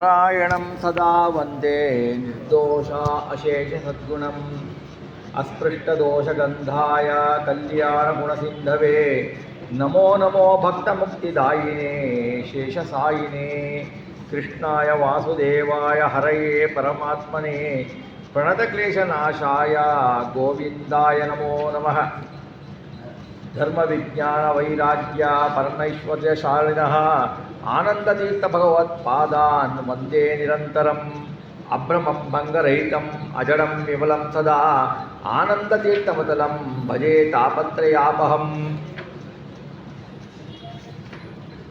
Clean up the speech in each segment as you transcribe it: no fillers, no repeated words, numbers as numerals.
ನಾರಾಯಣಂ ಸದಾ ವಂದೇ ನಿರ್ದೋಷ ಅಶೇಷ ಸದ್ಗುಣಂ ಅಸ್ಪೃಷ್ಟದೋಷಗಂಧಾಯ ಕಲ್ಯಾಣಗುಣಸಿಂಧವೇ ನಮೋ ನಮೋ ಭಕ್ತಮುಕ್ತಿದಾಯಿನೇ ಶೇಷಸಾಯಿನೇ ಕೃಷ್ಣಾಯ ವಾಸುದೇವಾಯ ಹರಯೇ ಪರಮಾತ್ಮನೇ ಪ್ರಣತಕ್ಲೇಶನಾಶಾಯ ಗೋವಿಂದಾಯ ನಮೋ ನಮಃ. ಧರ್ಮ ವಿಜ್ಞಾನ ವೈರಾಗ್ಯ ಪರಮೈಶ್ವರ್ಯ ಶಾಲಿನಃ ಆನಂದತೀರ್ಥ ಭಗವತ್ಪಾದಾನ್ ವಂದೇ ನಿರಂತರಂ ಅಭ್ರಮಂ ಭಂಗರಹಿತಂ ಅಜಡಂ ವಿಮಲಂ ಸದಾ ಆನಂದತೀರ್ಥಮತಲಂ ಭಜೆ ತಾಪತ್ರಯಾಪಹಂ.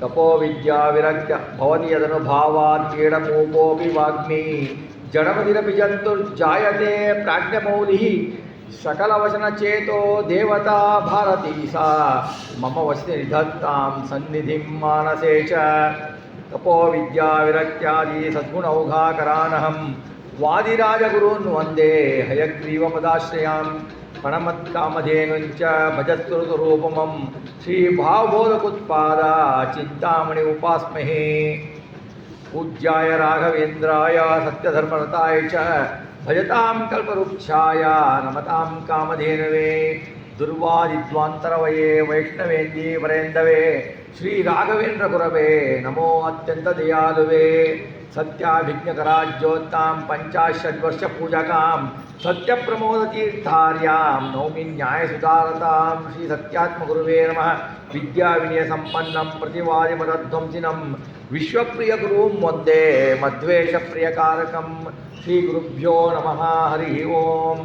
ತಪೋ ವಿದ್ಯಾ ವಿರಕ್ತ ಭವತಿ ಯದನುಭಾವಾತ್ ಕ್ರೀಡಮೂಕೋಪಿ ವಾಗ್ಮಿ ಜಡಮದಿರಪಿ ಜಂತುರ್ಜಾಯತೆ ಪ್ರಾಜ್ಞಮೌಲಿಃ ಸಕಲವಚನಚೇತೋ ದೇವತಾ ಭಾರತೀ ಸಾ ಮಮ ವಸತಿ ನಿಧತ್ತಾಂ ಸನ್ನಿಧಿಂ ಮಾನಸೇ ಚ. ತಪೋ ವಿದ್ಯಾ ವಿರಕ್ತ್ಯಾದಿ ಸದ್ಗುಣೌಘಾಕರಾನಹಂ ವಾದಿರಾಜಗುರೂನ್ ವಂದೇ ಹಯಗ್ರೀವಪದಾಶ್ರಯಾಂ ಪ್ರಣಮತ್ಕಾಮಧೇನುಂಚ ಭಜಸ್ತುರುತರೂಪಮಂ ಶ್ರೀಭಾವಬೋಧಕುತ್ಪಾದ ಚಿಂತಾಮಣಿ ಉಪಾಸ್ಮಹೇ. ಪೂಜ್ಯಾಯ ರಾಘವೇಂದ್ರಾಯ ಸತ್ಯಧರ್ಮರತಾಯ ಚ ಭಜತಾಂ ಕಲ್ಪವೃಕ್ಷಾಯ ನಮತಾಂ ಕಾಮಧೇನವೇ. ದುರ್ವಾದಿದ್ವಾಂತರವಯೇ ವೈಷ್ಣವೇಂದೀ ವರೇಂದವೇ ಶ್ರೀ ರಾಘವೇಂದ್ರ ಗುರವೇ ನಮೋ ಅತ್ಯಂತ ದಯಾಲುವೇ. ಸತ್ಯಾಭಿಜ್ಞಕರಾಜ್ಯೋತ್ತಾಂ ಪಂಚಾಶದ್ವರ್ಷ ಪೂಜಕಾಂ ಸತ್ಯಪ್ರಮೋದತೀರ್ಥಾರ್ಯಾಂ ನೌಮಿ ನ್ಯಾಯಸುಧಾರತಾಂ ಶ್ರೀ ಸತ್ಯಾತ್ಮಗುರುವೇ ನಮಃ. ವಿದ್ಯಾವಿನಯ ಸಂಪನ್ನಂ ಪ್ರತಿವಾದಿಮತಧ್ವಂಸಿನಂ ವಿಶ್ವಪ್ರಿಯ ಗುರುಂ ವಂದೇ ಮಧ್ವೇಷಪ್ರಿಯಕಾರಕಂ. ಶ್ರೀ ಗುರುಭ್ಯೋ ನಮಃ. ಹರಿ ಓಂ.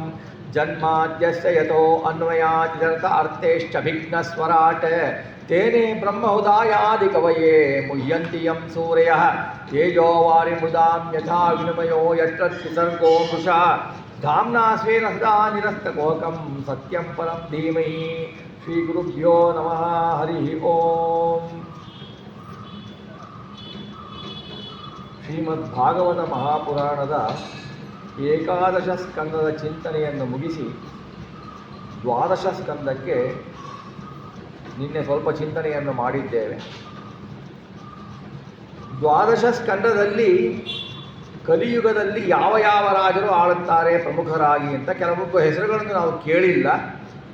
ಜನ್ಮಾದ್ಯಸ್ಯ ಯತೋ ಅನ್ವಯಾದಿತರ್ಥಾರ್ಥೇಶ್ಚಭಿಘ್ನಸ್ವರಾಟ್ ತೇನೇ ಬ್ರಹ್ಮಹುದಾಯಾದಿ ಕವಯೇ ಮುಹ್ಯಂತಿ ಯಂ ಸೂರ್ಯಃ ತೇಜೋ ವಾರಿಮೃದಾಂ ಯಥಾ ವಿನಿಮಯೋ ಯತ್ರ ತ್ರಿಸರ್ಗೋ ಮೃಷಾ ಧಾಮ್ನಾ ಸ್ವೇನ ಸದಾ ನಿರಸ್ತಕೋಕಂ ಸತ್ಯಂ ಪರಂ ಧೀಮಹಿ. ಶ್ರೀ ಗುರುಭ್ಯೋ ನಮಃ. ಹರಿ ಓಂ. ಶ್ರೀಮದ್ಭಾಗವತ ಮಹಾಪುರಾಣದ ಏಕಾದಶ ಸ್ಕಂದದ ಚಿಂತನೆಯನ್ನು ಮುಗಿಸಿ ದ್ವಾದಶ ಸ್ಕಂದಕ್ಕೆ ನಿನ್ನೆ ಸ್ವಲ್ಪ ಚಿಂತನೆಯನ್ನು ಮಾಡಿದ್ದೇವೆ. ದ್ವಾದಶ ಸ್ಕಂದದಲ್ಲಿ ಕಲಿಯುಗದಲ್ಲಿ ಯಾವ ಯಾವ ರಾಜರು ಆಳುತ್ತಾರೆ ಪ್ರಮುಖರಾಗಿ ಅಂತ ಕೆಲವೊಬ್ಬ ಹೆಸರುಗಳನ್ನು ನಾವು ಕೇಳಿಲ್ಲ.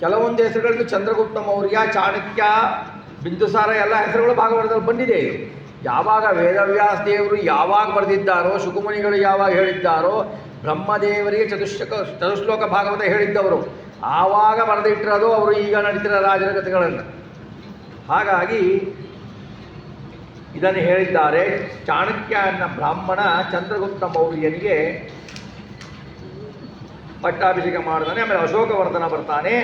ಕೆಲವೊಂದು ಹೆಸರುಗಳನ್ನು ಚಂದ್ರಗುಪ್ತ ಮೌರ್ಯ, ಚಾಣಕ್ಯ, ಬಿಂದುಸಾರ ಎಲ್ಲ ಹೆಸರುಗಳು ಭಾಗವತದಲ್ಲಿ ಬಂದಿದೆ. ಯಾವಾಗ ವೇದವ್ಯಾಸ ದೇವರು ಯಾವಾಗ ಬರೆದಿದ್ದಾರೋ, ಶುಕುಮುನಿಗಳು ಯಾವಾಗ ಹೇಳಿದ್ದಾರೋ, ಬ್ರಹ್ಮದೇವರಿಗೆ ಚತುಶ್ಲೋಕ ಭಾಗವತ ಹೇಳಿದ್ದವರು ಆವಾಗ ಬರೆದಿಟ್ಟಿರೋದು ಅವರು ಈಗ ನಡೀತಿರೋ ರಾಜರ ಕಥೆಗಳನ್ನು. ಹಾಗಾಗಿ ಇದನ್ನು ಹೇಳಿದ್ದಾರೆ. ಚಾಣಕ್ಯ ಅನ್ನೋ ಬ್ರಾಹ್ಮಣ ಚಂದ್ರಗುಪ್ತ ಮೌರ್ಯನಿಗೆ ಪಟ್ಟಾಭಿಷೇಕ ಮಾಡ್ತಾನೆ. ಆಮೇಲೆ ಅಶೋಕವರ್ಧನ ಬರ್ತಾನೆ,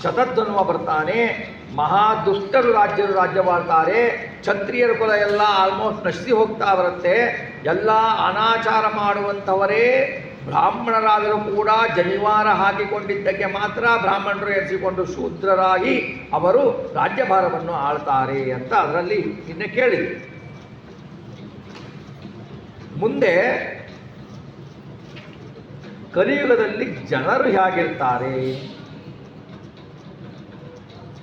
ಶತಧ್ವನ್ವ ಬರ್ತಾನೆ. ಮಹಾದುಷ್ಟರು ರಾಜ್ಯವಾಳ್ತಾರೆ. ಕ್ಷತ್ರಿಯರ ಕುಲ ಎಲ್ಲ ಆಲ್ಮೋಸ್ಟ್ ನಶಿಸಿ ಹೋಗ್ತಾ ಬರುತ್ತೆ. ಎಲ್ಲ ಅನಾಚಾರ ಮಾಡುವಂಥವರೇ ಬ್ರಾಹ್ಮಣರಾದರೂ ಕೂಡ ಜನಿವಾರ ಹಾಕಿಕೊಂಡಿದ್ದಕ್ಕೆ ಮಾತ್ರ ಬ್ರಾಹ್ಮಣರು ಎನಿಸಿಕೊಂಡು ಶೂದ್ರರಾಗಿ ಅವರು ರಾಜ್ಯಭಾರವನ್ನು ಆಳ್ತಾರೆ ಅಂತ ಅದರಲ್ಲಿ ಇನ್ನೇ ಕೇಳಿದೆ. ಮುಂದೆ ಕಲಿಯುಗದಲ್ಲಿ ಜನರು ಹೇಗಿರ್ತಾರೆ?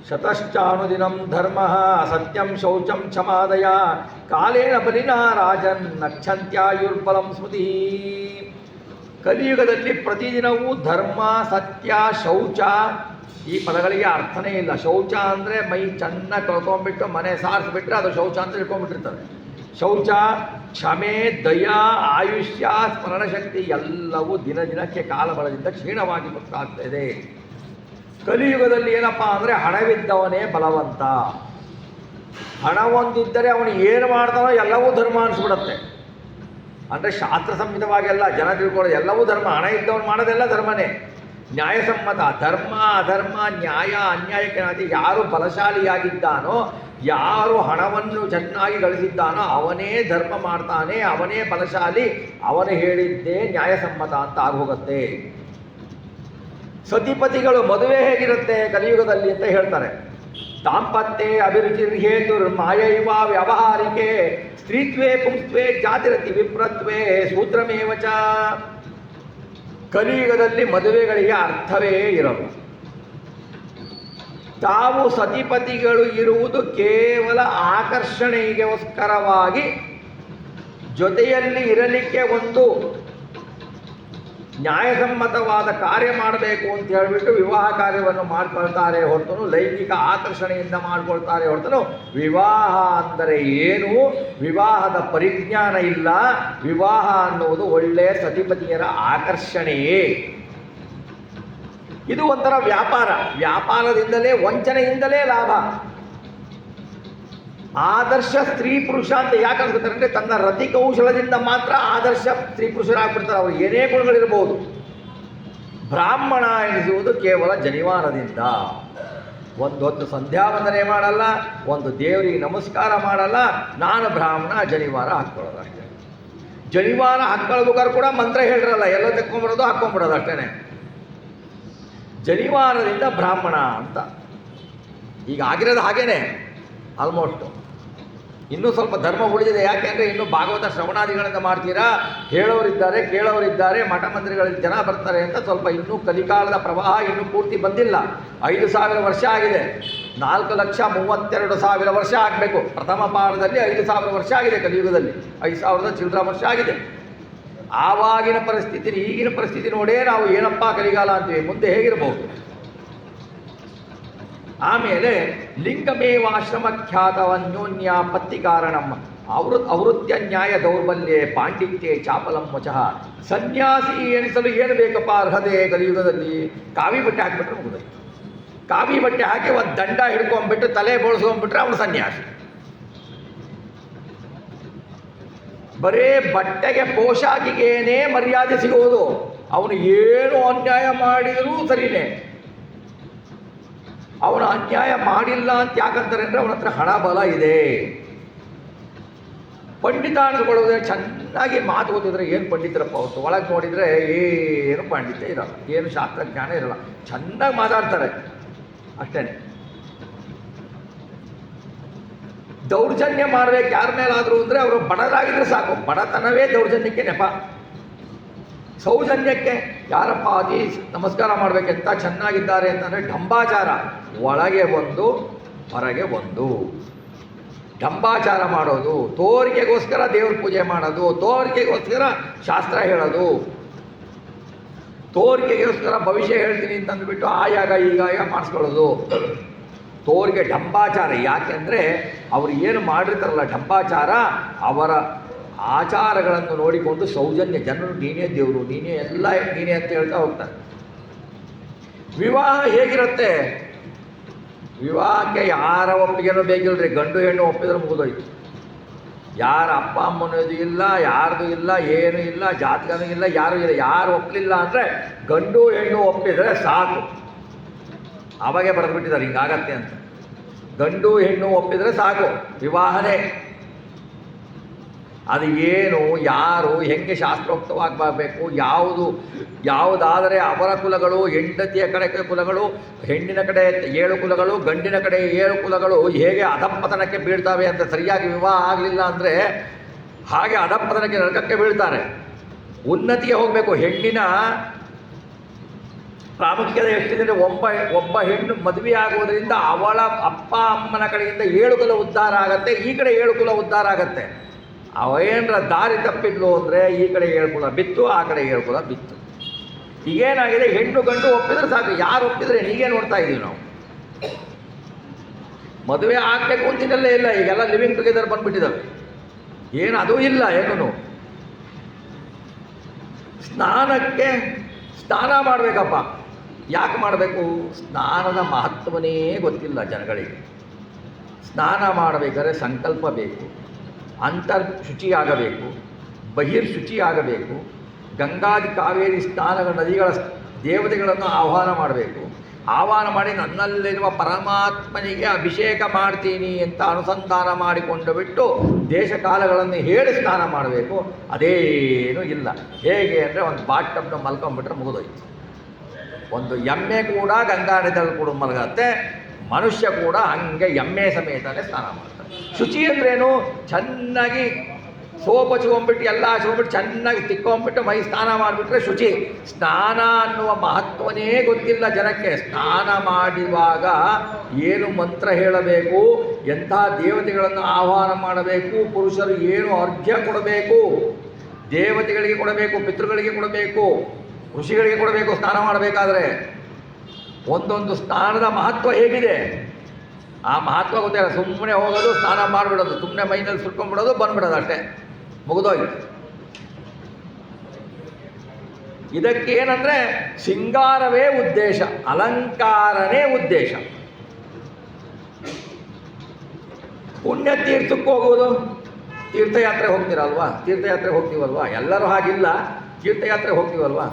ಶತಶ್ಚಾನುದಿನಂ ಧರ್ಮ ಸತ್ಯಂ ಶೌಚಂ ಕ್ಷಮಾದಯ ಕಾಲೇನ ಬಲಿನಾ ರಾಜನ್ ನಕ್ಷಂತ್ಯಾಯುರ್ಬಲಂ ಸ್ಮೃತಿ. ಕಲಿಯುಗದಲ್ಲಿ ಪ್ರತಿದಿನವೂ ಧರ್ಮ, ಸತ್ಯ, ಶೌಚ ಈ ಪದಗಳಿಗೆ ಅರ್ಥನೇ ಇಲ್ಲ. ಶೌಚ ಅಂದರೆ ಮೈ ಚೆನ್ನಾಗಿ ತೊಳ್ಕೊಂಡ್ಬಿಟ್ಟು ಮನೆ ಸಾರಿಸ್ಬಿಟ್ರೆ ಅದು ಶೌಚ ಅಂತ ತಿಳ್ಕೊಂಡ್ಬಿಟ್ಟಿರ್ತಾರೆ. ಶೌಚ, ಕ್ಷಮೆ, ದಯಾ, ಆಯುಷ್ಯ, ಸ್ಮರಣಶಕ್ತಿ ಎಲ್ಲವೂ ದಿನ ದಿನಕ್ಕೆ ಕಾಲಬಲದಿಂದ ಕ್ಷೀಣವಾಗಿ ಗೊತ್ತಾಗ್ತಾ ಇದೆ. ಕಲಿಯುಗದಲ್ಲಿ ಏನಪ್ಪ ಅಂದರೆ ಹಣವಿದ್ದವನೇ ಬಲವಂತ. ಹಣ ಒಂದಿದ್ದರೆ ಅವನು ಏನು ಮಾಡ್ತಾನೋ ಎಲ್ಲವೂ ಧರ್ಮ ಅನಿಸ್ಬಿಡುತ್ತೆ. ಅಂದರೆ ಶಾಸ್ತ್ರ ಸಂಹಿತವಾಗೆಲ್ಲ ಜನ ತಿಳ್ಕೊಳ್ಳೋದು ಎಲ್ಲವೂ ಧರ್ಮ. ಹಣ ಇದ್ದವನು ಮಾಡೋದೆಲ್ಲ ಧರ್ಮನೇ. ನ್ಯಾಯಸಮ್ಮತ. ಧರ್ಮ ಅಧರ್ಮ ನ್ಯಾಯ ಅನ್ಯಾಯಕ್ಕೆ ಯಾರು ಬಲಶಾಲಿಯಾಗಿದ್ದಾನೋ, ಯಾರು ಹಣವನ್ನು ಚೆನ್ನಾಗಿ ಗಳಿಸಿದ್ದಾನೋ ಅವನೇ ಧರ್ಮ ಮಾಡ್ತಾನೆ, ಅವನೇ ಬಲಶಾಲಿ, ಅವನು ಹೇಳಿದ್ದೇ ನ್ಯಾಯಸಮ್ಮತ ಅಂತ ಆಗೋಗುತ್ತೆ. ಸತಿಪತಿಗಳು ಮದುವೆ ಹೇಗಿರುತ್ತೆ ಕಲಿಯುಗದಲ್ಲಿ ಅಂತ ಹೇಳ್ತಾರೆ. ದಾಂಪತ್ಯೆ ಅಭಿರುಚಿರ್ಹೇತುರ್ ಮಾಯೈವ ವ್ಯವಹಾರಿಕೆ ಸ್ತ್ರೀತ್ವೇ ಪುಂಸ್ತ್ವೇ ಜಾತಿರತಿ ವಿಪ್ರತ್ವೇ ಸೂತ್ರಮೇವಚ. ಕಲಿಯುಗದಲ್ಲಿ ಮದುವೆಗಳಿಗೆ ಅರ್ಥವೇ ಇರಲು. ತಾವು ಸತಿಪತಿಗಳು ಇರುವುದು ಕೇವಲ ಆಕರ್ಷಣೆಗೋಸ್ಕರವಾಗಿ ಜೊತೆಯಲ್ಲಿ ಇರಲಿಕ್ಕೆ ಒಂದು ನ್ಯಾಯಸಮ್ಮತವಾದ ಕಾರ್ಯ ಮಾಡಬೇಕು ಅಂತ ಹೇಳಿಬಿಟ್ಟು ವಿವಾಹ ಕಾರ್ಯವನ್ನು ಮಾಡ್ಕೊಳ್ತಾರೆ ಹೊರತು ಲೈಂಗಿಕ ಆಕರ್ಷಣೆಯಿಂದ ಮಾಡ್ಕೊಳ್ತಾರೆ ಹೊರತು ವಿವಾಹ ಅಂದರೆ ಏನು, ವಿವಾಹದ ಪರಿಜ್ಞಾನ ಇಲ್ಲ. ವಿವಾಹ ಅನ್ನುವುದು ಒಳ್ಳೆಯ ಸತಿಪತಿಯರ ಆಕರ್ಷಣೆಯೇ. ಇದು ಒಂಥರ ವ್ಯಾಪಾರ. ವ್ಯಾಪಾರದಿಂದಲೇ, ವಂಚನೆಯಿಂದಲೇ ಲಾಭ. ಆದರ್ಶ ಸ್ತ್ರೀ ಪುರುಷ ಅಂತ ಯಾಕೆ ಅನ್ಕೋತಾರೆ ಅಂದರೆ ತನ್ನ ರತಿ ಕೌಶಲದಿಂದ ಮಾತ್ರ ಆದರ್ಶ ಸ್ತ್ರೀ ಪುರುಷರಾಗ್ಬಿಡ್ತಾರೆ. ಅವರು ಏನೇ ಗುಣಗಳಿರ್ಬೋದು. ಬ್ರಾಹ್ಮಣ ಎನಿಸುವುದು ಕೇವಲ ಜನಿವಾರದಿಂದ. ಒಂದು ಹೊತ್ತು ಸಂಧ್ಯಾ ವಂದನೆ ಮಾಡಲ್ಲ, ಒಂದು ದೇವರಿಗೆ ನಮಸ್ಕಾರ ಮಾಡಲ್ಲ, ನಾನು ಬ್ರಾಹ್ಮಣ, ಜನಿವಾರ ಹಾಕ್ಕೊಳ್ಳೋದು ಅಷ್ಟೇ. ಜನಿವಾರ ಹಾಕ್ಕೊಳ್ಬೇಕಾದ್ರೆ ಕೂಡ ಮಂತ್ರ ಹೇಳಿರಲ್ಲ, ಎಲ್ಲ ತೆಕ್ಕೊಂಬಿಡೋದು ಹಾಕ್ಕೊಂಬಿಡೋದು ಅಷ್ಟೇ. ಜನಿವಾರದಿಂದ ಬ್ರಾಹ್ಮಣ ಅಂತ ಈಗ ಆಗಿರೋದು ಹಾಗೇನೆ ಆಲ್ಮೋಸ್ಟು. ಇನ್ನೂ ಸ್ವಲ್ಪ ಧರ್ಮ ಉಳಿದಿದೆ. ಯಾಕೆಂದರೆ ಇನ್ನೂ ಭಾಗವತ ಶ್ರವಣಾದಿಗಳಿಂದ ಮಾಡ್ತೀರಾ, ಹೇಳೋರಿದ್ದಾರೆ, ಕೇಳೋರಿದ್ದಾರೆ, ಮಠ ಮಂದಿರಗಳಲ್ಲಿ ಜನ ಬರ್ತಾರೆ ಅಂತ ಸ್ವಲ್ಪ ಇನ್ನೂ ಕಲಿಕಾಲದ ಪ್ರವಾಹ ಇನ್ನೂ ಪೂರ್ತಿ ಬಂದಿಲ್ಲ. 5,000 ವರ್ಷ ಆಗಿದೆ. 4,32,000 ವರ್ಷ ಆಗಬೇಕು. ಪ್ರಥಮ ಪಾದದಲ್ಲಿ 5,000 ವರ್ಷ ಆಗಿದೆ. ಕಲಿಯುಗದಲ್ಲಿ 5,000 ಚಿಲ್ಲರ ವರ್ಷ ಆಗಿದೆ. ಆವಾಗಿನ ಪರಿಸ್ಥಿತಿ ಈಗಿನ ಪರಿಸ್ಥಿತಿ ನೋಡೇ ನಾವು ಏನಪ್ಪ ಕಲಿಗಾಲ ಅಂತೀವಿ. ಮುಂದೆ ಹೇಗಿರಬಹುದು? ಆಮೇಲೆ ಲಿಂಗಮೇವಾಶ್ರಮ ಖ್ಯಾತವನ್ಯೋನ್ಯಾಪತ್ತಿ ಕಾರಣಂ ಅವೃತ್ಯ ನ್ಯಾಯ ದೌರ್ಬಲ್ಯೆ ಪಾಂಡಿತ್ಯೆ ಚಾಪಲಂ ವಚಃ. ಸನ್ಯಾಸಿ ಎನಿಸಲು ಏನು ಬೇಕಪ್ಪ ಅರ್ಹತೆ ಕಲಿಯುಗದಲ್ಲಿ? ಕಾವಿ ಬಟ್ಟೆ ಹಾಕಿಬಿಟ್ರೆ ಮುಗಿದೋಯ್ತು. ಕಾವಿ ಬಟ್ಟೆ ಹಾಕಿ ಒಂದು ದಂಡ ಹಿಡ್ಕೊಂಡ್ಬಿಟ್ಟು ತಲೆ ಬೋಳ್ಸ್ಕೊಂಡ್ಬಿಟ್ರೆ ಅವನು ಸನ್ಯಾಸಿ. ಬರೇ ಬಟ್ಟೆಗೆ ಪೋಷಾಕಿಗೇನೇ ಮರ್ಯಾದೆ ಸಿಗುವುದು. ಅವನು ಏನು ಅನ್ಯಾಯ ಮಾಡಿದರೂ ಸರಿಯೇ. ಅವನು ಅನ್ಯಾಯ ಮಾಡಿಲ್ಲ ಅಂತ ಯಾಕಂತಾರೆ ಅಂದರೆ ಅವನ ಹತ್ರ ಹಣ ಬಲ ಇದೆ. ಪಂಡಿತ ಅನ್ಸ್ಕೊಳ್ಳೋದ್ರೆ ಚೆನ್ನಾಗಿ ಮಾತು ಓದಿದ್ರೆ ಏನು ಪಂಡಿತರಪ್ಪ ಅವತ್ತು. ಒಳಗೆ ನೋಡಿದರೆ ಏನು ಪಂಡಿತ ಇರಲ್ಲ, ಏನು ಶಾಸ್ತ್ರಜ್ಞಾನ ಇರಲ್ಲ. ಚೆನ್ನಾಗಿ ಮಾತಾಡ್ತಾರೆ ಅಷ್ಟೇ. ದೌರ್ಜನ್ಯ ಮಾಡಬೇಕು ಯಾರ ಮೇಲಾದರೂ ಅಂದರೆ ಅವರು ಬಡರಾಗಿದ್ರೆ ಸಾಕು. ಬಡತನವೇ ದೌರ್ಜನ್ಯಕ್ಕೆ ನೆಪ. ಸೌಜನ್ಯಕ್ಕೆ ಯಾರಪ್ಪ ಅತಿ ನಮಸ್ಕಾರ ಮಾಡಬೇಕೆಂತ ಚೆನ್ನಾಗಿದ್ದಾರೆ ಅಂತಂದರೆ ಢಂಬಾಚಾರ. ಒಳಗೆ ಒಂದು ಹೊರಗೆ ಒಂದು ಢಂಬಾಚಾರ ಮಾಡೋದು. ತೋರಿಕೆಗೋಸ್ಕರ ದೇವ್ರ ಪೂಜೆ ಮಾಡೋದು, ತೋರಿಕೆಗೋಸ್ಕರ ಶಾಸ್ತ್ರ ಹೇಳೋದು, ತೋರಿಕೆಗೋಸ್ಕರ ಭವಿಷ್ಯ ಹೇಳ್ತೀನಿ ಅಂತಂದುಬಿಟ್ಟು ಆಯಾಗ ಈಗಾಗ ಮಾಡಿಸ್ಕೊಳ್ಳೋದು. ತೋರಿಗೆ ಢಂಬಾಚಾರ. ಯಾಕೆಂದರೆ ಅವರು ಏನು ಮಾಡಿರ್ತಾರಲ್ಲ ಢಂಬಾಚಾರ, ಅವರ ಆಚಾರಗಳನ್ನು ನೋಡಿಕೊಂಡು ಸೌಜನ್ಯ ಜನರು ನೀನೇ ದೇವರು, ನೀನೇ ಎಲ್ಲ ನೀನೇ ಅಂತ ಹೇಳ್ತಾ ಹೋಗ್ತಾರೆ. ವಿವಾಹ ಹೇಗಿರುತ್ತೆ? ವಿವಾಹಕ್ಕೆ ಯಾರ ಒಪ್ಪಿಗೆನೂ ಬೇಕಿಲ್ಲರಿ. ಗಂಡು ಹೆಣ್ಣು ಒಪ್ಪಿದ್ರೆ ಮುಗಿದೋಯ್ತು. ಯಾರ ಅಪ್ಪ ಅಮ್ಮನದು ಇಲ್ಲ, ಯಾರ್ದು ಇಲ್ಲ, ಏನೂ ಇಲ್ಲ, ಜಾತಕನೂ ಇಲ್ಲ, ಯಾರೂ ಇಲ್ಲ. ಯಾರು ಒಪ್ಪಲಿಲ್ಲ ಅಂದರೆ ಗಂಡು ಹೆಣ್ಣು ಒಪ್ಪಿದರೆ ಸಾಕು. ಆವಾಗೇ ಬರೆದುಬಿಟ್ಟಿದ್ದಾರೆ ಹಿಂಗಾಗತ್ತೆ ಅಂತ. ಗಂಡು ಹೆಣ್ಣು ಒಪ್ಪಿದರೆ ಸಾಕು, ವಿವಾಹನೇ. ಅದು ಏನು, ಯಾರು, ಹೆಂಗೆ ಶಾಸ್ತ್ರೋಕ್ತವಾಗಿ ಬರಬೇಕು, ಯಾವುದಾದರೆ ಅವರ ಕುಲಗಳು, ಹೆಂಡತಿಯ ಕಡೆ ಕುಲಗಳು, ಹೆಣ್ಣಿನ ಕಡೆ 7 ಕುಲಗಳು, ಗಂಡಿನ ಕಡೆ 7 ಕುಲಗಳು ಹೇಗೆ ಅಧಪ್ಪತನಕ್ಕೆ ಬೀಳ್ತವೆ ಅಂತ ಸರಿಯಾಗಿ ವಿವಾಹ ಆಗಲಿಲ್ಲ ಅಂದರೆ ಹಾಗೆ ಅಧಪ್ಪತನಕ್ಕೆ ನರಕಕ್ಕೆ ಬೀಳ್ತಾರೆ. ಉನ್ನತಿಗೆ ಹೋಗಬೇಕು. ಹೆಣ್ಣಿನ ಪ್ರಾಮುಖ್ಯತೆ ಎಷ್ಟಿದೆ? ಒಬ್ಬ ಹೆಣ್ಣು ಮದುವೆ ಆಗೋದ್ರಿಂದ ಅವಳ ಅಪ್ಪ ಅಮ್ಮನ ಕಡೆಯಿಂದ 7 ಕುಲ ಉದ್ಧಾರ ಆಗತ್ತೆ, ಈ ಕಡೆ 7 ಕುಲ ಉದ್ಧಾರ ಆಗತ್ತೆ. ಅವೇನರ ದಾರಿ ತಪ್ಪಿದ್ಲು ಅಂದರೆ ಈ ಕಡೆ 7 ಕುಲ ಬಿತ್ತು, ಆ ಕಡೆ 7 ಕುಲ ಬಿತ್ತು. ಈಗೇನಾಗಿದೆ, ಹೆಣ್ಣು ಗಂಡು ಒಪ್ಪಿದ್ರೆ ಸಾಕು. ಯಾರು ಒಪ್ಪಿದ್ರೆ ಹೀಗೆ ನೋಡ್ತಾ ಇದ್ದೀವಿ ನಾವು. ಮದುವೆ ಆಗಬೇಕು ಅಂತಿದ್ದಲ್ಲೇ ಇಲ್ಲ. ಈಗೆಲ್ಲ ಲಿವಿಂಗ್ ಟುಗೆದರ್ ಬಂದುಬಿಟ್ಟಿದ್ದಾವೆ. ಏನು ಅದೂ ಇಲ್ಲ. ಏನೂ ಸ್ನಾನಕ್ಕೆ ಸ್ನಾನ ಮಾಡಬೇಕಪ್ಪ. ಯಾಕೆ ಮಾಡಬೇಕು? ಸ್ನಾನದ ಮಹತ್ವನೇ ಗೊತ್ತಿಲ್ಲ ಜನಗಳಿಗೆ. ಸ್ನಾನ ಮಾಡಬೇಕಾದ್ರೆ ಸಂಕಲ್ಪ ಬೇಕು, ಅಂತರ್ ಶುಚಿಯಾಗಬೇಕು, ಬಹಿರ್ಶುಚಿಯಾಗಬೇಕು. ಗಂಗಾದಿ ಕಾವೇರಿ ಸ್ನಾನಗಳ ನದಿಗಳ ದೇವತೆಗಳನ್ನು ಆಹ್ವಾನ ಮಾಡಬೇಕು. ಆಹ್ವಾನ ಮಾಡಿ ನನ್ನಲ್ಲಿರುವ ಪರಮಾತ್ಮನಿಗೆ ಅಭಿಷೇಕ ಮಾಡ್ತೀನಿ ಅಂತ ಅನುಸಂಧಾನ ಮಾಡಿಕೊಂಡು ಬಿಟ್ಟು ದೇಶ ಕಾಲಗಳನ್ನು ಹೇಳಿ ಸ್ನಾನ ಮಾಡಬೇಕು. ಅದೇನೂ ಇಲ್ಲ. ಹೇಗೆ ಅಂದರೆ ಒಂದು ಬಾಟಮ್ನ ಮಲ್ಕೊಂಡ್ಬಿಟ್ರೆ ಮುಗಿದೋಯ್ತು. ಒಂದು ಎಮ್ಮೆ ಕೂಡ ಗಂಗಾ ನದಿಯಲ್ಲಿ ಕೂಡ ಮಲಗತ್ತೆ, ಮನುಷ್ಯ ಕೂಡ ಹಂಗೆ ಎಮ್ಮೆ ಸಮೇತನೇ ಸ್ನಾನ ಮಾಡ್ತಾರೆ. ಶುಚಿ ಅಂದ್ರೇನು? ಚೆನ್ನಾಗಿ ಸೋಪ್ ಹಚ್ಕೊಂಡ್ಬಿಟ್ಟು ಎಲ್ಲ ಹಚ್ಕೊಂಡ್ಬಿಟ್ಟು ಚೆನ್ನಾಗಿ ತಿಕ್ಕೊಂಡ್ಬಿಟ್ಟು ಮೈ ಸ್ನಾನ ಮಾಡಿಬಿಟ್ರೆ ಶುಚಿ. ಸ್ನಾನ ಅನ್ನುವ ಮಹತ್ವನೇ ಗೊತ್ತಿಲ್ಲ ಜನಕ್ಕೆ. ಸ್ನಾನ ಮಾಡುವಾಗ ಏನು ಮಂತ್ರ ಹೇಳಬೇಕು, ಎಂಥ ದೇವತೆಗಳನ್ನು ಆಹ್ವಾನ ಮಾಡಬೇಕು, ಪುರುಷರು ಏನು ಅರ್ಘ್ಯ ಕೊಡಬೇಕು, ದೇವತೆಗಳಿಗೆ ಕೊಡಬೇಕು, ಪಿತೃಗಳಿಗೆ ಕೊಡಬೇಕು, ಋಷಿಗಳಿಗೆ ಕೊಡಬೇಕು. ಸ್ನಾನ ಮಾಡಬೇಕಾದ್ರೆ ಒಂದೊಂದು ಸ್ನಾನದ ಮಹತ್ವ ಹೇಗಿದೆ ಆ ಮಹತ್ವ ಗೊತ್ತಿಲ್ಲ. ಸುಮ್ಮನೆ ಹೋಗೋದು, ಸ್ನಾನ ಮಾಡಿಬಿಡೋದು, ಸುಮ್ಮನೆ ಮೈನಲ್ಲಿ ಸುಟ್ಕೊಂಡ್ಬಿಡೋದು, ಬಂದ್ಬಿಡೋದು, ಅಷ್ಟೇ ಮುಗಿದೋಯ್ತು. ಇದಕ್ಕೇನಂದರೆ ಶೃಂಗಾರವೇ ಉದ್ದೇಶ, ಅಲಂಕಾರನೇ ಉದ್ದೇಶ. ಪುಣ್ಯತೀರ್ಥಕ್ಕೆ ಹೋಗೋದು, ತೀರ್ಥಯಾತ್ರೆ ಹೋಗ್ತೀರಲ್ವಾ, ತೀರ್ಥಯಾತ್ರೆ ಹೋಗ್ತೀವಲ್ವಾ, ಎಲ್ಲರೂ ಹಾಗಿಲ್ಲ, ತೀರ್ಥಯಾತ್ರೆ ಹೋಗ್ತೀವಲ್ವಾ.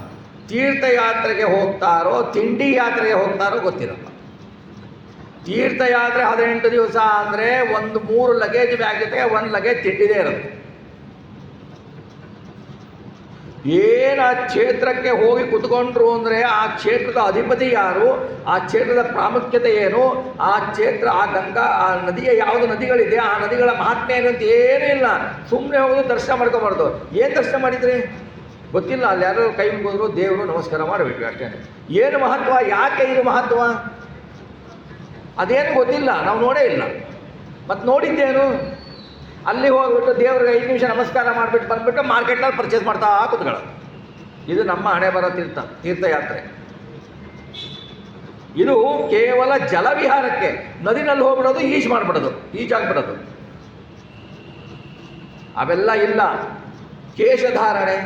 ತೀರ್ಥಯಾತ್ರೆಗೆ ಹೋಗ್ತಾರೋ ತಿಂಡಿ ಯಾತ್ರೆಗೆ ಹೋಗ್ತಾರೋ ಗೊತ್ತಿರಲ್ಲ. ತೀರ್ಥಯಾತ್ರೆ 18 ದಿವಸ ಅಂದರೆ ಒಂದು 3 ಲಗೇಜ್ ಬ್ಯಾಗ್ ಜೊತೆಗೆ 1 ಲಗೇಜ್ ತಿಂಡಿದೇ ಇರುತ್ತೆ. ಏನು ಆ ಕ್ಷೇತ್ರಕ್ಕೆ ಹೋಗಿ ಕುತ್ಕೊಂಡ್ರು ಅಂದರೆ ಆ ಕ್ಷೇತ್ರದ ಅಧಿಪತಿ ಯಾರು, ಆ ಕ್ಷೇತ್ರದ ಪ್ರಾಮುಖ್ಯತೆ ಏನು, ಆ ಕ್ಷೇತ್ರ, ಆ ಗಂಗಾ, ಆ ನದಿಯ ಯಾವುದು ನದಿಗಳಿದೆ, ಆ ನದಿಗಳ ಮಹಾತ್ಮೆ ಏನು ಅಂತ ಏನೂ ಇಲ್ಲ. ಸುಮ್ಮನೆ ಹೋಗೋದು, ದರ್ಶನ ಮಾಡ್ಕೊಬಾರ್ದು. ಏನು ದರ್ಶನ ಮಾಡಿದ್ರಿ ಗೊತ್ತಿಲ್ಲ. ಅಲ್ಲಿ ಯಾರು ಕೈ ಮುಗಿದ್ರು, ದೇವರು ನಮಸ್ಕಾರ ಮಾಡಬೇಕು ಅಷ್ಟೇ. ಏನು ಮಹತ್ವ, ಯಾಕೆ ಇದು ಮಹತ್ವ ಅದೇನು ಗೊತ್ತಿಲ್ಲ, ನಾವು ನೋಡೇ ಇಲ್ಲ. ಮತ್ತು ನೋಡಿದ್ದೇನು, ಅಲ್ಲಿ ಹೋಗ್ಬಿಟ್ಟು ದೇವ್ರಿಗೆ 5 ನಿಮಿಷ ನಮಸ್ಕಾರ ಮಾಡಿಬಿಟ್ಟು ಬಂದುಬಿಟ್ಟು ಮಾರ್ಕೆಟ್ನಲ್ಲಿ ಪರ್ಚೇಸ್ ಮಾಡ್ತಾ ಕೂತ್ಕೊಳ್ಳೋದು. ಇದು ನಮ್ಮ ಹಣೆ ಬರೋ ತೀರ್ಥಯಾತ್ರೆ. ಇದು ಕೇವಲ ಜಲವಿಹಾರಕ್ಕೆ, ನದಿನಲ್ಲಿ ಹೋಗ್ಬಿಡೋದು, ಮಾಡಿಬಿಡೋದು, ಈಜಾಗ್ಬಿಡೋದು, ಅವೆಲ್ಲ ಇಲ್ಲ. ಕೇಶಧಾರಣೆ,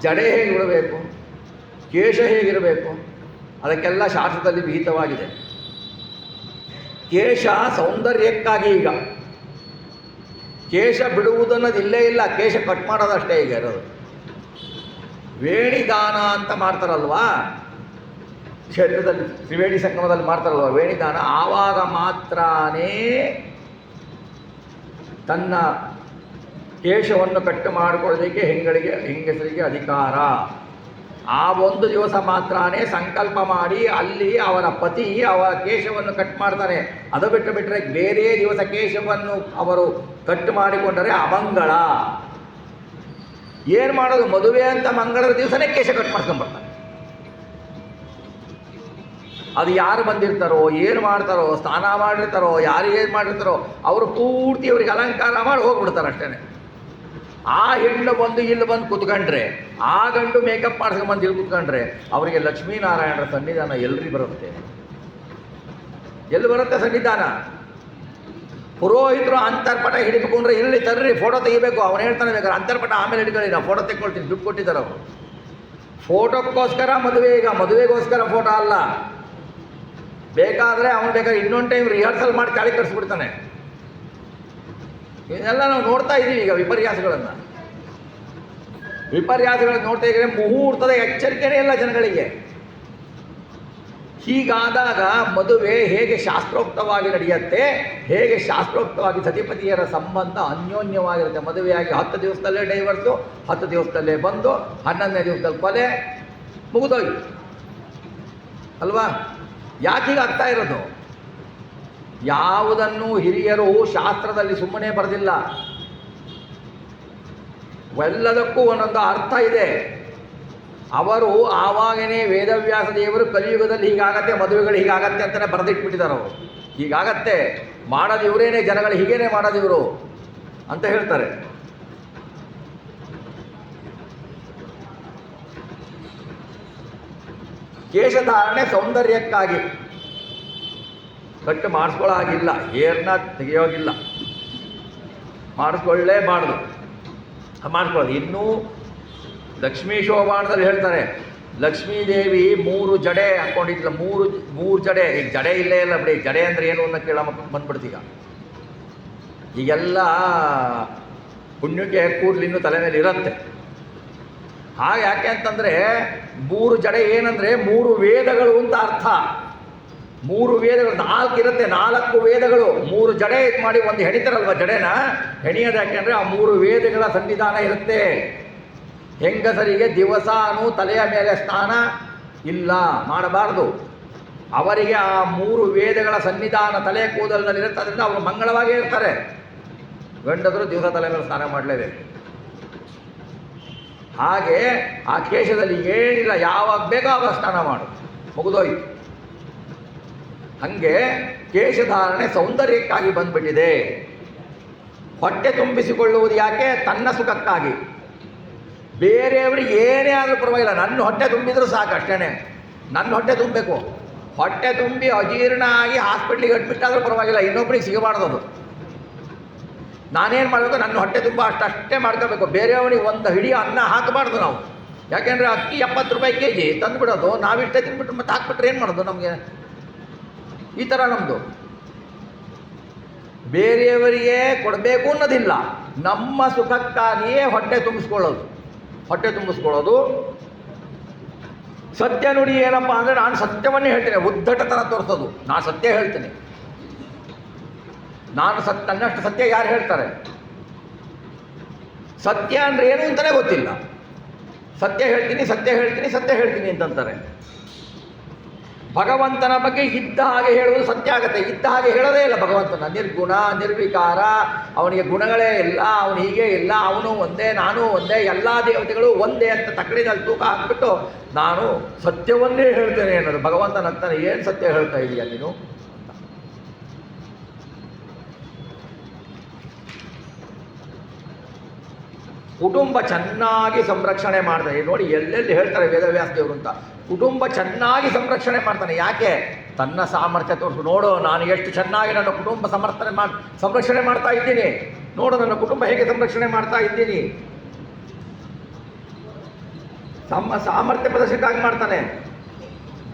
ಜಡೆ ಹೇಗಿರಬೇಕು, ಕೇಶ ಹೇಗಿರಬೇಕು, ಅದಕ್ಕೆಲ್ಲ ಶಾಸ್ತ್ರದಲ್ಲಿ ವಿಹಿತವಾಗಿದೆ. ಕೇಶ ಸೌಂದರ್ಯಕ್ಕಾಗಿ, ಈಗ ಕೇಶ ಬಿಡುವುದನ್ನೋದು ಇಲ್ಲೇ ಇಲ್ಲ, ಕೇಶ ಕಟ್ ಮಾಡೋದಷ್ಟೇ ಈಗ ಇರೋದು. ವೇಣಿದಾನ ಅಂತ ಮಾಡ್ತಾರಲ್ವಾ ಕ್ಷೇತ್ರದಲ್ಲಿ, ತ್ರಿವೇಣಿ ಸಂಗಮದಲ್ಲಿ ಮಾಡ್ತಾರಲ್ವ ವೇಣಿದಾನ, ಆವಾಗ ಮಾತ್ರನೇ ತನ್ನ ಕೇಶವನ್ನು ಕಟ್ಟು ಮಾಡಿಕೊಳ್ಳೋದಕ್ಕೆ ಹೆಂಗಸರಿಗೆ ಅಧಿಕಾರ. ಆ ಒಂದು ದಿವಸ ಮಾತ್ರನೇ ಸಂಕಲ್ಪ ಮಾಡಿ ಅಲ್ಲಿ ಅವರ ಪತಿ ಅವರ ಕೇಶವನ್ನು ಕಟ್ ಮಾಡ್ತಾನೆ. ಅದು ಬಿಟ್ಟರೆ ಬೇರೆ ದಿವಸ ಕೇಶವನ್ನು ಅವರು ಕಟ್ ಮಾಡಿಕೊಂಡರೆ ಅಮಂಗಳ. ಏನು ಮಾಡೋದು, ಮದುವೆ ಅಂತ ಮಂಗಳದ ದಿವಸನೇ ಕೇಶ ಕಟ್ ಮಾಡ್ಕೊಂಡ್ಬರ್ತಾನೆ. ಅದು ಯಾರು ಬಂದಿರ್ತಾರೋ, ಏನು ಮಾಡ್ತಾರೋ, ಸ್ನಾನ ಮಾಡಿರ್ತಾರೋ, ಯಾರಿಗೇನು ಮಾಡಿರ್ತಾರೋ, ಅವರು ಪೂರ್ತಿ ಅವ್ರಿಗೆ ಅಲಂಕಾರ ಮಾಡಿ ಹೋಗ್ಬಿಡ್ತಾರೆ ಅಷ್ಟೇ. ಆ ಹೆಣ್ಣು ಬಂದು ಇಲ್ಲಿ ಬಂದು ಕೂತ್ಕೊಂಡ್ರೆ, ಆ ಗಂಡು ಮೇಕಪ್ ಮಾಡಿಸ್ಕೊಂಬಂದು ಇಲ್ಲಿ ಕೂತ್ಕೊಂಡ್ರೆ ಅವರಿಗೆ ಲಕ್ಷ್ಮೀನಾರಾಯಣರ ಸನ್ನಿಧಾನ ಎಲ್ರಿ ಬರುತ್ತೆ? ಎಲ್ಲಿ ಬರುತ್ತೆ ಸನ್ನಿಧಾನ? ಪುರೋಹಿತರು ಅಂತರ್ಪಟ ಹಿಡಿಬೇಕು ಅಂದರೆ ಇಲ್ಲಿ ತರ್ರಿ, ಫೋಟೋ ತೆಗಿಬೇಕು. ಅವನು ಹೇಳ್ತಾನೆ, ಬೇಕಾದ್ರೆ ಅಂತರ್ಪಟ ಆಮೇಲೆ ಹಿಡ್ಕೊಳ್ಳಿ, ನಾವು ಫೋಟೋ ತೆಕ್ಕೊಳ್ತೀನಿ, ದುಡ್ಡು ಕೊಟ್ಟಿದ್ದಾರೆ ಅವರು. ಫೋಟೋಕ್ಕೋಸ್ಕರ ಮದುವೆ, ಈಗ ಮದುವೆಗೋಸ್ಕರ ಫೋಟೋ ಅಲ್ಲ. ಬೇಕಾದರೆ ಅವನು ಬೇಕಾದ್ರೆ ಇನ್ನೊಂದು ಟೈಮ್ ರಿಹರ್ಸಲ್ ಮಾಡಿ ತಾಳಿ ಕಟ್ಸ್ಬಿಡ್ತಾನೆ. ಇದೆಲ್ಲ ನಾವು ನೋಡ್ತಾ ಇದ್ದೀವಿ ಈಗ. ವಿಪರ್ಯಾಸಗಳನ್ನು ನೋಡ್ತಾ ಇದ್ರೆ ಮುಹೂರ್ತದ ಎಚ್ಚರಿಕೆನೇ ಇಲ್ಲ ಜನಗಳಿಗೆ. ಹೀಗಾದಾಗ ಮದುವೆ ಹೇಗೆ ಶಾಸ್ತ್ರೋಕ್ತವಾಗಿ ನಡೆಯುತ್ತೆ, ಹೇಗೆ ಶಾಸ್ತ್ರೋಕ್ತವಾಗಿ ಸತಿಪತಿಯರ ಸಂಬಂಧ ಅನ್ಯೋನ್ಯವಾಗಿರುತ್ತೆ. ಮದುವೆಯಾಗಿ 10 ದಿವಸದಲ್ಲೇ ಡೈವರ್ಸು, 10 ದಿವಸದಲ್ಲೇ ಬಂದು 11ನೇ ದಿವಸದಲ್ಲಿ ಕೊಲೆ, ಮುಗಿದೋಯ್ತು ಅಲ್ವಾ? ಯಾಕೀಗ ಆಗ್ತಾ ಇರೋದು? ಯಾವುದನ್ನು ಹಿರಿಯರು ಶಾಸ್ತ್ರದಲ್ಲಿ ಸುಮ್ಮನೆ ಬರೆದಿಲ್ಲ. ಎಲ್ಲದಕ್ಕೂ ಒಂದೊಂದು ಅರ್ಥ ಇದೆ. ಅವರು ಆವಾಗನೇ ವೇದವ್ಯಾಸ ದೇವರು ಕಲಿಯುಗದಲ್ಲಿ ಹೀಗಾಗತ್ತೆ, ಮದುವೆಗಳು ಹೀಗಾಗತ್ತೆ ಅಂತಲೇ ಬರೆದಿಟ್ಬಿಟ್ಟಿದ್ದಾರೆ. ಅವರು ಹೀಗಾಗತ್ತೆ, ಮಾಡೋದು ಇವರೇನೆ, ಜನಗಳು ಹೀಗೇನೆ ಮಾಡೋದು ಇವರು ಅಂತ ಹೇಳ್ತಾರೆ. ಕೇಶಧಾರಣೆ ಸೌಂದರ್ಯಕ್ಕಾಗಿ, ಕಟ್ಟು ಮಾಡಿಸ್ಕೊಳ್ಳೋಗಿಲ್ಲ, ಹೇರ್ನ ತೆಗೆಯೋಗಿಲ್ಲ, ಮಾಡಿಸ್ಕೊಳ್ಳೇಬಾರ್ದು, ಮಾಡಿಸ್ಕೊಳ್ಳೋದು. ಇನ್ನೂ ಲಕ್ಷ್ಮೀ ಶೋಭಾಣದಲ್ಲಿ ಹೇಳ್ತಾರೆ, ಲಕ್ಷ್ಮೀದೇವಿ 3 ಜಡೆ ಹಾಕ್ಕೊಂಡಿದ್ಲ, 3 ಜಡೆ. ಈಗ ಜಡೆ ಇಲ್ಲೇ ಇಲ್ಲ ಬಿಡಿ, ಜಡೆ ಅಂದರೆ ಏನು ಅನ್ನೋ ಕೇಳ ಬಂದ್ಬಿಡ್ತೀಗ. ಈಗೆಲ್ಲ ಪುಣ್ಯಕ್ಕೆ ಕೂದಲಿನ್ನು ತಲೆ ಮೇಲೆ ಇರುತ್ತೆ. ಹಾಗೆ ಯಾಕೆ ಅಂತಂದರೆ 3 ಜಡೆ ಏನಂದರೆ 3 ವೇದಗಳು ಅಂತ ಅರ್ಥ. 3 ವೇದಗಳು, 4 ಇರುತ್ತೆ, 4 ವೇದಗಳು. 3 ಜಡೆ ಮಾಡಿ ಒಂದು ಹೆಣಿತಾರಲ್ವ, ಜಡೆನ ಹೆಣಿಯೋದು ಯಾಕೆ ಅಂದರೆ ಆ 3 ವೇದಗಳ ಸನ್ನಿಧಾನ ಇರುತ್ತೆ. ಹೆಂಗಸರಿಗೆ ದಿವಸಾನು ತಲೆಯ ಮೇಲೆ ಸ್ನಾನ ಇಲ್ಲ, ಮಾಡಬಾರ್ದು. ಅವರಿಗೆ ಆ 3 ವೇದಗಳ ಸನ್ನಿಧಾನ ತಲೆ ಕೂದಲಿನಲ್ಲಿರುತ್ತೆ, ಅದರಿಂದ ಅವರು ಮಂಗಳವಾಗೇ ಇರ್ತಾರೆ. ಗಂಡಸರು ದಿವಸ ತಲೆ ಮೇಲೆ ಸ್ನಾನ ಮಾಡಲೇಬೇಕು. ಹಾಗೆ ಆ ಕೇಶದಲ್ಲಿ ಏನಿಲ್ಲ, ಯಾವಾಗ ಬೇಕೋ ಆವಾಗ ಸ್ನಾನ ಮಾಡು, ಮುಗಿದೋಯ್ತು. ಹಾಗೆ ಕೇಶಧಾರಣೆ ಸೌಂದರ್ಯಕ್ಕಾಗಿ ಬಂದ್ಬಿಟ್ಟಿದೆ. ಹೊಟ್ಟೆ ತುಂಬಿಸಿಕೊಳ್ಳುವುದು ಯಾಕೆ? ತನ್ನ ಸುಖಕ್ಕಾಗಿ. ಬೇರೆಯವರಿಗೆ ಏನೇ ಆದರೂ ಪರವಾಗಿಲ್ಲ, ನನ್ನ ಹೊಟ್ಟೆ ತುಂಬಿದ್ರೂ ಸಾಕು, ಅಷ್ಟೇ. ನನ್ನ ಹೊಟ್ಟೆ ತುಂಬಬೇಕು. ಹೊಟ್ಟೆ ತುಂಬಿ ಅಜೀರ್ಣ ಆಗಿ ಹಾಸ್ಪಿಟ್ಲಿಗೆ ಅಡ್ಮಿಟ್ ಆದರೂ ಪರವಾಗಿಲ್ಲ, ಇನ್ನೊಬ್ರಿಗೆ ಸಿಗಬಾರ್ದು ಅದು. ನಾನೇನು ಮಾಡಬೇಕು? ನನ್ನ ಹೊಟ್ಟೆ ತುಂಬ ಅಷ್ಟೇ ಮಾಡ್ಕೋಬೇಕು. ಬೇರೆಯವನಿಗೆ ಒಂದು ಹಿಡಿ ಅನ್ನ ಹಾಕಬಾರ್ದು ನಾವು. ಯಾಕೆಂದರೆ ಅಕ್ಕಿ 70 ರೂಪಾಯಿ kg ತಂದುಬಿಡೋದು, ನಾವಿಷ್ಟೇ ತಿಂದ್ಬಿಟ್ಟು ಮತ್ತೆ ಹಾಕ್ಬಿಟ್ರೆ ಏನು ಮಾಡೋದು? ನಮಗೆ ಈ ಥರ ನಮ್ಮದು. ಬೇರೆಯವರಿಗೆ ಕೊಡಬೇಕು ಅನ್ನೋದಿಲ್ಲ, ನಮ್ಮ ಸುಖಕ್ಕಾಗಿಯೇ ಹೊಟ್ಟೆ ತುಂಬಿಸ್ಕೊಳ್ಳೋದು. ಸತ್ಯ ನುಡಿ ಏನಪ್ಪ ಅಂದರೆ, ನಾನು ಸತ್ಯವನ್ನೇ ಹೇಳ್ತೇನೆ, ಉದ್ದಟತನ ತೋರಿಸೋದು. ನಾನು ಸತ್ಯ ಹೇಳ್ತೇನೆ. ನನ್ನಷ್ಟು ಸತ್ಯ ಯಾರು ಹೇಳ್ತಾರೆ? ಸತ್ಯ ಅಂದರೆ ಏನು ಅಂತಲೇ ಗೊತ್ತಿಲ್ಲ. ಸತ್ಯ ಹೇಳ್ತೀನಿ ಅಂತಂತಾರೆ. ಭಗವಂತನ ಬಗ್ಗೆ ಇದ್ದ ಹಾಗೆ ಹೇಳುವುದು ಸತ್ಯ ಆಗುತ್ತೆ. ಇದ್ದ ಹಾಗೆ ಹೇಳೋದೇ ಇಲ್ಲ ಭಗವಂತನ. ನಿರ್ಗುಣ, ನಿರ್ವಿಕಾರ, ಅವನಿಗೆ ಗುಣಗಳೇ ಇಲ್ಲ, ಅವನು ಹೀಗೆ ಇಲ್ಲ, ಅವನು ಒಂದೇ, ನಾನು ಒಂದೇ, ಎಲ್ಲ ದೇವತೆಗಳು ಒಂದೇ ಅಂತ ತಕ್ಕಡಿನಲ್ಲಿ ತೂಕ ಹಾಕ್ಬಿಟ್ಟು ನಾನು ಸತ್ಯವನ್ನೇ ಹೇಳ್ತೇನೆ ಅನ್ನೋದು. ಭಗವಂತ ನಗ್ತಾನೆ, ಏನು ಸತ್ಯ ಹೇಳ್ತಾ ಇದೀಯ ನೀನು? ಕುಟುಂಬ ಚೆನ್ನಾಗಿ ಸಂರಕ್ಷಣೆ ಮಾಡ್ತಾನೆ. ನೋಡಿ ಎಲ್ಲೆಲ್ಲಿ ಹೇಳ್ತಾರೆ ವೇದವ್ಯಾಸ ದೇವರು ಅಂತ. ಕುಟುಂಬ ಚೆನ್ನಾಗಿ ಸಂರಕ್ಷಣೆ ಮಾಡ್ತಾನೆ. ಯಾಕೆ? ತನ್ನ ಸಾಮರ್ಥ್ಯ ತೋರಿಸು. ನೋಡು ನಾನು ಎಷ್ಟು ಚೆನ್ನಾಗಿ ನನ್ನ ಕುಟುಂಬ ಸಂರಕ್ಷಣೆ ಮಾಡ್ತಾ ಇದ್ದೀನಿ, ನೋಡು ನನ್ನ ಕುಟುಂಬ ಹೇಗೆ ಸಂರಕ್ಷಣೆ ಮಾಡ್ತಾ ಇದ್ದೀನಿ. ಸಾಮರ್ಥ್ಯ ಪ್ರದರ್ಶನಕ್ಕಾಗಿ ಮಾಡ್ತಾನೆ.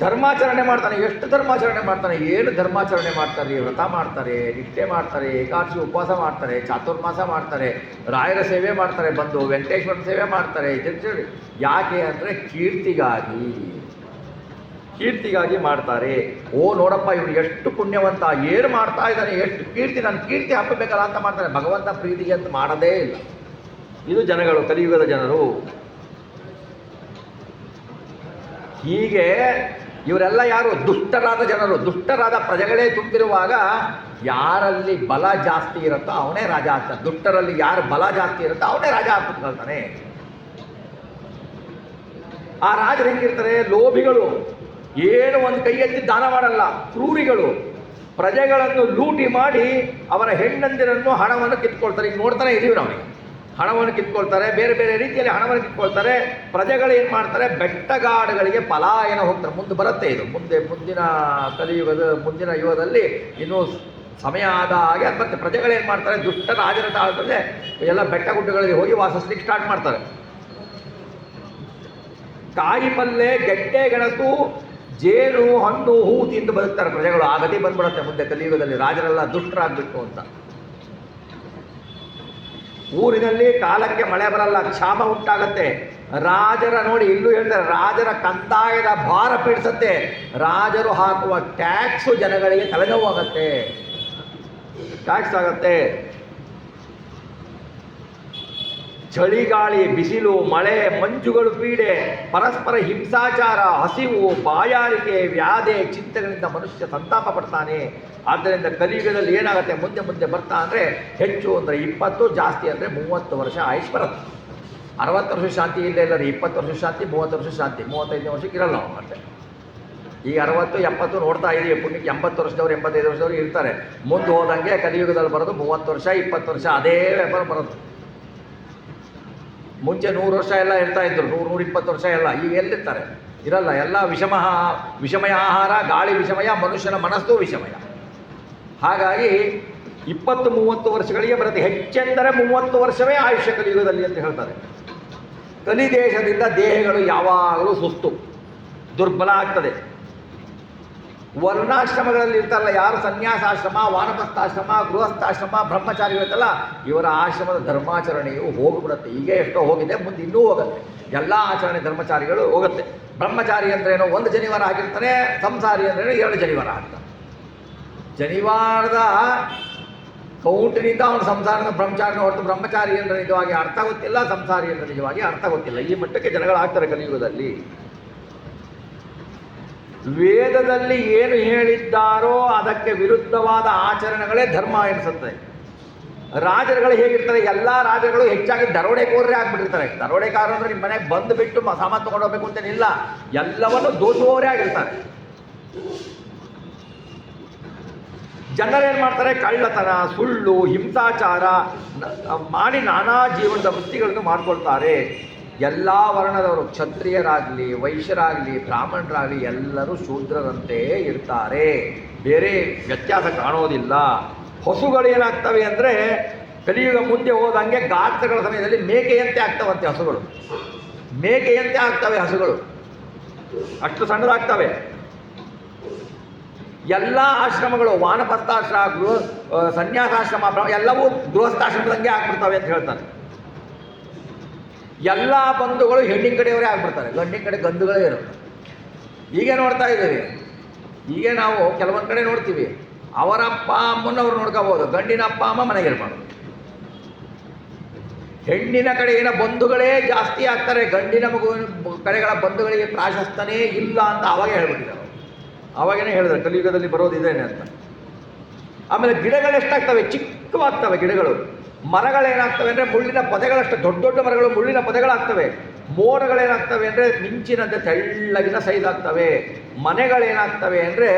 ಧರ್ಮಾಚರಣೆ ಮಾಡ್ತಾನೆ. ಎಷ್ಟು ಧರ್ಮಾಚರಣೆ ಮಾಡ್ತಾನೆ? ಏನು ಧರ್ಮಾಚರಣೆ ಮಾಡ್ತಾರೆ? ವ್ರತ ಮಾಡ್ತಾರೆ, ನಿಷ್ಠೆ ಮಾಡ್ತಾರೆ, ಏಕಾದಶಿ ಉಪವಾಸ ಮಾಡ್ತಾರೆ, ಚಾತುರ್ಮಾಸ ಮಾಡ್ತಾರೆ, ರಾಯರ ಸೇವೆ ಮಾಡ್ತಾರೆ, ಬಂದು ವೆಂಕಟೇಶ್ವರ ಸೇವೆ ಮಾಡ್ತಾರೆ. ಯಾಕೆ ಅಂದರೆ ಕೀರ್ತಿಗಾಗಿ ಮಾಡ್ತಾರೆ. ಓ ನೋಡಪ್ಪ ಇವನು ಎಷ್ಟು ಪುಣ್ಯವಂತ, ಏನು ಮಾಡ್ತಾ ಇದ್ದಾನೆ, ಎಷ್ಟು ಕೀರ್ತಿ, ನನ್ನ ಕೀರ್ತಿ ಹಬ್ಬಬೇಕಲ್ಲ ಅಂತ ಮಾಡ್ತಾನೆ. ಭಗವಂತ ಪ್ರೀತಿಗೆ ಅಂತ ಮಾಡೋದೇ ಇಲ್ಲ. ಇದು ಜನಗಳು, ಕಲಿಯುಗದ ಜನರು. ಹೀಗೆ ಇವರೆಲ್ಲ ಯಾರು? ದುಷ್ಟರಾದ ಜನರು. ದುಷ್ಟರಾದ ಪ್ರಜೆಗಳೇ ತುಂಬಿರುವಾಗ ಯಾರಲ್ಲಿ ಬಲ ಜಾಸ್ತಿ ಇರುತ್ತೋ ಅವನೇ ರಾಜ ಆಗ್ತಾನೆ. ದುಷ್ಟರಲ್ಲಿ ಯಾರು ಬಲ ಜಾಸ್ತಿ ಇರುತ್ತೋ ಅವನೇ ರಾಜ ಆಗ್ಬಿಡ್ತಾನೆ. ಆ ರಾಜರು ಹೆಂಗಿರ್ತಾರೆ? ಲೋಭಿಗಳು, ಏನು ಒಂದು ಕೈ ಎತ್ತಿ ದಾನ ಮಾಡಲ್ಲ. ಕ್ರೂರಿಗಳು, ಪ್ರಜೆಗಳನ್ನು ಲೂಟಿ ಮಾಡಿ ಅವರ ಹೆಣ್ಣಂದಿರನ್ನು ಹಣವನ್ನು ಕಿತ್ಕೊಳ್ತಾರೆ. ಈಗ ನೋಡ್ತಾನೆ ಇದೀವಿ ನಾವೀಗ. ಹಣವನ್ನು ಕಿತ್ಕೊಳ್ತಾರೆ, ಬೇರೆ ಬೇರೆ ರೀತಿಯಲ್ಲಿ ಹಣವನ್ನು ಕಿತ್ಕೊಳ್ತಾರೆ. ಪ್ರಜೆಗಳು ಏನು ಮಾಡ್ತಾರೆ? ಬೆಟ್ಟಗಾಡುಗಳಿಗೆ ಪಲಾಯನ ಹೋಗ್ತಾರೆ. ಮುಂದೆ ಬರುತ್ತೆ ಇದು, ಮುಂದಿನ ಕಲಿಯುಗದ ಮುಂದಿನ ಯುಗದಲ್ಲಿ ಇನ್ನೂ ಸಮಯ ಆದ ಹಾಗೆ ಅದು ಬರುತ್ತೆ. ಪ್ರಜೆಗಳೇನು ಮಾಡ್ತಾರೆ? ದುಷ್ಟ ರಾಜರ ತಾಳದಲ್ಲಿ ಎಲ್ಲ ಬೆಟ್ಟ ಗುಡ್ಡಗಳಿಗೆ ಹೋಗಿ ವಾಸಿಸ್ಲಿಕ್ಕೆ ಸ್ಟಾರ್ಟ್ ಮಾಡ್ತಾರೆ. ಕಾಯಿ ಪಲ್ಲೆ, ಗೆಡ್ಡೆ ಗೆಣಸು, ಜೇನು, ಹಣ್ಣು, ಹೂ ತಿಂದು ಬದುಕ್ತಾರೆ ಪ್ರಜೆಗಳು. ಆ ಗತಿ ಬಂದ್ಬಿಡುತ್ತೆ ಮುಂದೆ ಕಲಿಯುಗದಲ್ಲಿ, ರಾಜರೆಲ್ಲ ದುಷ್ಟರಾಗಬೇಕು ಅಂತ. ಊರಿನಲ್ಲಿ ಕಾಲಕ್ಕೆ ಮಳೆ ಬರಲ್ಲ, ಕ್ಷಾಮ ಉಂಟಾಗತ್ತೆ. ರಾಜರ ನೋಡಿ ಇಲ್ಲೂ ಹೇಳ್ತಾರೆ, ರಾಜರ ಕಂದಾಯದ ಭಾರ ಪೀಡಿಸತ್ತೆ. ರಾಜರು ಹಾಕುವ ಟ್ಯಾಕ್ಸು ಜನಗಳಿಗೆ ತಲೆನೋವು ಆಗತ್ತೆ, ಟ್ಯಾಕ್ಸ್ ಆಗತ್ತೆ. ಚಳಿಗಾಳಿ, ಬಿಸಿಲು, ಮಳೆ, ಮಂಜುಗಳು, ಪೀಡೆ, ಪರಸ್ಪರ ಹಿಂಸಾಚಾರ, ಹಸಿವು, ಬಾಯಾರಿಕೆ, ವ್ಯಾಧಿ, ಚಿಂತೆಗಳಿಂದ ಮನುಷ್ಯ ಸಂತಾಪ ಪಡ್ತಾನೆ. ಆದ್ದರಿಂದ ಕಲಿಯುಗದಲ್ಲಿ ಏನಾಗುತ್ತೆ? ಮುಂದೆ ಬರ್ತಾ ಅಂದರೆ ಹೆಚ್ಚು ಅಂದರೆ 20, ಜಾಸ್ತಿ ಅಂದರೆ 30 ವರ್ಷ ಆಯುಷ್ ಬರುತ್ತೆ. 60 ವರ್ಷ ಶಾಂತಿ ಇಲ್ಲ ಎಲ್ಲರೂ. 20 ವರ್ಷ ಶಾಂತಿ, 30 ವರ್ಷ ಶಾಂತಿ, 35 ವರ್ಷಕ್ಕೆ ಇರಲ್ಲ ನಾವು. ಮತ್ತೆ ಈಗ 60, 70 ನೋಡ್ತಾ ಇದೀವಿ. ಪುಣ್ಯಕ್ಕೆ 80 ವರ್ಷದವ್ರು, 85 ವರ್ಷದವ್ರು ಇರ್ತಾರೆ. ಮುಂದೆ ಹೋದಂಗೆ ಕಲಿಯುಗದಲ್ಲಿ ಬರೋದು 30 ವರ್ಷ, 20 ವರ್ಷ, ಅದೇ ವ್ಯಾಪಾರ ಬರೋದು. ಮುಂಚೆ 100 ವರ್ಷ ಎಲ್ಲ ಇರ್ತಾ ಇದ್ರು, 100-120 ವರ್ಷ ಎಲ್ಲ. ಈಗ ಎಲ್ಲಿರ್ತಾರೆ? ಇರಲ್ಲ. ಎಲ್ಲ ವಿಷಮಯ ಆಹಾರ, ಗಾಳಿ ವಿಷಮಯ, ಮನುಷ್ಯನ ಮನಸ್ಸು ವಿಷಮಯ. ಹಾಗಾಗಿ 20-30 ವರ್ಷಗಳಿಗೆ ಬರುತ್ತೆ. ಹೆಚ್ಚೆಂದರೆ 30 ವರ್ಷವೇ ಆಯುಷ್ಯ ಕಲಿಯುಗದಲ್ಲಿ ಅಂತ ಹೇಳ್ತಾರೆ. ಕಲಿದೇಶದಿಂದ ದೇಹಗಳು ಯಾವಾಗಲೂ ಸುಸ್ತು, ದುರ್ಬಲ ಆಗ್ತದೆ. ವರ್ಣಾಶ್ರಮಗಳಲ್ಲಿ ಇರ್ತಾರಲ್ಲ ಯಾರು, ಸನ್ಯಾಸಾಶ್ರಮ, ವಾನಪ್ರಸ್ಥಾಶ್ರಮ, ಗೃಹಸ್ಥಾಶ್ರಮ, ಬ್ರಹ್ಮಚಾರಿಗಳಿರ್ತಲ್ಲ, ಇವರ ಆಶ್ರಮದ ಧರ್ಮಾಚರಣೆಯು ಹೋಗಿಬಿಡುತ್ತೆ. ಈಗ ಎಷ್ಟೋ ಹೋಗಿದೆ, ಮುಂದೆ ಇನ್ನೂ ಹೋಗುತ್ತೆ. ಎಲ್ಲ ಆಚರಣೆ ಧರ್ಮಚಾರಿಗಳು ಹೋಗುತ್ತೆ. ಬ್ರಹ್ಮಚಾರಿ ಅಂದ್ರೇನೋ 1 ಜನಿವಾರ ಹಾಕಿರ್ತಾನೆ, ಸಂಸಾರಿ ಅಂದ್ರೇನೋ 2 ಜನಿವಾರ ಹಾಕ್ತಾನೆ. ಜನಿವಾರದ ಕೌಂಟಿನಿಂದ ಅವನು ಸಂಸಾರದ ಬ್ರಹ್ಮಚಾರಿನ ಹೊರತು ಬ್ರಹ್ಮಚಾರಿ ಅಂದರೆ ನಿಜವಾಗಿ ಅರ್ಥ ಗೊತ್ತಿಲ್ಲ, ಸಂಸಾರಿ ಅಂದರೆ ನಿಜವಾಗಿ ಅರ್ಥ ಗೊತ್ತಿಲ್ಲ. ಈ ಮಟ್ಟಕ್ಕೆ ಜನಗಳಾಗ್ತಾರೆ ಕಲಿಯುಗದಲ್ಲಿ. ವೇದದಲ್ಲಿ ಏನು ಹೇಳಿದ್ದಾರೋ ಅದಕ್ಕೆ ವಿರುದ್ಧವಾದ ಆಚರಣೆಗಳೇ ಧರ್ಮ ಎನಿಸುತ್ತದೆ. ರಾಜರುಗಳು ಹೇಗಿರ್ತಾರೆ, ಎಲ್ಲ ರಾಜರುಗಳು ಹೆಚ್ಚಾಗಿ ದರೋಡೆಕೋರರೇ ಆಗ್ಬಿಟ್ಟಿರ್ತಾರೆ. ದರೋಡೆಕಾರ ಅಂದ್ರೆ ನಿಮ್ಮ ಮನೆಗೆ ಬಂದು ಬಿಟ್ಟು ಸಾಮಾನು ತಗೊಂಡು ಹೋಗ್ಬೇಕು ಅಂತೇನಿಲ್ಲ, ಎಲ್ಲವನ್ನು ದೋಚುವವರೇ ಆಗಿರ್ತಾರೆ. ಜನರೇನು ಮಾಡ್ತಾರೆ, ಕಳ್ಳತನ, ಸುಳ್ಳು, ಹಿಂಸಾಚಾರ ಮಾಡಿ ನಾನಾ ಜೀವನದ ವೃತ್ತಿಗಳನ್ನು ಮಾಡ್ಕೊಳ್ತಾರೆ. ಎಲ್ಲ ವರ್ಣದವರು, ಕ್ಷತ್ರಿಯರಾಗಲಿ, ವೈಶ್ಯರಾಗಲಿ, ಬ್ರಾಹ್ಮಣರಾಗಲಿ ಎಲ್ಲರೂ ಶೂದ್ರರಂತೆಯೇ ಇರ್ತಾರೆ, ಬೇರೆ ವ್ಯತ್ಯಾಸ ಕಾಣೋದಿಲ್ಲ. ಹಸುಗಳು ಏನಾಗ್ತವೆ ಅಂದರೆ ಕಲಿಯುಗ ಮುಂದೆ ಹೋದಂಗೆ ಗಾತ್ರಗಳ ಸಮಯದಲ್ಲಿ ಮೇಕೆಯಂತೆ ಆಗ್ತವಂತೆ ಹಸುಗಳು, ಮೇಕೆಯಂತೆ ಆಗ್ತವೆ ಹಸುಗಳು, ಅಷ್ಟು ಸಣ್ಣದಾಗ್ತವೆ. ಎಲ್ಲ ಆಶ್ರಮಗಳು, ವಾನಪ್ರಸ್ಥಾಶ್ರಮ, ಸನ್ಯಾಸಾಶ್ರಮ ಎಲ್ಲವೂ ಗೃಹಸ್ಥಾಶ್ರಮದಂಗೆ ಆಗ್ಬಿಡ್ತವೆ ಅಂತ ಹೇಳ್ತಾರೆ. ಎಲ್ಲ ಬಂಧುಗಳು ಹೆಣ್ಣಿನ ಕಡೆಯವರೇ ಆಗ್ಬಿಡ್ತಾರೆ, ಗಂಡಿನ ಕಡೆ ಗಂಧುಗಳೇ ಇರುತ್ತೆ. ಈಗ ನೋಡ್ತಾ ಇದ್ದೀವಿ, ಈಗ ನಾವು ಕೆಲವೊಂದು ಕಡೆ ನೋಡ್ತೀವಿ, ಅವರ ಅಪ್ಪ ಅಮ್ಮನವ್ರು ನೋಡ್ಕೋಬೋದು, ಗಂಡಿನ ಅಪ್ಪ ಅಮ್ಮ ಮನೆಗಿರ್ಬಾರ್ದು. ಹೆಣ್ಣಿನ ಕಡೆಗಿನ ಬಂಧುಗಳೇ ಜಾಸ್ತಿ ಆಗ್ತಾರೆ, ಗಂಡಿನ ಕಡೆಗಳ ಬಂಧುಗಳಿಗೆ ಪ್ರಾಶಸ್ತ್ಯನೇ ಇಲ್ಲ ಅಂತ ಅವಾಗೇ ಹೇಳ್ಬಿಟ್ಟಿದ್ದಾರೆ. ಅವಾಗೇನೆ ಹೇಳಿದ್ರೆ ಕಲಿಯುಗದಲ್ಲಿ ಬರೋದಿದೇನೆ ಅಂತ. ಆಮೇಲೆ ಗಿಡಗಳು ಎಷ್ಟಾಗ್ತವೆ, ಚಿಕ್ಕವಾಗ್ತವೆ ಗಿಡಗಳು. ಮರಗಳೇನಾಗ್ತವೆ ಅಂದರೆ ಮುಳ್ಳಿನ ಪೊದೆಗಳಷ್ಟು, ದೊಡ್ಡ ದೊಡ್ಡ ಮರಗಳು ಮುಳ್ಳಿನ ಪೊದೆಗಳಾಗ್ತವೆ. ಮೋಡಗಳೇನಾಗ್ತವೆ ಅಂದರೆ ಮಿಂಚಿನಂತೆ ತೆಳ್ಳಗಿನ ಸೈಜ್ ಆಗ್ತವೆ. ಮನೆಗಳೇನಾಗ್ತವೆ ಅಂದರೆ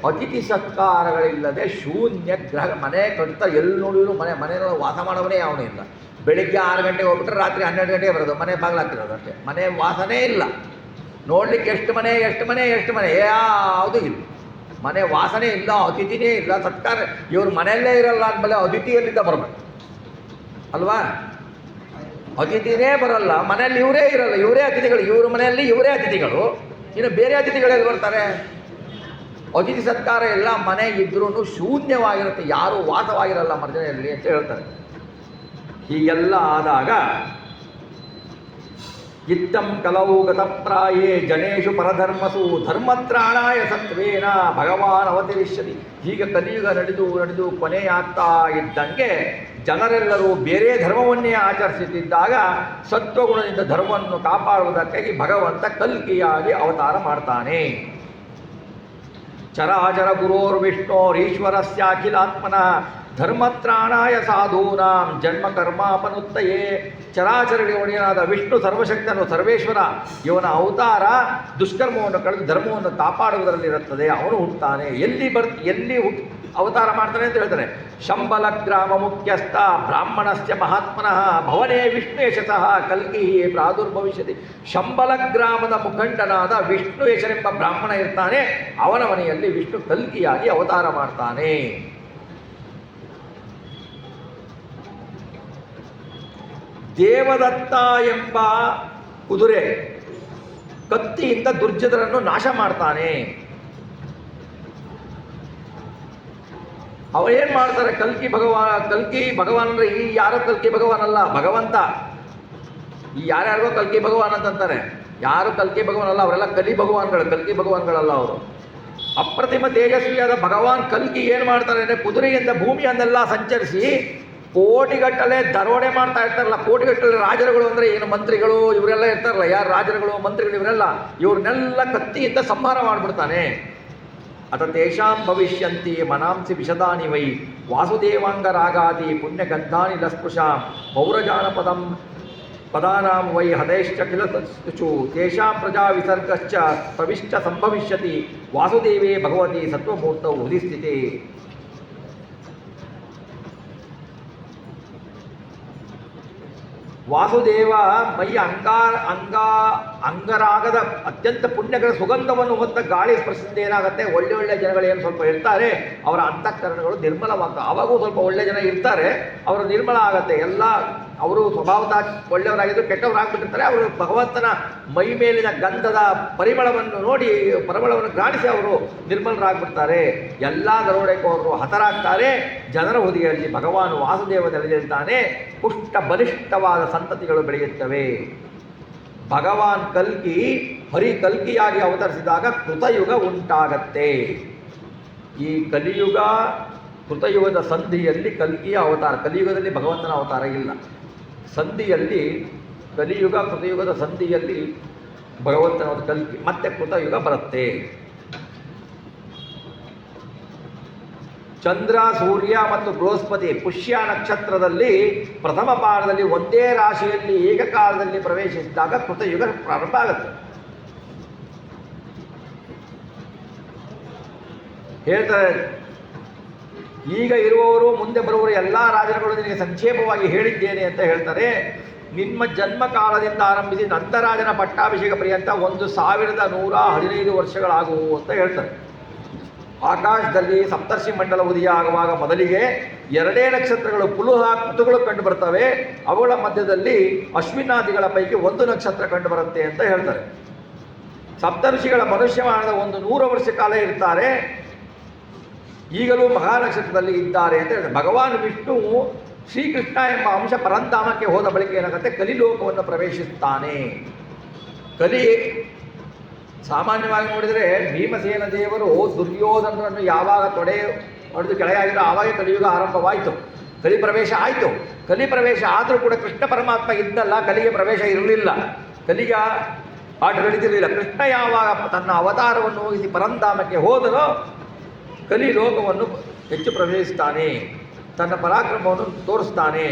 ಅತಿಥಿ ಸತ್ಕಾರಗಳಿಲ್ಲದೆ ಶೂನ್ಯ ಗ್ರಹ ಮನೆ ಕಟ್ತಾ ಎಲ್ಲಿ ನೋಡಿದ್ರು ಮನೆಯೊಳಗೆ ವಾಸ ಮಾಡೋವನೇ ಅವನೇ ಇಲ್ಲ. ಬೆಳಿಗ್ಗೆ 6 ಗಂಟೆಗೆ ಹೋಗ್ಬಿಟ್ರೆ ರಾತ್ರಿ 12 ಗಂಟೆಗೆ ಬರೋದು, ಮನೆ ಬಾಗಿಲಾಗ್ತಿರೋದು ಅಷ್ಟೇ, ಮನೆ ವಾಸನೇ ಇಲ್ಲ. ನೋಡ್ಲಿಕ್ಕೆ ಎಷ್ಟು ಮನೆ ಯಾವುದು ಇಲ್ಲ, ಮನೆ ವಾಸನೆ ಇಲ್ಲ, ಅತಿಥಿನೇ ಇಲ್ಲ, ಸತ್ಕಾರ. ಇವ್ರ ಮನೆಯಲ್ಲೇ ಇರಲ್ಲ ಅಂದಮೇಲೆ ಅತಿಥಿಯಲ್ಲಿಂದ ಬರಬೇಕು ಅಲ್ವಾ? ಅತಿಥಿನೇ ಬರಲ್ಲ, ಮನೆಯಲ್ಲಿ ಇವರೇ ಇರಲ್ಲ, ಇವರೇ ಅತಿಥಿಗಳು, ಇವ್ರ ಮನೆಯಲ್ಲಿ ಇವರೇ ಅತಿಥಿಗಳು, ಇನ್ನು ಬೇರೆ ಅತಿಥಿಗಳೆಲ್ಲಿ ಬರ್ತಾರೆ? ಅತಿಥಿ ಸತ್ಕಾರ ಎಲ್ಲ ಮನೆ ಇದ್ರೂ ಶೂನ್ಯವಾಗಿರುತ್ತೆ, ಯಾರೂ ವಾಸವಾಗಿರಲ್ಲ ಮರ್ಜನೆಯಲ್ಲಿ ಅಂತ ಹೇಳ್ತಾರೆ. ಹೀಗೆಲ್ಲ ಆದಾಗ ಇತ್ತಂ ಕಲವು ಗತಪ್ರಾಯೇ ಜನೇಶು ಪರಧರ್ಮಸು ಧರ್ಮತ್ರಾಣಾಯ ಸತ್ವೇನ ಭಗವಾನ್ ಅವತರಿಷ್ಯತಿ. ಹೀಗೆ ಕಲಿಯುಗ ನಡೆದು ಕೊನೆಯಾಗ್ತಾ ಇದ್ದಂಗೆ ಜನರೆಲ್ಲರೂ ಬೇರೆ ಧರ್ಮವನ್ನೇ ಆಚರಿಸುತ್ತಿದ್ದಾಗ ಸತ್ವಗುಣದಿಂದ ಧರ್ಮವನ್ನು ಕಾಪಾಡುವುದಕ್ಕಾಗಿ ಭಗವಂತ ಕಲ್ಕಿಯಾಗಿ ಅವತಾರ ಮಾಡ್ತಾನೆ. ಚರಾಚರ ಗುರೋರ್ವಿಷ್ಣೋರೀಶ್ವರಸ್ಯಾಖಿಲಾತ್ಮನಃ ಧರ್ಮತ್ರಾಣಾಯ ಸಾಧೂನಾಂ ಜನ್ಮ ಕರ್ಮಾಪನುತ್ತಯೇ. ಚರಾಚರಗಳಿಗೆ ಒಡೆಯನಾದ ವಿಷ್ಣು ಸರ್ವಶಕ್ತನು, ಸರ್ವೇಶ್ವರ, ಇವನ ಅವತಾರ ದುಷ್ಕರ್ಮವನ್ನು ಕಳೆದು ಧರ್ಮವನ್ನು ಕಾಪಾಡುವುದರಲ್ಲಿರುತ್ತದೆ. ಅವನು ಹುಟ್ಟುತ್ತಾನೆ. ಎಲ್ಲಿ ಅವತಾರ ಮಾಡ್ತಾನೆ ಅಂತ ಹೇಳ್ತಾನೆ. ಶಂಬಲ ಗ್ರಾಮ ಮುಖ್ಯಸ್ಥ ಬ್ರಾಹ್ಮಣಸ್ಯ ಮಹಾತ್ಮನಃ ಭವನೇ ವಿಷ್ಣು ಯಶಸಃ ಕಲ್ಕಿ ಪ್ರಾದುರ್ಭವಿಷ್ಯತಿ. ಶಂಬಲ ಗ್ರಾಮದ ಮುಖಂಡನಾದ ವಿಷ್ಣು ಯಶನೆಂಬ ಬ್ರಾಹ್ಮಣ ಇರ್ತಾನೆ, ಅವನ ಮನೆಯಲ್ಲಿ ವಿಷ್ಣು ಕಲ್ಕಿಯಾಗಿ ಅವತಾರ ಮಾಡ್ತಾನೆ. ದೇವದತ್ತ ಎಂಬ ಕುದುರೆ ಕತ್ತಿಯಿಂದ ದುರ್ಜನರನ್ನು ನಾಶ ಮಾಡ್ತಾನೆ. ಏನು ಮಾಡ್ತಾರೆ? ಕಲ್ಕಿ ಭಗವಾನ್ ಅಂದರೆ ಈ ಯಾರೋ ಕಲ್ಕಿ ಭಗವಾನ್ ಅಲ್ಲ, ಭಗವಂತ. ಈ ಯಾರ್ಯಾರಿಗೋ ಕಲ್ಕಿ ಭಗವಾನ್ ಅಂತಂತಾರೆ, ಯಾರು ಕಲ್ಕಿ ಭಗವಾನ್ ಅಲ್ಲ, ಅವರೆಲ್ಲ ಕಲಿ ಭಗವಾನ್ಗಳು, ಕಲ್ಕಿ ಭಗವಾನ್ಗಳಲ್ಲ ಅವರು. ಅಪ್ರತಿಮ ತೇಜಸ್ವಿಯಾದ ಭಗವಾನ್ ಕಲ್ಕಿ ಏನು ಮಾಡ್ತಾರೆ ಅಂದರೆ ಕುದುರೆಯಿಂದ ಭೂಮಿಯನ್ನೆಲ್ಲ ಸಂಚರಿಸಿ ಕೋಟಿಗಟ್ಟಲೆ ದರೋಡೆ ಮಾಡ್ತಾ ಇರ್ತಾರಲ್ಲ. ಕೋಟಿಗಟ್ಟಲೆ ರಾಜರುಗಳು ಅಂದರೆ ಏನು, ಮಂತ್ರಿಗಳು ಇವರೆಲ್ಲ ಇರ್ತಾರಲ್ಲ, ಯಾರು ರಾಜರುಗಳು ಮಂತ್ರಿಗಳು ಇವರೆಲ್ಲ, ಇವ್ರನ್ನೆಲ್ಲ ಕತ್ತಿಯಿಂದ ಸಂಹಾರ ಮಾಡಿಬಿಡ್ತಾನೆ. ಅತ ತೇಷಾಂ ಭವಿಷ್ಯಂತಿ ಮನಾಂಸಿ ವಿಶದಾನಿ ವೈ ವಾಸುದೇವಾಂಗರಾಗಾದಿ ಪುಣ್ಯಗಂಧಾನಿ ಲಸ್ಪೃಶಾಂ ಪೌರಜಾನಪದಂ ಪದಾನಾಂ ವೈ ಹತೈಶ್ಚ ಕಿಲ ಶುಚು ತೇಷಾಂ ಪ್ರಜಾ ವಿಸರ್ಗಶ್ಚ ಪ್ರವಿಷ್ಟ ಸಂಭವಿಷ್ಯತಿ ವಾಸುದೇವೇ ಭಗವತಿ ಸತ್ವಮೂರ್ತೌ ಹೃದಿಸ್ಥಿತೆ. ವಾಸುದೇವ ಮೈಯ ಅಂಗರಾಗದ ಅತ್ಯಂತ ಪುಣ್ಯಗಳ ಸುಗಂಧವನ್ನು ಹೊತ್ತ ಗಾಳಿ ಸ್ಪರ್ಶದಿಂದ ಏನಾಗುತ್ತೆ, ಒಳ್ಳೆ ಜನಗಳು ಏನು ಸ್ವಲ್ಪ ಇರ್ತಾರೆ, ಅವರ ಅಂತಃಕರಣಗಳು ನಿರ್ಮಲವಾಗ್ತವೆ. ಆವಾಗೂ ಸ್ವಲ್ಪ ಒಳ್ಳೆ ಜನ ಇರ್ತಾರೆ, ಅವರು ನಿರ್ಮಲ ಆಗುತ್ತೆ. ಎಲ್ಲ ಅವರು ಸ್ವಭಾವತಃ ಒಳ್ಳೆಯವರಾಗಿದ್ದು ಕೆಟ್ಟವರಾಗ್ಬಿಟ್ಟಿರ್ತಾರೆ. ಅವರು ಭಗವಂತನ ಮೈ ಮೇಲಿನ ಗಂಧದ ಪರಿಮಳವನ್ನು ಗಾಳಿಸಿ ಅವರು ನಿರ್ಮಲರಾಗ್ಬಿಡ್ತಾರೆ. ಎಲ್ಲ ದರೋಡೆಕೋರರು ಹತರಾಗ್ತಾರೆ. ಜನರ ಹುದಿಯಲ್ಲಿ ಭಗವಾನ್ ವಾಸುದೇವ ನೆಲೆದಿರ್ತಾನೆ. ಪುಷ್ಟ ಬಲಿಷ್ಠವಾದ ಸಂತತಿಗಳು ಬೆಳೆಯುತ್ತವೆ. ಭಗವಾನ್ ಕಲ್ಕಿ ಕಲ್ಕಿಯಾಗಿ ಅವತರಿಸಿದಾಗ ಕೃತಯುಗ ಉಂಟಾಗತ್ತೆ. ಈ ಕೃತಯುಗದ ಸಂಧಿಯಲ್ಲಿ ಕಲ್ಕಿಯ ಅವತಾರ, ಕಲಿಯುಗದಲ್ಲಿ ಭಗವಂತನ ಅವತಾರ ಇಲ್ಲ. ಸಂಧಿಯಲ್ಲಿ ಕೃತಯುಗದ ಸಂಧಿಯಲ್ಲಿ ಭಗವಂತನ ಕಲ್ಕಿ, ಮತ್ತೆ ಕೃತಯುಗ ಬರುತ್ತೆ. ಚಂದ್ರ, ಸೂರ್ಯ ಮತ್ತು ಬೃಹಸ್ಪತಿ ಪುಷ್ಯ ನಕ್ಷತ್ರದಲ್ಲಿ ಪ್ರಥಮ ಪಾದದಲ್ಲಿ ಒಂದೇ ರಾಶಿಯಲ್ಲಿ ಏಕಕಾಲದಲ್ಲಿ ಪ್ರವೇಶಿಸಿದಾಗ ಕೃತಯುಗ ಪ್ರಾರಂಭ ಆಗುತ್ತೆ. ಹೇಳ್ತಾರೆ, ಈಗ ಇರುವವರು ಮುಂದೆ ಬರುವವರು ಎಲ್ಲ ರಾಜರುಗಳು ನಿನಗೆ ಸಂಕ್ಷೇಪವಾಗಿ ಹೇಳಿದ್ದೇನೆ ಅಂತ ಹೇಳ್ತಾರೆ. ನಿಮ್ಮ ಜನ್ಮ ಕಾಲದಿಂದ ಆರಂಭಿಸಿ ನಂತರಾಜನ ಪಟ್ಟಾಭಿಷೇಕ ಪರ್ಯಂತ 1115 ವರ್ಷಗಳಾಗುವು ಅಂತ ಹೇಳ್ತಾರೆ. ಆಕಾಶದಲ್ಲಿ ಸಪ್ತರ್ಷಿ ಮಂಡಲ ಉದಯ ಆಗುವಾಗ ಮೊದಲಿಗೆ 2 ನಕ್ಷತ್ರಗಳು ಪುಲುಹ ಕುತುಗಳು ಕಂಡು ಬರ್ತವೆ. ಅವುಗಳ ಮಧ್ಯದಲ್ಲಿ ಅಶ್ವಿನಾದಿಗಳ ಪೈಕಿ 1 ನಕ್ಷತ್ರ ಕಂಡು ಬರುತ್ತೆ ಅಂತ ಹೇಳ್ತಾರೆ. ಸಪ್ತರ್ಷಿಗಳ ಮನುಷ್ಯಮಾನದ 100 ವರ್ಷ ಕಾಲ ಇರ್ತಾರೆ. ಈಗಲೂ ಮಹಾನಕ್ಷತ್ರದಲ್ಲಿ ಇದ್ದಾರೆ ಅಂತ ಹೇಳ್ತಾರೆ. ಭಗವಾನ್ ವಿಷ್ಣು ಶ್ರೀಕೃಷ್ಣ ಎಂಬ ಅಂಶ ಪರಂಧಾಮಕ್ಕೆ ಹೋದ ಬಳಿಕ ಏನಾಗುತ್ತೆ, ಕಲಿಲೋಕವನ್ನು ಪ್ರವೇಶಿಸುತ್ತಾನೆ. ಕಲಿ ಸಾಮಾನ್ಯವಾಗಿ ನೋಡಿದರೆ ಭೀಮಸೇನ ದೇವರು ದುರ್ಯೋಧನರನ್ನು ಯಾವಾಗ ತೊಡೆ ಹೊಡೆದು ಕೆಳಗಾಗಿರೋ ಆವಾಗ ಕಲಿಯುಗ ಆರಂಭವಾಯಿತು, ಕಲಿ ಪ್ರವೇಶ ಆಯಿತು. ಕಲಿ ಪ್ರವೇಶ ಆದರೂ ಕೂಡ ಕೃಷ್ಣ ಪರಮಾತ್ಮ ಇದ್ದಲ್ಲ, ಕಲಿಗೆ ಪ್ರವೇಶ ಇರಲಿಲ್ಲ, ಕಲಿಗೆ ಆಟ ನಡೀತಿರಲಿಲ್ಲ. ಕೃಷ್ಣ ಯಾವಾಗ ತನ್ನ ಅವತಾರವನ್ನು ಹೋಗಿಸಿ ಪರಂಧಾಮಕ್ಕೆ ಹೋದನೋ ಕಲಿ ಲೋಕವನ್ನು ಹೆಚ್ಚು ಪ್ರವೇಶಿಸ್ತಾನೆ, ತನ್ನ ಪರಾಕ್ರಮವನ್ನು ತೋರಿಸ್ತಾನೆ.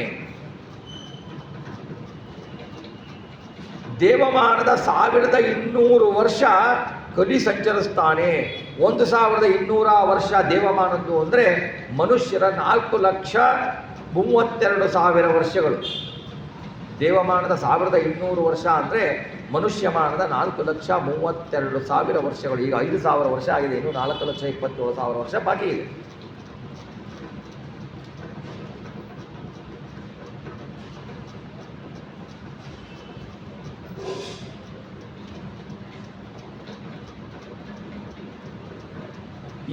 ದೇವಮಾನದ 1200 ವರ್ಷ ಕಲಿ ಸಂಚರಿಸ್ತಾನೆ. 1200 ವರ್ಷ ದೇವಮಾನದ್ದು ಅಂದರೆ ಮನುಷ್ಯರ 4,32,000 ವರ್ಷಗಳು. ದೇವಮಾನದ 1200 ವರ್ಷ ಅಂದರೆ ಮನುಷ್ಯಮಾನದ 4,32,000 ವರ್ಷಗಳು. ಈಗ 5,000 ವರ್ಷ ಆಗಿದೆ, ಇನ್ನು 4,27,000 ವರ್ಷ ಬಾಕಿ ಇದೆ.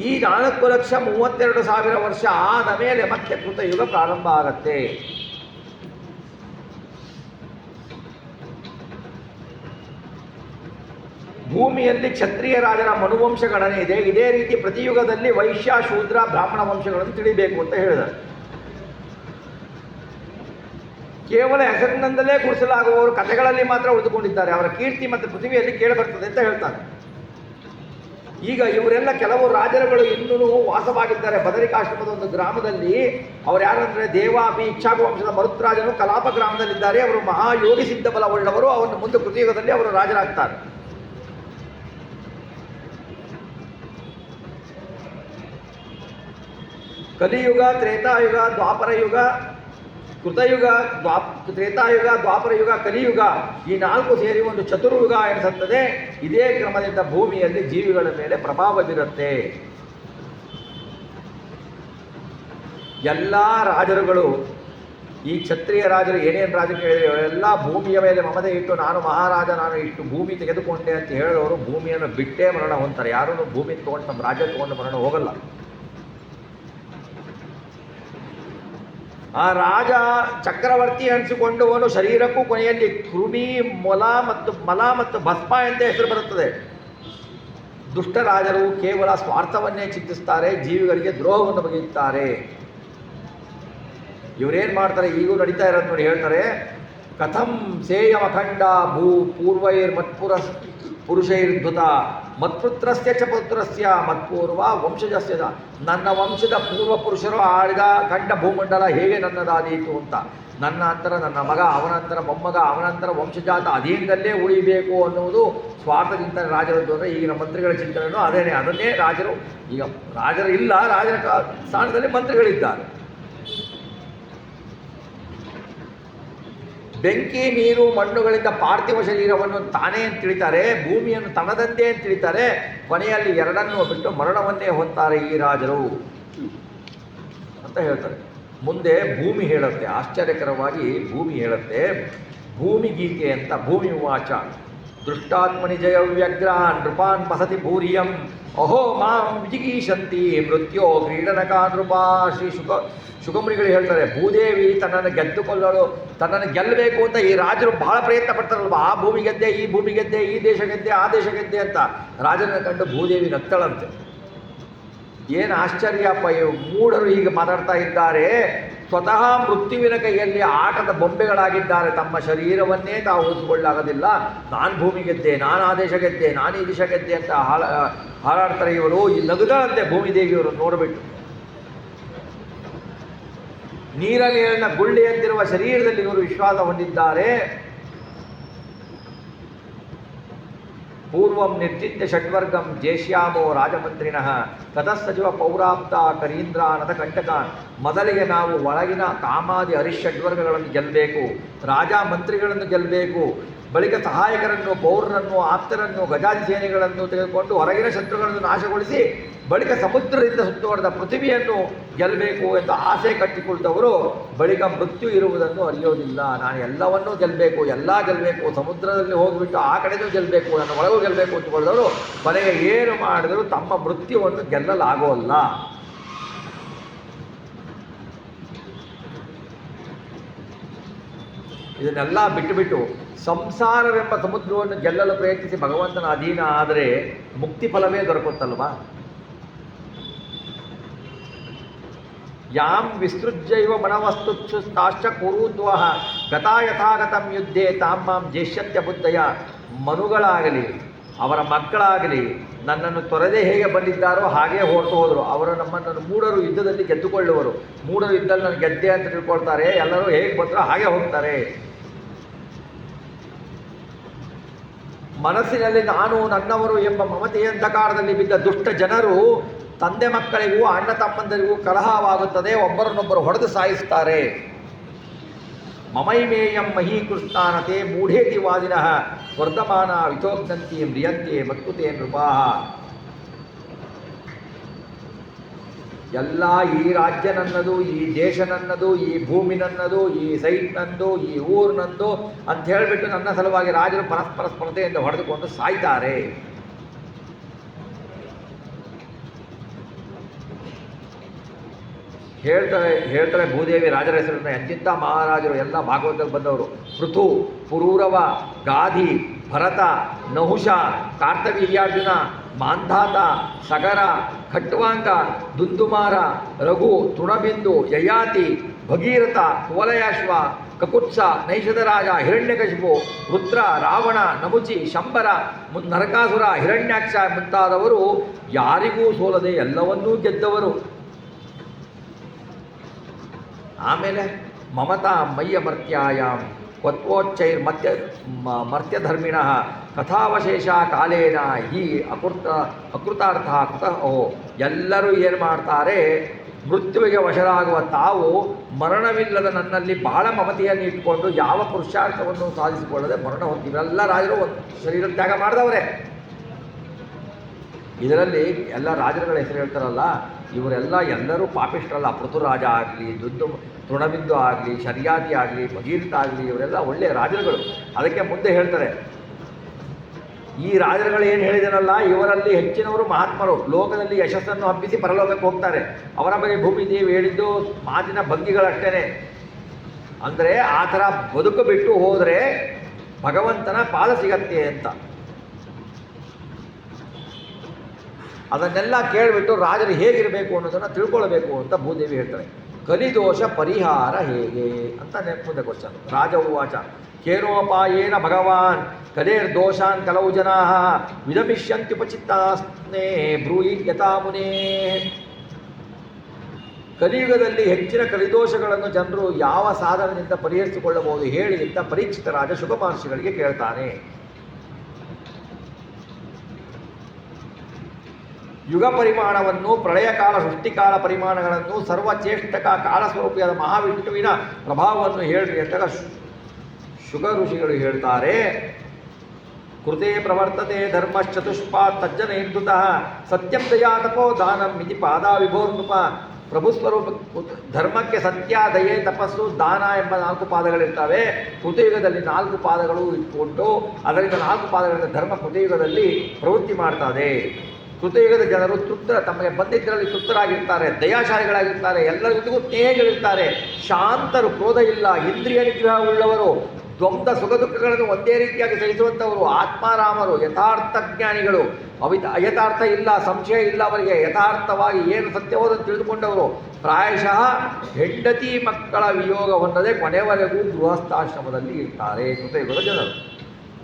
ಈ 4,32,000 ವರ್ಷ ಆದ ಮೇಲೆ ಮತ್ತೆ ಕೃತಯುಗ ಪ್ರಾರಂಭ ಆಗತ್ತೆ. ಭೂಮಿಯಲ್ಲಿ ಕ್ಷತ್ರಿಯ ರಾಜರ ಮನುವಂಶ ಗಣನೆ ಇದೆ. ಇದೇ ರೀತಿ ಪ್ರತಿಯುಗದಲ್ಲಿ ವೈಶ್ಯ, ಶೂದ್ರ, ಬ್ರಾಹ್ಮಣ ವಂಶಗಳನ್ನು ತಿಳಿಬೇಕು ಅಂತ ಹೇಳಿದರು. ಕೇವಲ ಹೆಸರಿನಿಂದಲೇ ಗುರುಸಲಾಗುವವರು ಕಥೆಗಳಲ್ಲಿ ಮಾತ್ರ ಉಳಿದುಕೊಂಡಿದ್ದಾರೆ. ಅವರ ಕೀರ್ತಿ ಮತ್ತು ಪೃಥ್ವಿಯಲ್ಲಿ ಕೇಳಬರ್ತದೆ ಅಂತ ಹೇಳ್ತಾರೆ. ಈಗ ಇವರೆಲ್ಲ ಕೆಲವು ರಾಜರುಗಳು ಇನ್ನೂ ವಾಸವಾಗಿದ್ದಾರೆ ಬದರಿಕಾಶ್ರಮದ ಒಂದು ಗ್ರಾಮದಲ್ಲಿ. ಅವರು ಯಾರಂದರೆ ದೇವಾಪಿ ಇಚ್ಛಾಕು ವಂಶದ ಮರುತ್ರಾಜನು ಕಲಾಪ ಗ್ರಾಮದಲ್ಲಿದ್ದಾರೆ. ಅವರು ಮಹಾಯೋಗಿ ಸಿದ್ಧ ಬಲವುಳ್ಳವರು. ಅವರನ್ನು ಮುಂದೆ ಕೃತಯುಗದಲ್ಲಿ ಅವರು ರಾಜರಾಗ್ತಾರೆ. ಕಲಿಯುಗ, ತ್ರೇತಾಯುಗ, ದ್ವಾಪರಯುಗ, ಕೃತಯುಗ, ತ್ರೇತಾಯುಗ, ದ್ವಾಪರಯುಗ, ಕಲಿಯುಗ ಈ 4 ಸೇರಿ ಒಂದು ಚತುರ್ಯುಗ ಎನಿಸುತ್ತದೆ. ಇದೇ ಕ್ರಮದಿಂದ ಭೂಮಿಯಲ್ಲಿ ಜೀವಿಗಳ ಮೇಲೆ ಪ್ರಭಾವ ಬೀರುತ್ತೆ. ಎಲ್ಲ ರಾಜರುಗಳು, ಈ ಕ್ಷತ್ರಿಯ ರಾಜರು ಏನೇನು ರಾಜರು ಹೇಳಿದ್ರು ಅವರೆಲ್ಲ ಭೂಮಿಯ ಮೇಲೆ ಮಮತೆ ಇಟ್ಟು ನಾನು ಮಹಾರಾಜ, ನಾನು ಇಷ್ಟು ಭೂಮಿ ತೆಗೆದುಕೊಂಡೆ ಅಂತ ಹೇಳಿದವರು ಭೂಮಿಯನ್ನು ಬಿಟ್ಟೇ ಮರಣ ಹೊಂತಾರೆ. ಯಾರೂ ಭೂಮಿ ತೊಗೊಂಡು ನಮ್ಮ ರಾಜ್ಯ ತೊಗೊಂಡು ಮರಣ ಹೋಗಲ್ಲ. ಆ ರಾಜ ಚಕ್ರವರ್ತಿ ಅನಿಸಿಕೊಂಡವನು ಶರೀರಕ್ಕೂ ಕೊನೆಯಲ್ಲಿ ಕೃಮಿ, ಮಲ ಮತ್ತು ಭಸ್ಮ ಎಂದೇ ಹೆಸರು ಬರುತ್ತದೆ. ದುಷ್ಟ ರಾಜರು ಕೇವಲ ಸ್ವಾರ್ಥವನ್ನೇ ಚಿಂತಿಸ್ತಾರೆ, ಜೀವಿಗಳಿಗೆ ದ್ರೋಹವನ್ನು ಬಗೆಯುತ್ತಾರೆ. ಇವರೇನು ಮಾಡ್ತಾರೆ, ಈಗೂ ನಡೀತಾ ಇರೋದು ನೋಡಿ. ಹೇಳ್ತಾರೆ, ಕಥಂ ಸೇಯಮಖಂಡ ಭೂ ಪೂರ್ವೈರ್ ಮತ್ಪುರ ಪುರುಷೈರ್ಧುತ ಮತ್ಪುತ್ರಸ್ಯ ಚ ಪುತ್ರಸ್ಯ ಮತ್ಪೂರ್ವ ವಂಶಜಸ್ಯ. ನನ್ನ ವಂಶದ ಪೂರ್ವ ಪುರುಷರು ಆಳಿದ ಖಂಡ ಭೂಮಂಡಲ ಹೇಗೆ ನನ್ನದಾದೀತು ಅಂತ. ನನ್ನ ನಂತರ ನನ್ನ ಮಗ, ಅವನಂತರ ಮೊಮ್ಮಗ, ಅವನಂತರ ವಂಶಜಾತ ಅಧೀನದಲ್ಲೇ ಉಳಿಬೇಕು ಅನ್ನುವುದು ಸ್ವಾರ್ಥ ಚಿಂತನೆ ರಾಜರದ್ದು. ಅಂದರೆ ಈಗಿನ ಮಂತ್ರಿಗಳ ಚಿಂತನೆಯೂ ಅದೇನೇ. ಅದನ್ನೇ ರಾಜರು, ಈಗ ರಾಜರು ಇಲ್ಲ, ರಾಜರ ಸ್ಥಾನದಲ್ಲಿ ಮಂತ್ರಿಗಳಿದ್ದಾರೆ. ಬೆಂಕಿ, ನೀರು, ಮಣ್ಣುಗಳಿಂದ ಪಾರ್ಥಿವ ಶರೀರವನ್ನು ತಾನೇ ಅಂತ ತಿಳಿತಾರೆ, ಭೂಮಿಯನ್ನು ತನ್ನದಂತೆ ಅಂತ ತಿಳಿತಾರೆ. ಕೊನೆಯಲ್ಲಿ ಎರಡನ್ನೂ ಬಿಟ್ಟು ಮರಣವನ್ನೇ ಹೊಂತಾರೆ ಈ ರಾಜರು ಅಂತ ಹೇಳ್ತಾರೆ. ಮುಂದೆ ಭೂಮಿ ಹೇಳುತ್ತೆ, ಆಶ್ಚರ್ಯಕರವಾಗಿ ಭೂಮಿ ಹೇಳುತ್ತೆ. ಭೂಮಿ ಗೀತೆ ಅಂತ. ಭೂಮಿ ವಾಚ ದೃಷ್ಟಾತ್ಮನಿ ಜಯ ವ್ಯಗ್ರಾನ್ ನೃಪಾನ್ ಪಸತಿ ಭೂರಿಯಂ ಅಹೋ ಮಾಂ ವಿಜಿಗೀಷಂತಿ ಮೃತ್ಯೋ ಕ್ರೀಡನಕಾ ನೃಪಾ. ಶ್ರೀ ಶುಕಮುನಿಗಳು ಹೇಳ್ತಾರೆ, ಭೂದೇವಿ ತನ್ನನ್ನು ಗೆದ್ದುಕೊಳ್ಳಲು, ತನ್ನನ್ನು ಗೆಲ್ಲಬೇಕು ಅಂತ ಈ ರಾಜರು ಬಹಳ ಪ್ರಯತ್ನ ಪಡ್ತಾರಲ್ವ. ಆ ಭೂಮಿ ಗೆದ್ದೆ, ಈ ಭೂಮಿ ಗೆದ್ದೆ, ಈ ದೇಶ ಗೆದ್ದೆ, ಆ ದೇಶ ಗೆದ್ದೆ ಅಂತ ರಾಜರನ್ನು ಕಂಡು ಭೂದೇವಿ ನಗ್ತಳಂತೆ. ಏನು ಆಶ್ಚರ್ಯಪ್ಪ, ಮೂಢರು ಹೀಗೆ ಮಾತಾಡ್ತಾ ಇದ್ದಾರೆ. ಸ್ವತಃ ಮೃತ್ಯುವಿನ ಕೈಯಲ್ಲಿ ಆಟದ ಬೊಂಬೆಗಳಾಗಿದ್ದಾರೆ. ತಮ್ಮ ಶರೀರವನ್ನೇ ತಾವು ಉಳಿಸಿಕೊಳ್ಳಾಗೋದಿಲ್ಲ. ನಾನು ಭೂಮಿ ಗೆದ್ದೆ, ನಾನು ಆ ದೇಶ ಗೆದ್ದೆ, ನಾನು ಈ ದೇಶ ಗೆದ್ದೆ ಅಂತ ಹಾರಾಡ್ತಾರೆ ಇವರು. ಈ ನಗುದಂತೆ ಭೂಮಿದೇವಿಯವರು ನೋಡಿಬಿಟ್ಟು. ನೀರಿನ ಗುಳ್ಳೆಯಂತಿರುವ ಶರೀರದಲ್ಲಿ ಇವರು ವಿಶ್ವಾಸ ಹೊಂದಿದ್ದಾರೆ. ಪೂರ್ವಂ ನಿರ್ಜಿತ್ಯ ಷಡ್ವರ್ಗಂ ಜೇಷ್ಯಾಮೋ ರಾಜಮಂತ್ರಿಣಃ ತತಸ್ಸಚಿವ ಪೌರಾಪ್ತ ಕರೀಂದ್ರಾನದ ಕಂಟಕಾನ್. ಮೊದಲಿಗೆ ನಾವು ಒಳಗಿನ ಕಾಮಾದಿ ಹರಿಷಡ್ವರ್ಗಗಳನ್ನು ಗೆಲ್ಲಬೇಕು, ರಾಜ ಮಂತ್ರಿಗಳನ್ನು ಗೆಲ್ಲಬೇಕು, ಬಳಿಕ ಸಹಾಯಕರನ್ನು, ಪೌರರನ್ನು, ಆಪ್ತರನ್ನು, ಗಜಾದಿ ಸೇನೆಗಳನ್ನು ತೆಗೆದುಕೊಂಡು ಹೊರಗಿನ ಶತ್ರುಗಳನ್ನು ನಾಶಗೊಳಿಸಿ ಬಳಿಕ ಸಮುದ್ರದಿಂದ ಸುತ್ತುವರೆದ ಪೃಥ್ವಿಯನ್ನು ಗೆಲ್ಲಬೇಕು ಎಂದು ಆಸೆ ಕಟ್ಟಿಕೊಳ್ಳುತ್ತವರು ಬಳಿಕ ಮೃತ್ಯು ಇರುವುದನ್ನು ಅರಿಯೋದಿಲ್ಲ. ನಾನು ಎಲ್ಲವನ್ನೂ ಗೆಲ್ಲಬೇಕು, ಎಲ್ಲ ಗೆಲ್ಲಬೇಕು, ಸಮುದ್ರದಲ್ಲಿ ಹೋಗಿಬಿಟ್ಟು ಆ ಕಡೆಯೂ ಗೆಲ್ಲಬೇಕು, ನನ್ನ ಒಳಗೂ ಗೆಲ್ಲಬೇಕು ಅಂತುಕೊಳ್ಳದವರು ಕೊನೆಗೆ ಏನು ಮಾಡಿದರೂ ತಮ್ಮ ಮೃತ್ಯುವನ್ನು ಗೆಲ್ಲಲಾಗೋಲ್ಲ. ಇದನ್ನೆಲ್ಲ ಬಿಟ್ಟುಬಿಟ್ಟು ಸಂಸಾರವೆಂಬ ಸಮುದ್ರವನ್ನು ಗೆಲ್ಲಲು ಪ್ರಯತ್ನಿಸಿ ಭಗವಂತನ ಅಧೀನ ಆದರೆ ಮುಕ್ತಿ ಫಲವೇ ದೊರಕುತ್ತಲ್ವಾ? ಯಾಂ ವಿಸೃಜ್ಯೈವ ಮನವಸ್ತುಚ್ಛುಸ್ತಾಶ್ಚ ಕುರುದ್ವಹ ಗತಾ ಯಥಾಗತಂ ಯುದ್ಧೇ ತಾಂ ಮಾಂ ಜೇಷ್ಯತ್ಯ ಬುದ್ಧಯ. ಮನುಗಳಾಗಲಿ ಅವರ ಮಕ್ಕಳಾಗಲಿ ನನ್ನನ್ನು ತೊರೆದೇ ಹೇಗೆ ಬಂದಿದ್ದಾರೋ ಹಾಗೇ ಹೊರಟು ಹೋದರು. ಅವರು ನಮ್ಮನ್ನು ಮೂಢರು ಯುದ್ಧದಲ್ಲಿ ಗೆದ್ದುಕೊಳ್ಳುವರು. ಮೂಢರು ಯುದ್ಧದಲ್ಲಿ ನಾನು ಗೆದ್ದೆ ಅಂತ ತಿಳ್ಕೊಳ್ತಾರೆ. ಎಲ್ಲರೂ ಹೇಗೆ ಬಂದರೂ ಹಾಗೆ ಹೋಗ್ತಾರೆ. ಮನಸ್ಸಿನಲ್ಲಿ ನಾನು ನನ್ನವರು ಎಂಬ ಮಮತೆಯ ಅಂಧಕಾರದಲ್ಲಿ ಬಿದ್ದ ದುಷ್ಟ ಜನರು ತಂದೆ ಮಕ್ಕಳಿಗೂ ಅಣ್ಣ ತಮ್ಮಂದರಿಗೂ ಕಲಹವಾಗುತ್ತದೆ, ಒಬ್ಬರನ್ನೊಬ್ಬರು ಹೊಡೆದು ಸಾಯಿಸ್ತಾರೆ. ಮಮೈಮೇಯಂ ಮಹೀಕೃಷ್ಣಾನತೆ ಮೂಢೇತಿ ವಾದಿನಃ ವರ್ಧಮಾನ ವಿಚೋಗ್ನಂತಿ ಮ್ರಿಯಂತೆ ಮಕ್ಕುತೆ ನೃಪಾಹ. ಎಲ್ಲ ಈ ರಾಜ್ಯ ನನ್ನದು, ಈ ದೇಶ ನನ್ನದು, ಈ ಭೂಮಿ ನನ್ನದು, ಈ ಸೈಟ್ ನಂದು, ಈ ಊರು ನಂದು ಅಂತ ಹೇಳಿಬಿಟ್ಟು ನನ್ನ ಸಲುವಾಗಿ ರಾಜರು ಪರಸ್ಪರ ಸ್ಪರ್ಧೆಯಿಂದ ಹೊಡೆದುಕೊಂಡು ಸಾಯ್ತಾರೆ. ಹೇಳ್ತಾರೆ ಭೂದೇವಿ ರಾಜರ ಹೆಸರನ್ನು. ಎಂತಿಂಥ ಮಹಾರಾಜರು ಎಲ್ಲ ಭಾಗವತದಲ್ಲಿ ಬಂದವರು. ಪೃಥು, ಪುರೂರವ, ಗಾಧಿ, ಭರತ, ನಹುಷ, ಕಾರ್ತವೀರ್ಯಾರ್ಜುನ, ಮಾಂಧಾತ, ಸಗರ, ಖಟ್ವಾಂಗ, ದುಂದುಮಾರ, ರಘು, ತೃಣಬಿಂದು, ಯಯಾತಿ, ಭಗೀರಥ, ಕುವಲಯಾಶ್ವ, ಕಕುತ್ಸ, ನೈಷಧರಾಜ, ಹಿರಣ್ಯಕಶಿಪು, ರುದ್ರ, ರಾವಣ, ನಮುಚಿ, ಶಂಬರ, ನರಕಾಸುರ, ಹಿರಣ್ಯಾಕ್ಷ ಮುಂತಾದವರು ಯಾರಿಗೂ ಸೋಲದೆ ಎಲ್ಲವನ್ನೂ ಗೆದ್ದವರು. ಆಮೇಲೆ ಮಮತಾ ಮಯ್ಯ ಮರ್ತ್ಯಾಯಾಮ್ ಕ್ವತ್ವೋಚ್ಚೈರ್ ಮರ್ತ್ಯಧರ್ಮಿಣ ಕಥಾವಶೇಷ ಕಾಲೇನ ಹಿ ಅಕೃತಾರ್ಥ ಕೃತಃ. ಎಲ್ಲರೂ ಏನು ಮಾಡ್ತಾರೆ? ಮೃತ್ಯುವಿಗೆ ವಶರಾಗುವ ತಾವು ಮರಣವಿಲ್ಲದ ನನ್ನಲ್ಲಿ ಬಹಳ ಮಮತೆಯನ್ನು ಇಟ್ಕೊಂಡು ಯಾವ ಪುರುಷಾರ್ಥವನ್ನು ಸಾಧಿಸಿಕೊಳ್ಳದೆ ಮರಣ ಹೊಂದಿವೆ. ಎಲ್ಲ ರಾಜರು ಶರೀರ ತ್ಯಾಗ ಮಾಡಿದವರೇ. ಇದರಲ್ಲಿ ಎಲ್ಲ ರಾಜರುಗಳ ಹೆಸರು ಹೇಳ್ತಾರಲ್ಲ, ಇವರೆಲ್ಲ ಎಲ್ಲರೂ ಪಾಪಿಷ್ಟ್ರಲ್ಲ. ಪೃಥುರಾಜ ಆಗಲಿ, ತೃಣಬಿಂದು ಆಗಲಿ, ಶರ್ಯಾತಿ ಆಗಲಿ, ಭಗೀರಥ ಆಗಲಿ, ಇವರೆಲ್ಲ ಒಳ್ಳೆಯ ರಾಜರುಗಳು. ಅದಕ್ಕೆ ಮುಂದೆ ಹೇಳ್ತಾರೆ, ಈ ರಾಜರುಗಳು ಏನು ಹೇಳಿದನಲ್ಲ, ಇವರಲ್ಲಿ ಹೆಚ್ಚಿನವರು ಮಹಾತ್ಮರು, ಲೋಕದಲ್ಲಿ ಯಶಸ್ಸನ್ನು ಹಬ್ಬಿಸಿ ಪರಲೋಕಕ್ಕೆ ಹೋಗ್ತಾರೆ. ಅವರ ಬಗ್ಗೆ ಭೂಮಿದೇವಿ ಹೇಳಿದ್ದು ಮಾತಿನ ಭಂಗಿಗಳಷ್ಟೇ. ಅಂದರೆ ಆ ಥರ ಬದುಕು ಬಿಟ್ಟು ಹೋದರೆ ಭಗವಂತನ ಪಾದ ಸಿಗತ್ತೆ ಅಂತ. ಅದನ್ನೆಲ್ಲ ಕೇಳಿಬಿಟ್ಟು ರಾಜರು ಹೇಗಿರಬೇಕು ಅನ್ನೋದನ್ನು ತಿಳ್ಕೊಳ್ಬೇಕು ಅಂತ ಭೂದೇವಿ ಹೇಳ್ತಾರೆ. ಕಲಿದೋಷ ಪರಿಹಾರ ಹೇಗೆ ಅಂತ ಮುಂದೆ ಕ್ವಶನ್. ರಾಜ ಉವಾಚ ಕೇನೋಪಾಯೇನ ಭಗವಾನ್ ಕಲೇರ್ದೋಷಾನ್ ಕಲವು ಜನಾ ವಿರಮಿಷ್ಯಂತ್ಯುಪಚಿತ್ತಾಸ್ನೇ ಬ್ರೂಯಿ ಯಥಾ ಮುನೇ. ಕಲಿಯುಗದಲ್ಲಿ ಹೆಚ್ಚಿನ ಕಲಿದೋಷಗಳನ್ನು ಜನರು ಯಾವ ಸಾಧನದಿಂದ ಪರಿಹರಿಸಿಕೊಳ್ಳಬಹುದು ಹೇಳಿ ಅಂತ ಪರೀಕ್ಷಿತ ರಾಜ ಶುಕ ಮಹರ್ಷಿಗಳಿಗೆ ಕೇಳ್ತಾನೆ. ಯುಗ ಪರಿಮಾಣವನ್ನು, ಪ್ರಳಯಕಾಲ, ಸೃಷ್ಟಿಕಾಲ ಪರಿಮಾಣಗಳನ್ನು, ಸರ್ವಚೇಷ್ಟಕ ಕಾಲಸ್ವರೂಪಿಯಾದ ಮಹಾವಿಷ್ಣುವಿನ ಪ್ರಭಾವವನ್ನು ಹೇಳ್ರಿ ಅಂತ ಶುಕ ಋಷಿಗಳು ಹೇಳ್ತಾರೆ. ಕೃತೆ ಪ್ರವರ್ತತೆ ಧರ್ಮಶ್ಚತುಷ್ಪಾತ್ ತಜ್ಜನೈರ್ಧೃತಃ ಸತ್ಯಂ ದಯಾ ತಪೋ ದಾನಂ ಇತಿ ಪಾದಾವಿಭೋರ್ನೃಪ. ಪ್ರಭು ಸ್ವರೂಪ ಧರ್ಮಕ್ಕೆ ಸತ್ಯ, ದಯೆ, ತಪಸ್ಸು, ದಾನ ಎಂಬ 4 ಪಾದಗಳಿರ್ತವೆ. ಕೃತಯುಗದಲ್ಲಿ 4 ಪಾದಗಳು ಇಟ್ಕೊಂಡು ಅದರಿಂದ 4 ಪಾದಗಳಿಂದ ಧರ್ಮ ಕೃತಯುಗದಲ್ಲಿ ಪ್ರವೃತ್ತಿ ಮಾಡ್ತದೆ. ಕೃತಯುಗದ ಜನರು ತಮಗೆ ಬಂದಿದ್ದರಲ್ಲಿ ತೃಪ್ತರಾಗಿರ್ತಾರೆ, ದಯಾಶಾಲಿಗಳಾಗಿರ್ತಾರೆ, ಎಲ್ಲರ ಜೊತೆಗೂ ಸ್ನೇಹಿಗಳಿರ್ತಾರೆ, ಶಾಂತರು, ಕ್ರೋಧ ಇಲ್ಲ, ಇಂದ್ರಿಯ ನಿಗ್ರಹ ಉಳ್ಳವರು, ದ್ವಂದ್ವ ಸುಖ ದುಃಖಗಳನ್ನು ಒಂದೇ ರೀತಿಯಾಗಿ ಸಹಿಸುವಂಥವರು, ಆತ್ಮಾರಾಮರು, ಯಥಾರ್ಥ ಜ್ಞಾನಿಗಳು, ಅಯಥಾರ್ಥ ಇಲ್ಲ, ಸಂಶಯ ಇಲ್ಲ ಅವರಿಗೆ, ಯಥಾರ್ಥವಾಗಿ ಏನು ಸತ್ಯವೋದನ್ನು ತಿಳಿದುಕೊಂಡವರು, ಪ್ರಾಯಶಃ ಹೆಂಡತಿ ಮಕ್ಕಳ ವಿಯೋಗ ಹೊಂದದೆ ಕೊನೆವರೆಗೂ ಗೃಹಸ್ಥಾಶ್ರಮದಲ್ಲಿ ಇರ್ತಾರೆ ಕೃತಯುಗದ ಜನರು.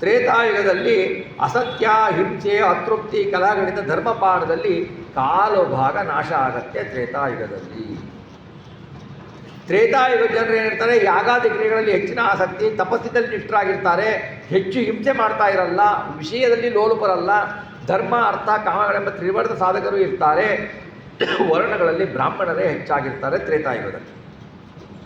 ತ್ರೇತಾಯುಗದಲ್ಲಿ ಅಸತ್ಯ, ಹಿಂಸೆ, ಅತೃಪ್ತಿ, ಕಲಹಗಳಿಂದ ಧರ್ಮಪಾಠದಲ್ಲಿ ಕಾಲು ಭಾಗ ನಾಶ ಆಗತ್ತೆ ತ್ರೇತಾಯುಗದಲ್ಲಿ. ತ್ರೇತಾಯುಗ ಜನರು ಏನಿರ್ತಾರೆ, ಯಾಗಾದಿ ಕ್ರಿಯೆಗಳಲ್ಲಿ ಹೆಚ್ಚಿನ ಆಸಕ್ತಿ, ತಪಸ್ಸಿನಲ್ಲಿ ನಿಷ್ಠರಾಗಿರ್ತಾರೆ, ಹೆಚ್ಚು ಹಿಂಸೆ ಮಾಡ್ತಾ ಇರಲ್ಲ, ವಿಷಯದಲ್ಲಿ ಲೋಲುಪರಲ್ಲ, ಧರ್ಮ ಅರ್ಥ ಕಾಮಗಳೆಂಬ ತ್ರಿವರ್ಣ ಸಾಧಕರು ಇರ್ತಾರೆ. ವರ್ಣಗಳಲ್ಲಿ ಬ್ರಾಹ್ಮಣರೇ ಹೆಚ್ಚಾಗಿರ್ತಾರೆ ತ್ರೇತಾಯುಗದಲ್ಲಿ.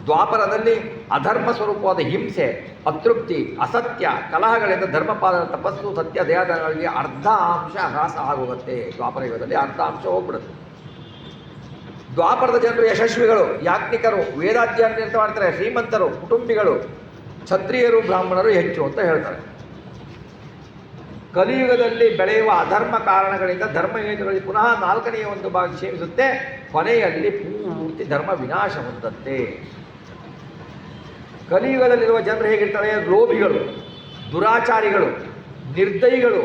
ದ್ವಾಪರದಲ್ಲಿ ಅಧರ್ಮ ಸ್ವರೂಪವಾದ ಹಿಂಸೆ, ಅತೃಪ್ತಿ, ಅಸತ್ಯ, ಕಲಹಗಳಿಂದ ಧರ್ಮಪಾಲನ ತಪಸ್ಸು, ಸತ್ಯ, ದೇಹಗಳಿಗೆ ಅರ್ಧ ಅಂಶ ಹ್ರಾಸ ಆಗೋಗುತ್ತೆ. ದ್ವಾಪರ ಯುಗದಲ್ಲಿ ಅರ್ಧ ಅಂಶ ಹೋಗ್ಬಿಡುತ್ತೆ. ದ್ವಾಪರದ ಜನರು ಯಶಸ್ವಿಗಳು, ಯಾಜ್ಞಿಕರು, ವೇದಾಧ್ಯಯನ ನಿರ್ತ ಮಾಡ್ತಾರೆ, ಶ್ರೀಮಂತರು, ಕುಟುಂಬಿಗಳು, ಕ್ಷತ್ರಿಯರು, ಬ್ರಾಹ್ಮಣರು ಹೆಚ್ಚು ಅಂತ ಹೇಳ್ತಾರೆ. ಕಲಿಯುಗದಲ್ಲಿ ಬೆಳೆಯುವ ಅಧರ್ಮ ಕಾರಣಗಳಿಂದ ಧರ್ಮವೇದಗಳಲ್ಲಿ ಪುನಃ 4ನೇ ಒಂದು ಭಾಗ ಕ್ಷೇಮಿಸುತ್ತೆ. ಕೊನೆಯಲ್ಲಿ ಪೂರ್ತಿ ಧರ್ಮ ವಿನಾಶ ಹೊಂದತ್ತೆ. ಕಲಿಯುಗದಲ್ಲಿರುವ ಜನರು ಹೇಗಿರ್ತಾರೆ? ಲೋಭಿಗಳು, ದುರಾಚಾರಿಗಳು, ನಿರ್ದಯಿಗಳು,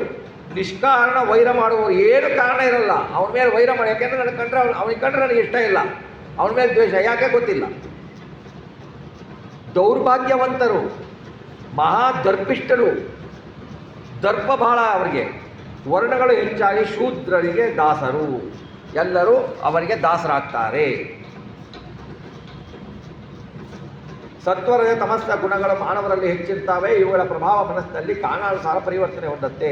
ನಿಷ್ಕಾರಣ ವೈರ ಮಾಡುವವರು. ಏನು ಕಾರಣ ಇರಲ್ಲ ಅವನ ಮೇಲೆ ವೈರ ಮಾಡಿ, ಯಾಕೆಂದರೆ ನನಗೆ ಕಂಡ್ರೆ ಅವನಿಗೆ ಕಂಡ್ರೆ ನನಗೆ ಇಷ್ಟ ಇಲ್ಲ, ಅವನ ಮೇಲೆ ದ್ವೇಷ, ಯಾಕೆ ಗೊತ್ತಿಲ್ಲ. ದೌರ್ಭಾಗ್ಯವಂತರು, ಮಹಾ ದರ್ಪಿಷ್ಟರು, ದರ್ಪ ಬಹಳ ಅವರಿಗೆ. ವರ್ಣಗಳು ಹೆಚ್ಚಾಗಿ ಶೂದ್ರರಿಗೆ ದಾಸರು, ಎಲ್ಲರೂ ಅವರಿಗೆ ದಾಸರಾಗ್ತಾರೆ. ಸತ್ವರದ ತಮಸ್ಸ ಗುಣಗಳು ಮಾನವರಲ್ಲಿ ಹೆಚ್ಚಿರ್ತವೆ. ಇವುಗಳ ಪ್ರಭಾವ ಮನಸ್ಸಿನಲ್ಲಿ ಕಾರಣಾನುಸಾರ ಪರಿವರ್ತನೆ ಹೊಂದುತ್ತೆ.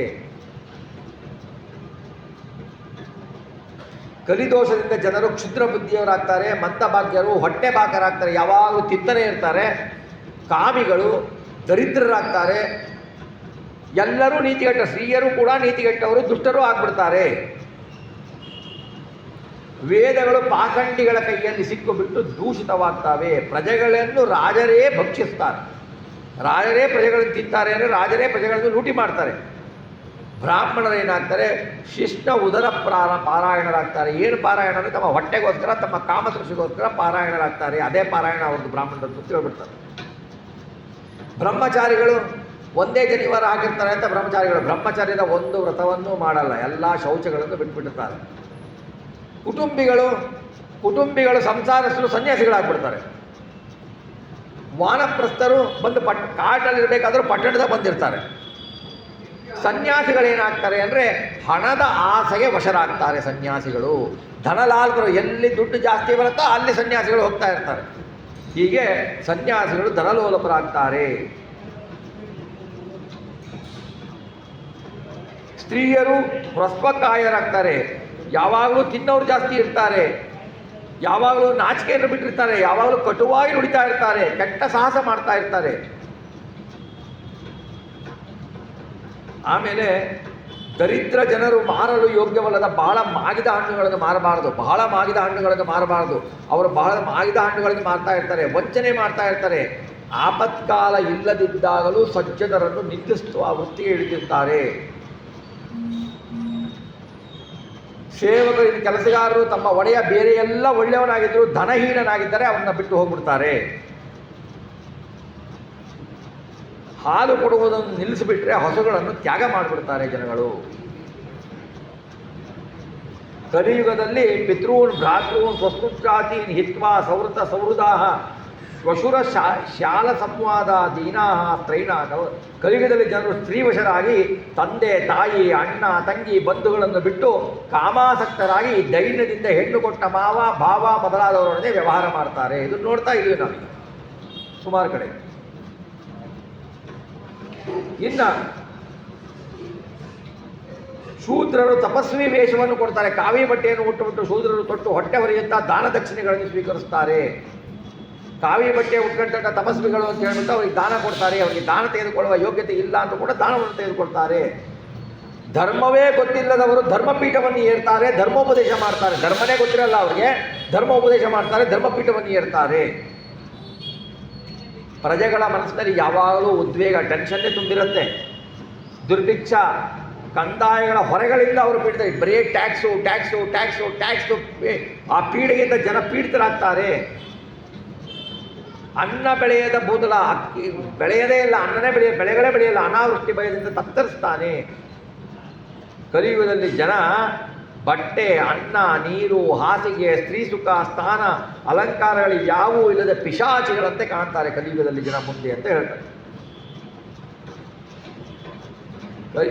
ಕಲಿದೋಷದಿಂದ ಜನರು ಕ್ಷುದ್ರ ಬುದ್ಧಿಯವರಾಗ್ತಾರೆ, ಮಂದಭಾಗ್ಯರು, ಹೊಟ್ಟೆ ಬಾಕರಾಗ್ತಾರೆ, ಯಾವಾಗಲೂ ತಿಂತನೇ ಇರ್ತಾರೆ, ಕಾಮಿಗಳು, ದರಿದ್ರರಾಗ್ತಾರೆ. ಎಲ್ಲರೂ ನೀತಿಗೆಟ್ಟ, ಸ್ತ್ರೀಯರು ಕೂಡ ನೀತಿಗೆಟ್ಟವರು, ದುಷ್ಟರು ಆಗ್ಬಿಡ್ತಾರೆ. ವೇದಗಳು ಪಾಖಂಡಿಗಳ ಕೈಯಲ್ಲಿ ಸಿಕ್ಕಿಬಿಟ್ಟು ದೂಷಿತವಾಗ್ತವೆ. ಪ್ರಜೆಗಳನ್ನು ರಾಜರೇ ಭಕ್ಷಿಸ್ತಾರೆ. ರಾಜರೇ ಪ್ರಜೆಗಳನ್ನು ತಿಂತಾರೆ ಅಂದರೆ ರಾಜರೇ ಪ್ರಜೆಗಳನ್ನು ಲೂಟಿ ಮಾಡ್ತಾರೆ. ಬ್ರಾಹ್ಮಣರು ಏನಾಗ್ತಾರೆ? ಶಿಷ್ಟ ಉದರ ಪಾರಾಯಣರಾಗ್ತಾರೆ. ಏನು ಪಾರಾಯಣ ಅಂದರೆ ತಮ್ಮ ಹೊಟ್ಟೆಗೋಸ್ಕರ, ತಮ್ಮ ಕಾಮತೃಷಿಗೋಸ್ಕರ ಪಾರಾಯಣರಾಗ್ತಾರೆ. ಅದೇ ಪಾರಾಯಣ ಅವ್ರದ್ದು ಬ್ರಾಹ್ಮಣರದ್ದು ತಿಳ್ಬಿಡ್ತಾರೆ. ಬ್ರಹ್ಮಚಾರಿಗಳು ಒಂದೇ ಜನಿವಾರ ಹಾಕಿರ್ತಾರೆ ಅಂತ ಬ್ರಹ್ಮಚಾರಿಗಳು ಬ್ರಹ್ಮಚಾರ್ಯದ ಒಂದು ವ್ರತವನ್ನೂ ಮಾಡಲ್ಲ, ಎಲ್ಲ ಶೌಚಗಳನ್ನು ಬಿಟ್ಬಿಟ್ಟಿರ್ತಾರೆ. ಕುಟುಂಬಿಗಳು ಸಂಸಾರಸ್ಥರು ಸನ್ಯಾಸಿಗಳಾಗ್ಬಿಡ್ತಾರೆ. ವಾನಪ್ರಸ್ಥರು ಬಂದು ಕಾಟಲ್ಲಿರಬೇಕಾದ್ರೂ ಪಟ್ಟಣದ ಬಂದಿರ್ತಾರೆ. ಸನ್ಯಾಸಿಗಳೇನಾಗ್ತಾರೆ ಅಂದರೆ ಹಣದ ಆಸೆಗೆ ವಶರಾಗ್ತಾರೆ. ಸನ್ಯಾಸಿಗಳು ಧನಲಾಲ್ಕರು, ಎಲ್ಲಿ ದುಡ್ಡು ಜಾಸ್ತಿ ಬರುತ್ತೋ ಅಲ್ಲಿ ಸನ್ಯಾಸಿಗಳು ಹೋಗ್ತಾ ಇರ್ತಾರೆ. ಹೀಗೆ ಸನ್ಯಾಸಿಗಳು ಧನಲೋಲಪರಾಗ್ತಾರೆ. ಸ್ತ್ರೀಯರು ಪ್ರಸ್ವಕಾಯರಾಗ್ತಾರೆ. ಯಾವಾಗಲೂ ತಿನ್ನೋರು ಜಾಸ್ತಿ ಇರ್ತಾರೆ, ಯಾವಾಗಲೂ ನಾಚಿಕೆಯನ್ನು ಬಿಟ್ಟಿರ್ತಾರೆ, ಯಾವಾಗಲೂ ಕಟುವಾಗಿ ನುಡಿತಾ ಇರ್ತಾರೆ, ಕೆಟ್ಟ ಸಾಹಸ ಮಾಡ್ತಾ ಇರ್ತಾರೆ. ಆಮೇಲೆ ದರಿದ್ರ ಜನರು ಮಾರಲು ಯೋಗ್ಯವಲ್ಲದ ಬಹಳ ಮಾಗಿದ ಹಣ್ಣುಗಳನ್ನು ಮಾರಬಾರದು. ಅವರು ಬಹಳ ಮಾಗಿದ ಹಣ್ಣುಗಳನ್ನು ಮಾರ್ತಾ ಇರ್ತಾರೆ, ವಂಚನೆ ಮಾಡ್ತಾ ಇರ್ತಾರೆ. ಆಪತ್ಕಾಲ ಇಲ್ಲದಿದ್ದಾಗಲೂ ಸಜ್ಜನರನ್ನು ನಿಂದಿಸುವ ವೃತ್ತಿಗೆ ಹಿಡಿದಿರ್ತಾರೆ. ಸೇವಕರು, ಕೆಲಸಗಾರರು ತಮ್ಮ ಒಡೆಯ ಬೇರೆ ಎಲ್ಲ ಒಳ್ಳೆಯವನಾಗಿದ್ದರೂ ಧನಹೀನನಾಗಿದ್ದರೆ ಅವನ್ನ ಬಿಟ್ಟು ಹೋಗ್ಬಿಡ್ತಾರೆ. ಹಾಲು ಕೊಡುವುದನ್ನು ನಿಲ್ಲಿಸಿಬಿಟ್ರೆ ಹಸುಗಳನ್ನು ತ್ಯಾಗ ಮಾಡಿಬಿಡ್ತಾರೆ ಜನಗಳು. ಕಲಿಯುಗದಲ್ಲಿ ಪಿತೃನ್ ಭ್ರಾತೃನ್ ಸ್ವಸ್ಪುತ್ರಾತೀನ್ ಹಿತ್ವಾ ಸೌಹೃದ ಸೌಹೃದಾಹ ಶ್ವಶುರ ಶಾಲ ಸಂವಾದ ದೀನಾಹ ತ್ರೈನಾಹ. ಕಲಿಯುಗದಲ್ಲಿ ಜನರು ಸ್ತ್ರೀವಶರಾಗಿ ತಂದೆ, ತಾಯಿ, ಅಣ್ಣ, ತಂಗಿ, ಬಂಧುಗಳನ್ನು ಬಿಟ್ಟು ಕಾಮಾಸಕ್ತರಾಗಿ ದೈನ್ಯದಿಂದ ಹೆಣ್ಣು ಕೊಟ್ಟ ಮಾವ, ಭಾವ ಮೊದಲಾದವರೊಡನೆ ವ್ಯವಹಾರ ಮಾಡ್ತಾರೆ. ಇದನ್ನು ನೋಡ್ತಾ ಇದ್ದೀವಿ ನಾವು ಸುಮಾರು ಕಡೆ. ಇನ್ನು ಶೂದ್ರರು ತಪಸ್ವಿ ವೇಷವನ್ನು ಕೊಡ್ತಾರೆ. ಕಾವಿ ಬಟ್ಟೆಯನ್ನು ಉಟ್ಟುಬಿಟ್ಟು ಶೂದ್ರರು ತೊಟ್ಟು ಹೊಟ್ಟೆ ಹೊರೆಯುತ್ತಾ ದಾನ ದಕ್ಷಿಣೆಗಳನ್ನು ಸ್ವೀಕರಿಸ್ತಾರೆ. ಕಾವಿ ಬಟ್ಟೆ ಉಟ್ಕೊಂಡ ತಪಸ್ವಿಗಳು ಅಂತ ಹೇಳ್ಬಿಟ್ಟು ಅವರಿಗೆ ದಾನ ಕೊಡ್ತಾರೆ. ಅವರಿಗೆ ದಾನ ತೆಗೆದುಕೊಳ್ಳುವ ಯೋಗ್ಯತೆ ಇಲ್ಲ ಅಂತ ಕೂಡ ದಾನವನ್ನು ತೆಗೆದುಕೊಳ್ತಾರೆ. ಧರ್ಮವೇ ಗೊತ್ತಿಲ್ಲದವರು ಧರ್ಮಪೀಠವನ್ನು ಏರ್ತಾರೆ, ಧರ್ಮೋಪದೇಶ ಮಾಡ್ತಾರೆ. ಧರ್ಮನೇ ಗೊತ್ತಿರಲ್ಲ ಅವರಿಗೆ, ಧರ್ಮೋಪದೇಶ ಮಾಡ್ತಾರೆ, ಧರ್ಮಪೀಠವನ್ನು ಏರ್ತಾರೆ. ಪ್ರಜೆಗಳ ಮನಸ್ಸಿನಲ್ಲಿ ಯಾವಾಗಲೂ ಉದ್ವೇಗ, ಟೆನ್ಷನ್ನೇ ತುಂಬಿರುತ್ತೆ. ದುರ್ಭಿಕ್ಷ, ಕಂದಾಯಗಳ ಹೊರೆಗಳಿಂದ ಅವರು ಪೀಡಿತ, ಬರೀ ಟ್ಯಾಕ್ಸು ಆ ಪೀಡೆಗಿಂತ ಜನ ಪೀಡಿತರಾಗ್ತಾರೆ. ಅನ್ನ ಬೆಳೆಯದ ಬೂದಲ, ಅಕ್ಕಿ ಬೆಳೆಯದೇ ಇಲ್ಲ, ಅನ್ನನೇ ಬೆಳೆಗಳೇ ಬೆಳೆಯಲ್ಲ, ಅನಾವೃಷ್ಟಿ ಭಯದಿಂದ ತತ್ತರಿಸ್ತಾನೆ. ಕಲಿಯುಗದಲ್ಲಿ ಜನ ಬಟ್ಟೆ, ಅನ್ನ, ನೀರು, ಹಾಸಿಗೆ, ಸ್ತ್ರೀ ಸುಖ, ಸ್ಥಾನ, ಅಲಂಕಾರಗಳು ಯಾವುವೂ ಇಲ್ಲದೆ ಪಿಶಾಚಿಗಳಂತೆ ಕಾಣ್ತಾರೆ ಕಲಿಯುಗದಲ್ಲಿ ಜನ ಮುಂದೆ ಅಂತ ಹೇಳ್ತಾರೆ.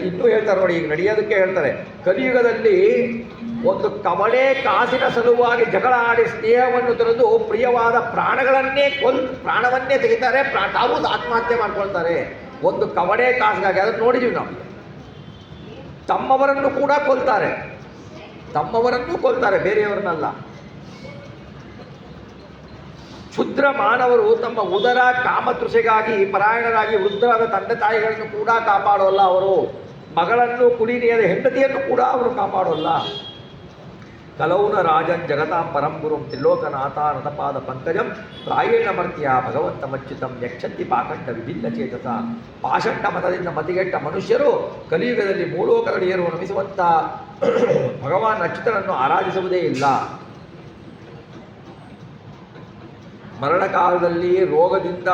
ಇನ್ನೂ ಹೇಳ್ತಾರೆ ನೋಡಿ, ಈಗ ನಡೆಯೋದಕ್ಕೆ ಹೇಳ್ತಾರೆ. ಕಲಿಯುಗದಲ್ಲಿ ಒಂದು ಕವಳೆ ಕಾಸಿನ ಸಲುವಾಗಿ ಜಗಳ ಆಡಿ ಸ್ನೇಹವನ್ನು ತೊರೆದು ಪ್ರಿಯವಾದ ಪ್ರಾಣವನ್ನೇ ತೆಗಿತಾರೆ, ತಾವು ಆತ್ಮಹತ್ಯೆ ಮಾಡ್ಕೊಳ್ತಾರೆ. ಒಂದು ಕವಡೆ ಕಾಸಿಗಾಗಿ ಅದನ್ನು ನೋಡಿದ್ದೀವಿ ನಾವು. ತಮ್ಮವರನ್ನು ಕೂಡ ಕೊಲ್ತಾರೆ, ಬೇರೆಯವರನ್ನಲ್ಲ. ಕ್ಷುದ್ರ ಮಾನವರು ತಮ್ಮ ಉದರ ಕಾಮತೃಷೆಗಾಗಿ ಪರಾಯಣರಾಗಿ ವೃದ್ಧರಾದ ತಂದೆ ತಾಯಿಗಳನ್ನು ಕೂಡ ಕಾಪಾಡೋಲ್ಲ ಅವರು. ಮಗಳನ್ನು ಕುಡಿನಿಯದ ಹೆಂಡತಿಯನ್ನು ಕೂಡ ಅವರು ಕಾಪಾಡೋಲ್ಲ. ಕಲೌನ ರಾಜನ್ ಜಗತಾಂ ಪರಂ ಗುರುಂ ತ್ರಿಲೋಕನಾಥ ನತಪಾದ ಪಂಕಜಂ ಪ್ರಾಯೇಣ ಮರ್ತ್ಯ ಭಗವಂತ ಮಚ್ಯುತಂ ಯಕ್ಷಂತಿ ಪಾಖಂಡ ವಿಭಿನ್ನ ಚೇತಸ. ಪಾಷಂಡ ಮತದಿಂದ ಮತಿಗೆಟ್ಟ ಮನುಷ್ಯರು ಕಲಿಯುಗದಲ್ಲಿ ಮೂಲೋಕಗಳಿಯರು ನಮಿಸುವಂಥ ಭಗವಾನ್ ಅಚ್ಯುತನನ್ನು ಆರಾಧಿಸುವುದೇ ಇಲ್ಲ. ಮರಣಕಾಲದಲ್ಲಿ, ರೋಗದಿಂದ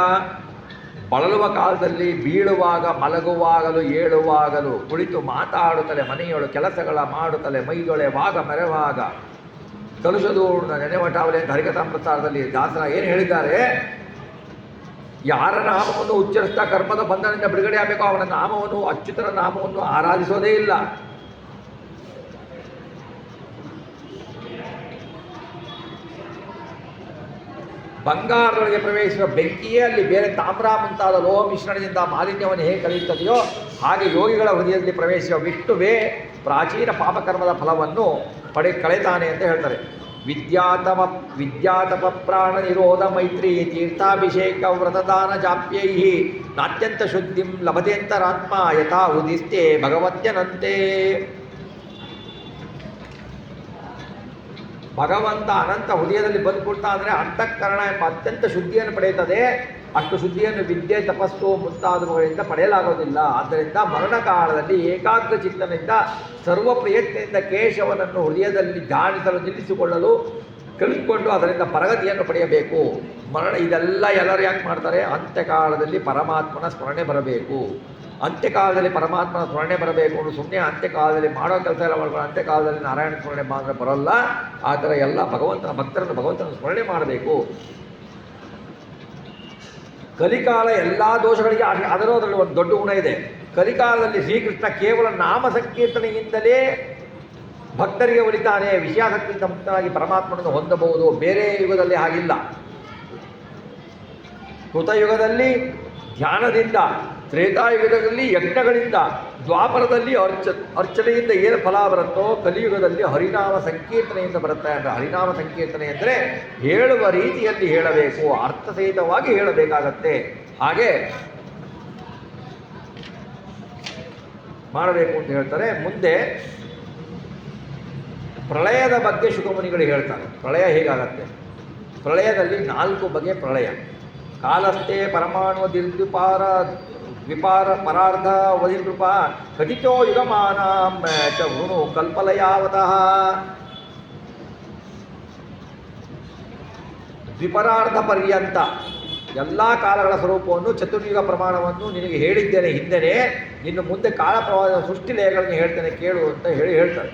ಬಳಲುವ ಕಾಲದಲ್ಲಿ, ಬೀಳುವಾಗ, ಮಲಗುವಾಗಲೂ, ಏಳುವಾಗಲೂ, ಕುಳಿತು ಮಾತಾಡುತ್ತಲೇ, ಮನೆಯೊಳು ಕೆಲಸಗಳ ಮಾಡುತ್ತಲೇ, ಮೈದೊಳೆವಾಗ ಮೆರೆವಾಗ, ಕಲುಷದೂರ್ಣ ನೆನೆವಟಾವಲೆ ಅಂತ ಹರಿಕಥಾಮೃತದಲ್ಲಿ ದಾಸರ ಏನು ಹೇಳಿದ್ದಾರೆ? ಯಾರ ನಾಮವನ್ನು ಉಚ್ಚರಿಸ್ತಾ ಕರ್ಮದ ಬಂಧನದಿಂದ ಬಿಡುಗಡೆ ಆಗಬೇಕು, ಅವನ ನಾಮವನ್ನು, ಅಚ್ಯುತನ ನಾಮವನ್ನು ಆರಾಧಿಸೋದೇ ಇಲ್ಲ. ಬಂಗಾರದೊಳಗೆ ಪ್ರವೇಶಿಸುವ ಬೆಂಕಿಯೇ ಅಲ್ಲಿ ಬೇರೆ ತಾಮ್ರ ಮುಂತಾದ ಲೋಹ ಮಿಶ್ರಣದಿಂದ ಮಾಲಿನ್ಯವನ್ನು ಹೇಗೆ ಕಳೆಯುತ್ತದೆಯೋ ಹಾಗೆ ಯೋಗಿಗಳ ಹೃದಯದಲ್ಲಿ ಪ್ರವೇಶಿಸುವ ವಿಷ್ಣುವೇ ಪ್ರಾಚೀನ ಪಾಪಕರ್ಮದ ಫಲವನ್ನು ಕಳೆತಾನೆ ಅಂತ ಹೇಳ್ತಾರೆ. ವಿದ್ಯಾತಪ ಪ್ರಾಣ ನಿರೋಧ ಮೈತ್ರಿ ತೀರ್ಥಾಭಿಷೇಕ ವ್ರತದಾನ ಜಾಪ್ಯೈ ನಾತ್ಯಂತ ಶುದ್ಧಿಂ ಲಭತೆಂತರಾತ್ಮ ಯಥಾ ಉದಿಸ್ತೆ ಭಗವತ್ಯನಂತೆ. ಭಗವಂತ ಅನಂತ ಹೃದಯದಲ್ಲಿ ಬಂದುಕೊಡ್ತಾ ಅಂದರೆ ಅಂತಃಕರಣ ಎಂಬ ಅತ್ಯಂತ ಶುದ್ಧಿಯನ್ನು ಪಡೆಯುತ್ತದೆ. ಅಷ್ಟು ಶುದ್ಧಿಯನ್ನು ವಿದ್ಯೆ, ತಪಸ್ಸು ಮುಂತಾದವುಗಳಿಂದ ಪಡೆಯಲಾಗೋದಿಲ್ಲ. ಆದ್ದರಿಂದ ಮರಣಕಾಲದಲ್ಲಿ ಏಕಾಗ್ರ ಚಿತ್ತನಿಂದ ಸರ್ವ ಪ್ರಯತ್ನದಿಂದ ಕೇಶವನನ್ನು ಹೃದಯದಲ್ಲಿ ಧ್ಯಾನಿಸಲು ನಿಲ್ಲಿಸಿಕೊಳ್ಳಲು ಕಲಿತುಕೊಂಡು ಅದರಿಂದ ಪರಗತಿಯನ್ನು ಪಡೆಯಬೇಕು. ಇದೆಲ್ಲ ಎಲ್ಲರೂ ಯಾಕೆ ಮಾಡ್ತಾರೆ? ಅಂತ್ಯಕಾಲದಲ್ಲಿ ಪರಮಾತ್ಮನ ಸ್ಮರಣೆ ಬರಬೇಕು. ಅಂತ್ಯಕಾಲದಲ್ಲಿ ಪರಮಾತ್ಮನ ಸ್ಮರಣೆ ಬರಬೇಕು ಅನ್ನೋ ಸುಮ್ಮನೆ ಅಂತ್ಯಕಾಲದಲ್ಲಿ ಮಾಡೋ ಕೆಲಸ ಎಲ್ಲ ಮಾಡ್ಕೊಂಡು ಅಂತ್ಯಕಾಲದಲ್ಲಿ ನಾರಾಯಣ ಸ್ಮರಣೆ ಮಾಡಿದ್ರೆ ಬರೋಲ್ಲ. ಆ ಥರ ಎಲ್ಲ ಭಗವಂತನ ಸ್ಮರಣೆ ಮಾಡಬೇಕು. ಕಲಿಕಾಲ ಎಲ್ಲ ದೋಷಗಳಿಗೆ ಅದರಲ್ಲಿ ಒಂದು ದೊಡ್ಡ ಗುಣ ಇದೆ. ಕಲಿಕಾಲದಲ್ಲಿ ಶ್ರೀಕೃಷ್ಣ ಕೇವಲ ನಾಮ ಸಂಕೀರ್ತನೆಯಿಂದಲೇ ಭಕ್ತರಿಗೆ ಒಲಿತಾನೆ. ವಿಷಯಾಸಕ್ತಿಯಿಂದ ಮುಕ್ತನಾಗಿ ಪರಮಾತ್ಮನನ್ನು ಹೊಂದಬಹುದು. ಬೇರೆ ಯುಗದಲ್ಲಿ ಹಾಗಿಲ್ಲ. ಕೃತಯುಗದಲ್ಲಿ ಧ್ಯಾನದಿಂದ, ತ್ರೇತಾಯುಗದಲ್ಲಿ ಯಜ್ಞಗಳಿಂದ, ದ್ವಾಪರದಲ್ಲಿ ಅರ್ಚನೆಯಿಂದ ಏನು ಫಲ ಬರುತ್ತೋ ಕಲಿಯುಗದಲ್ಲಿ ಹರಿನಾಮ ಸಂಕೀರ್ತನೆಯಿಂದ ಬರುತ್ತೆ. ಅಂದರೆ ಹರಿನಾಮ ಸಂಕೀರ್ತನೆ ಅಂದರೆ ಹೇಳುವ ರೀತಿಯಲ್ಲಿ ಹೇಳಬೇಕು, ಅರ್ಥಸಹಿತವಾಗಿ ಹೇಳಬೇಕಾಗತ್ತೆ. ಹಾಗೆ ಮಾಡಬೇಕು ಅಂತ ಹೇಳ್ತಾರೆ. ಮುಂದೆ ಪ್ರಳಯದ ಬಗ್ಗೆ ಶುಕಮುನಿಗಳು ಹೇಳ್ತಾರೆ. ಪ್ರಳಯ ಹೇಗಾಗತ್ತೆ? ಪ್ರಳಯದಲ್ಲಿ 4 ಬಗೆಯ ಪ್ರಳಯ. ಕಾಲಸ್ಥೆ ಪರಮಾಣು ವಿಪಾರ ಪರಾರ್ಧ ವಧಿನೃಪ ಕಥಿತೋ ಯುಗಮಾನಾಂ ಚ ವೃಣು ಕಲ್ಪಲಯಾವತಃ. ದ್ವಿಪರಾರ್ಧ ಪರ್ಯಂತ ಎಲ್ಲ ಕಾಲಗಳ ಸ್ವರೂಪವನ್ನು, ಚತುರ್ಯುಗ ಪ್ರಮಾಣವನ್ನು ನಿನಗೆ ಹೇಳಿದ್ದೇನೆ ಹಿಂದೆನೇ. ಇನ್ನು ಮುಂದೆ ಕಾಲ ಪ್ರವಾಹದ ಸೃಷ್ಟಿ ಲಯಗಳನ್ನು ಹೇಳ್ತೇನೆ ಕೇಳು ಅಂತ ಹೇಳ್ತಾರೆ.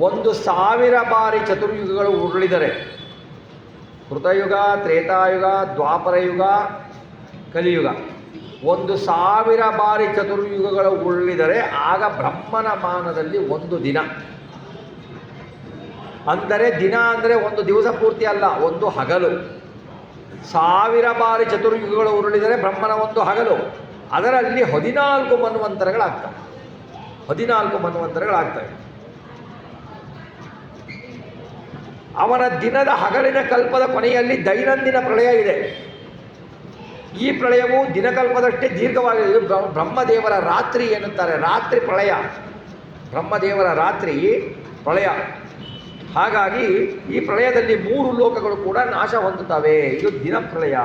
1,000 ಬಾರಿ ಚತುರ್ಯುಗಗಳು ಉರುಳಿದರೆ, ಕೃತಯುಗ, ತ್ರೇತಾಯುಗ, ದ್ವಾಪರಯುಗ, ಕಲಿಯುಗ, 1,000 ಬಾರಿ ಚತುರ್ಯುಗಗಳು ಉರುಳಿದರೆ ಆಗ ಬ್ರಹ್ಮನ ಮಾನದಲ್ಲಿ 1 ದಿನ. ಅಂದರೆ ದಿನ ಅಂದರೆ ಒಂದು ದಿವಸ ಪೂರ್ತಿ ಅಲ್ಲ, ಒಂದು ಹಗಲು. 1000 ಬಾರಿ ಚತುರ್ಯುಗಗಳು ಉರುಳಿದರೆ ಬ್ರಹ್ಮನ ಒಂದು ಹಗಲು. ಅದರಲ್ಲಿ 14 ಮನ್ವಂತರಗಳಾಗ್ತವೆ. 14 ಮನ್ವಂತರಗಳಾಗ್ತವೆ. ಅವನ ದಿನದ ಹಗಲಿನ ಕಲ್ಪದ ಕೊನೆಯಲ್ಲಿ ದೈನಂದಿನ ಪ್ರಳಯ ಇದೆ. ಈ ಪ್ರಳಯವು ದಿನಕಲ್ಪದಷ್ಟೇ ದೀರ್ಘವಾಗಿದೆ. ಇದು ಬ್ರಹ್ಮದೇವರ ರಾತ್ರಿ ಎನ್ನುತ್ತಾರೆ. ರಾತ್ರಿ ಪ್ರಳಯ, ಬ್ರಹ್ಮದೇವರ ರಾತ್ರಿ ಪ್ರಳಯ. ಹಾಗಾಗಿ ಈ ಪ್ರಳಯದಲ್ಲಿ 3 ಲೋಕಗಳು ಕೂಡ ನಾಶ ಹೊಂದುತ್ತವೆ. ಇದು ದಿನ ಪ್ರಳಯ.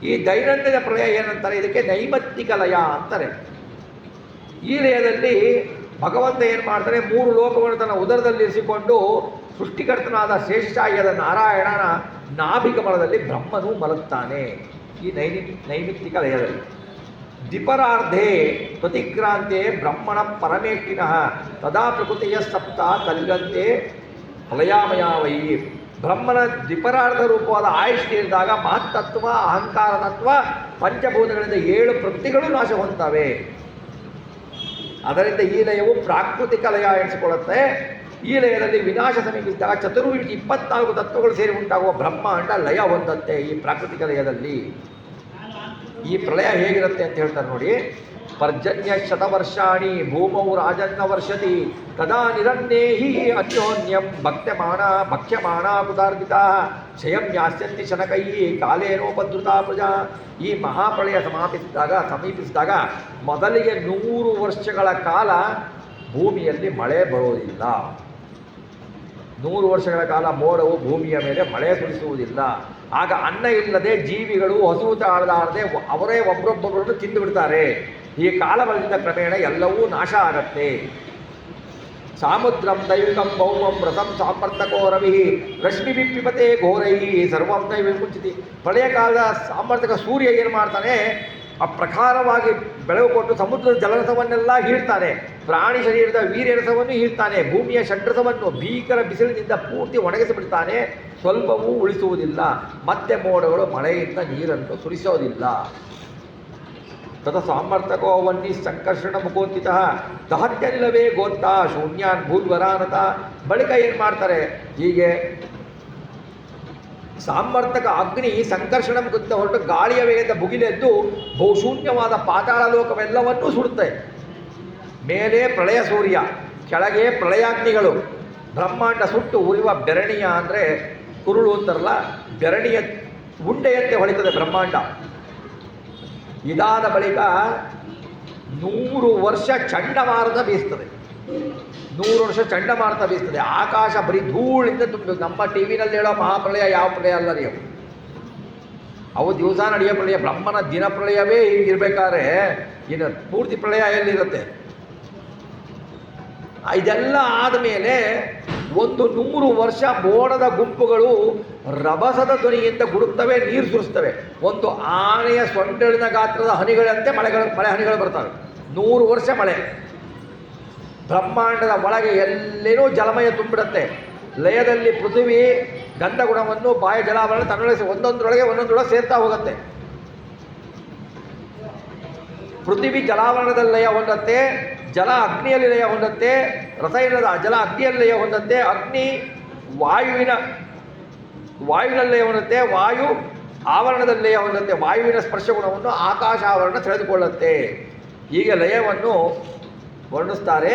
ಈ ದೈನಂದಿನ ಪ್ರಳಯ ಏನಂತಾರೆ? ಇದಕ್ಕೆ ನೈಮಿತ್ತಿಕ ಲಯ ಅಂತಾರೆ. ಈ ಲಯದಲ್ಲಿ ಭಗವಂತ ಏನು ಮಾಡ್ತಾರೆ? 3 ಲೋಕಗಳನ್ನು ತನ್ನ ಉದರದಲ್ಲಿರಿಸಿಕೊಂಡು ಸೃಷ್ಟಿಕರ್ತನಾದ ಶೇಷಶಾಹಿಯಾದ ನಾರಾಯಣನ ನಾಭಿಕಮಲದಲ್ಲಿ ಬ್ರಹ್ಮನು ಮಲಗ್ತಾನೆ. ಈ ನೈಮಿತ್ತಿಕ ಲಯದಲ್ಲಿ ದ್ವಿಪರಾರ್ಧೆ ಪ್ರತಿಕ್ರಾಂತೆ ಬ್ರಹ್ಮಣ ಪರಮೇಷ್ಠಿನಃ ತದಾ ಪ್ರಕೃತಿಯ ಸಪ್ತ ಕಲ್ಗಂತೆ ಪ್ರಳಯಾಮಯಾವೈ. ಬ್ರಹ್ಮನ ದ್ವಿಪರಾರ್ಧ ರೂಪವಾದ ಆಯುಷ್ ನೀಡಿದಾಗ ಮಹತ್ತತ್ವ, ಅಹಂಕಾರ ತತ್ವ, ಪಂಚಭೂತಗಳಿಂದ 7 ಪ್ರಕೃತಿಗಳು ನಾಶ ಹೊಂದುತ್ತವೆ. ಅದರಿಂದ ಈ ಲಯವು ಪ್ರಾಕೃತಿಕ ಲಯ ಎನಿಸಿಕೊಳ್ಳುತ್ತೆ. ಈ ಲಯದಲ್ಲಿ ವಿನಾಶ ಸಮೀಪಿಸಿದಾಗ ಚತುರ್ವಿಧ 24 ತತ್ವಗಳು ಸೇರಿ ಉಂಟಾಗುವ ಬ್ರಹ್ಮಾಂಡ ಲಯ ಹೊಂದತ್ತೆ. ಈ ಪ್ರಾಕೃತಿಕ ಲಯದಲ್ಲಿ ಈ ಪ್ರಳಯ ಹೇಗಿರುತ್ತೆ ಅಂತ ಹೇಳ್ತಾರೆ ನೋಡಿ. ಪರ್ಜನ್ಯ ಶತವರ್ಷಾಣಿ ಭೂಮೌ ರಾಜನ್ನ ವರ್ಷತಿ ತದಾ ನಿರನ್ನೇಹಿ ಅನ್ಯೋನ್ಯಂ ಭಕ್ಷ್ಯಮಾಣ ಕುದಾರ್ಧಿತ ಕ್ಷಯಂ ಯಾಸ್ಯಂತಿ ಶನಕೈ ಕಾಲೇನೋಪದ್ರುತ ಪ್ರಜಾ. ಈ ಮಹಾಪ್ರಳಯ ಸಮೀಪಿಸಿದಾಗ ಮೊದಲಿಗೆ 100 ವರ್ಷಗಳ ಕಾಲ ಭೂಮಿಯಲ್ಲಿ ಮಳೆ ಬರೋದಿಲ್ಲ. 100 ವರ್ಷಗಳ ಕಾಲ ಮೋಡವು ಭೂಮಿಯ ಮೇಲೆ ಮಳೆ ಸುರಿಸುವುದಿಲ್ಲ. ಆಗ ಅನ್ನ ಇಲ್ಲದೆ ಜೀವಿಗಳು ಹಸಿವು ತಾಳಲಾರದೆ ಅವರೇ ಒಬ್ಬರೊಬ್ಬರನ್ನು ತಿಂದು ಬಿಡ್ತಾರೆ. ಈ ಕಾಲಬಲದಿಂದ ಕ್ರಮೇಣ ಎಲ್ಲವೂ ನಾಶ ಆಗತ್ತೆ. ಸಾಮುದ್ರಂ ದೈವಿಕಂ ಭೌಮಂ ರಸಂ ಸಾಮರ್ಥಕೋ ರವಿ ರಶ್ಮಿ ಪಿಪತೆ ಘೋರೈ ಸರ್ವಂ ದೈವ ಮುಚ್ಚಿತಿ. ಪ್ರಳಯ ಕಾಲದ ಸಾಮರ್ಥಕ ಸೂರ್ಯ ಏನು ಮಾಡ್ತಾನೆ, ಪ್ರಖರವಾಗಿ ಬೆಳಕು ಕೊಟ್ಟು ಸಮುದ್ರದ ಜಲರಸವನ್ನೆಲ್ಲ ಹೀರ್ತಾನೆ. ಪ್ರಾಣಿ ಶರೀರದ ವೀರ್ಯರಸವನ್ನು ಹೀರ್ತಾನೆ. ಭೂಮಿಯ ಷಡ್ರಸವನ್ನು ಭೀಕರ ಬಿಸಿಲಿನಿಂದ ಪೂರ್ತಿ ಒಣಗಿಸಿಬಿಡ್ತಾನೆ. ಸ್ವಲ್ಪವೂ ಉಳಿಸುವುದಿಲ್ಲ. ಮತ್ತೆ ಮೋಡಗಳು ಮಳೆಯಿಂದ ನೀರನ್ನು ಸುರಿಸೋದಿಲ್ಲ. ತದ ಸಾಮರ್ಥಕೋ ವನ್ನಿ ಸಂಕರ್ಷಣ ಮುಖೋತ್ಥಿತ ದಹತ್ಯನಿಲವೇ ಗೋತ್ತ ಶೂನ್ಯಾನ್ ಭೂದ್ವರಾನತ. ಬಳಿಕ ಏನು ಮಾಡ್ತಾರೆ, ಹೀಗೆ ಸಾಮರ್ಥಕ ಅಗ್ನಿ ಸಂಕರ್ಷಣ ಮುಖದಿಂದ ಹೊರಟು ಗಾಳಿಯ ವೇಗದ ಭುಗಿಲೆದ್ದು ಬಹುಶೂನ್ಯವಾದ ಪಾತಾಳ ಲೋಕವೆಲ್ಲವನ್ನೂ ಸುಡುತ್ತೆ. ಮೇಲೆ ಪ್ರಳಯ ಸೂರ್ಯ, ಕೆಳಗೆ ಪ್ರಳಯಾಗ್ನಿಗಳು. ಬ್ರಹ್ಮಾಂಡ ಸುಟ್ಟು ಉರಿಯುವ ಬೆರಣಿಯ ಅಂದರೆ ಕುರುಳು ಅಂತಾರಲ್ಲ, ಬೆರಣಿಯ ಉಂಡೆಯಂತೆ ಹೊಳಿತದೆ ಬ್ರಹ್ಮಾಂಡ. ಇದಾದ ಬಳಿಕ 100 ವರ್ಷ ಚಂಡಮಾರುತ ಬೀಸ್ತದೆ. 100 ವರ್ಷ ಚಂಡಮಾರುತ ಬೀಸ್ತದೆ. ಆಕಾಶ ಬರೀ ಧೂಳಿಂದ ತುಂಬ. ನಮ್ಮ ಟಿ ವಿನಲ್ಲಿ ಹೇಳೋ ಮಹಾಪ್ರಳಯ ಯಾವ ಪ್ರಳಯ ಅಲ್ಲ ರೀ ಅವು. ಅವು ದಿವಸ ನಡೆಯೋ ಪ್ರಳಯ. ಬ್ರಹ್ಮನ ದಿನ ಪ್ರಳಯವೇ ಹೀಗಿರ್ಬೇಕಾದ್ರೆ ಇನ್ನು ಪೂರ್ತಿ ಪ್ರಳಯ ಎಲ್ಲಿರುತ್ತೆ? ಇದೆಲ್ಲ ಆದಮೇಲೆ ಒಂದು 100 ವರ್ಷ ಮೋಡದ ಗುಂಪುಗಳು ರಭಸದ ಧ್ವನಿಯಿಂದ ಗುಡುಕ್ತವೆ, ನೀರು ಸುರಿಸ್ತವೆ. ಒಂದು ಆನೆಯ ಸೊಂಟಳಿನ ಗಾತ್ರದ ಹನಿಗಳಂತೆ ಮಳೆ ಹನಿಗಳು ಬರ್ತವೆ. 100 ವರ್ಷ ಮಳೆ. ಬ್ರಹ್ಮಾಂಡದ ಒಳಗೆ ಎಲ್ಲೇನೂ ಜಲಮಯ ತುಂಬಿಡುತ್ತೆ. ಲಯದಲ್ಲಿ ಪೃಥ್ವಿ ಗಂಧಗುಣವನ್ನು ಬಾಯ ಜಲಾವರಣ ತನ್ನೊಳಗೆ ಒಂದೊಂದರೊಳಗೆ ಸೇರ್ತಾ ಹೋಗುತ್ತೆ. ಪೃಥ್ವಿ ಜಲಾವರಣದಲ್ಲಿ ಲಯ ಹೊಂದತ್ತೆ, ಜಲ ಅಗ್ನಿಯಲ್ಲಿ ಲಯ ಹೊಂದತ್ತೆ, ರಸಾಯನದ ಜಲ ಅಗ್ನಿಯಲ್ಲಿ ಲಯ ಹೊಂದತ್ತೆ, ಅಗ್ನಿ ವಾಯುವಿನಲ್ಲಿ ಲಯ ಹೊಂದತ್ತೆ, ವಾಯು ಆವರಣದಲ್ಲಿ ಲಯ ಹೊಂದತ್ತೆ. ವಾಯುವಿನ ಸ್ಪರ್ಶ ಗುಣವನ್ನು ಆಕಾಶ ಆವರಣ ಸೆಳೆದುಕೊಳ್ಳುತ್ತೆ. ಹೀಗೆ ಲಯವನ್ನು ವರ್ಣಿಸ್ತಾರೆ.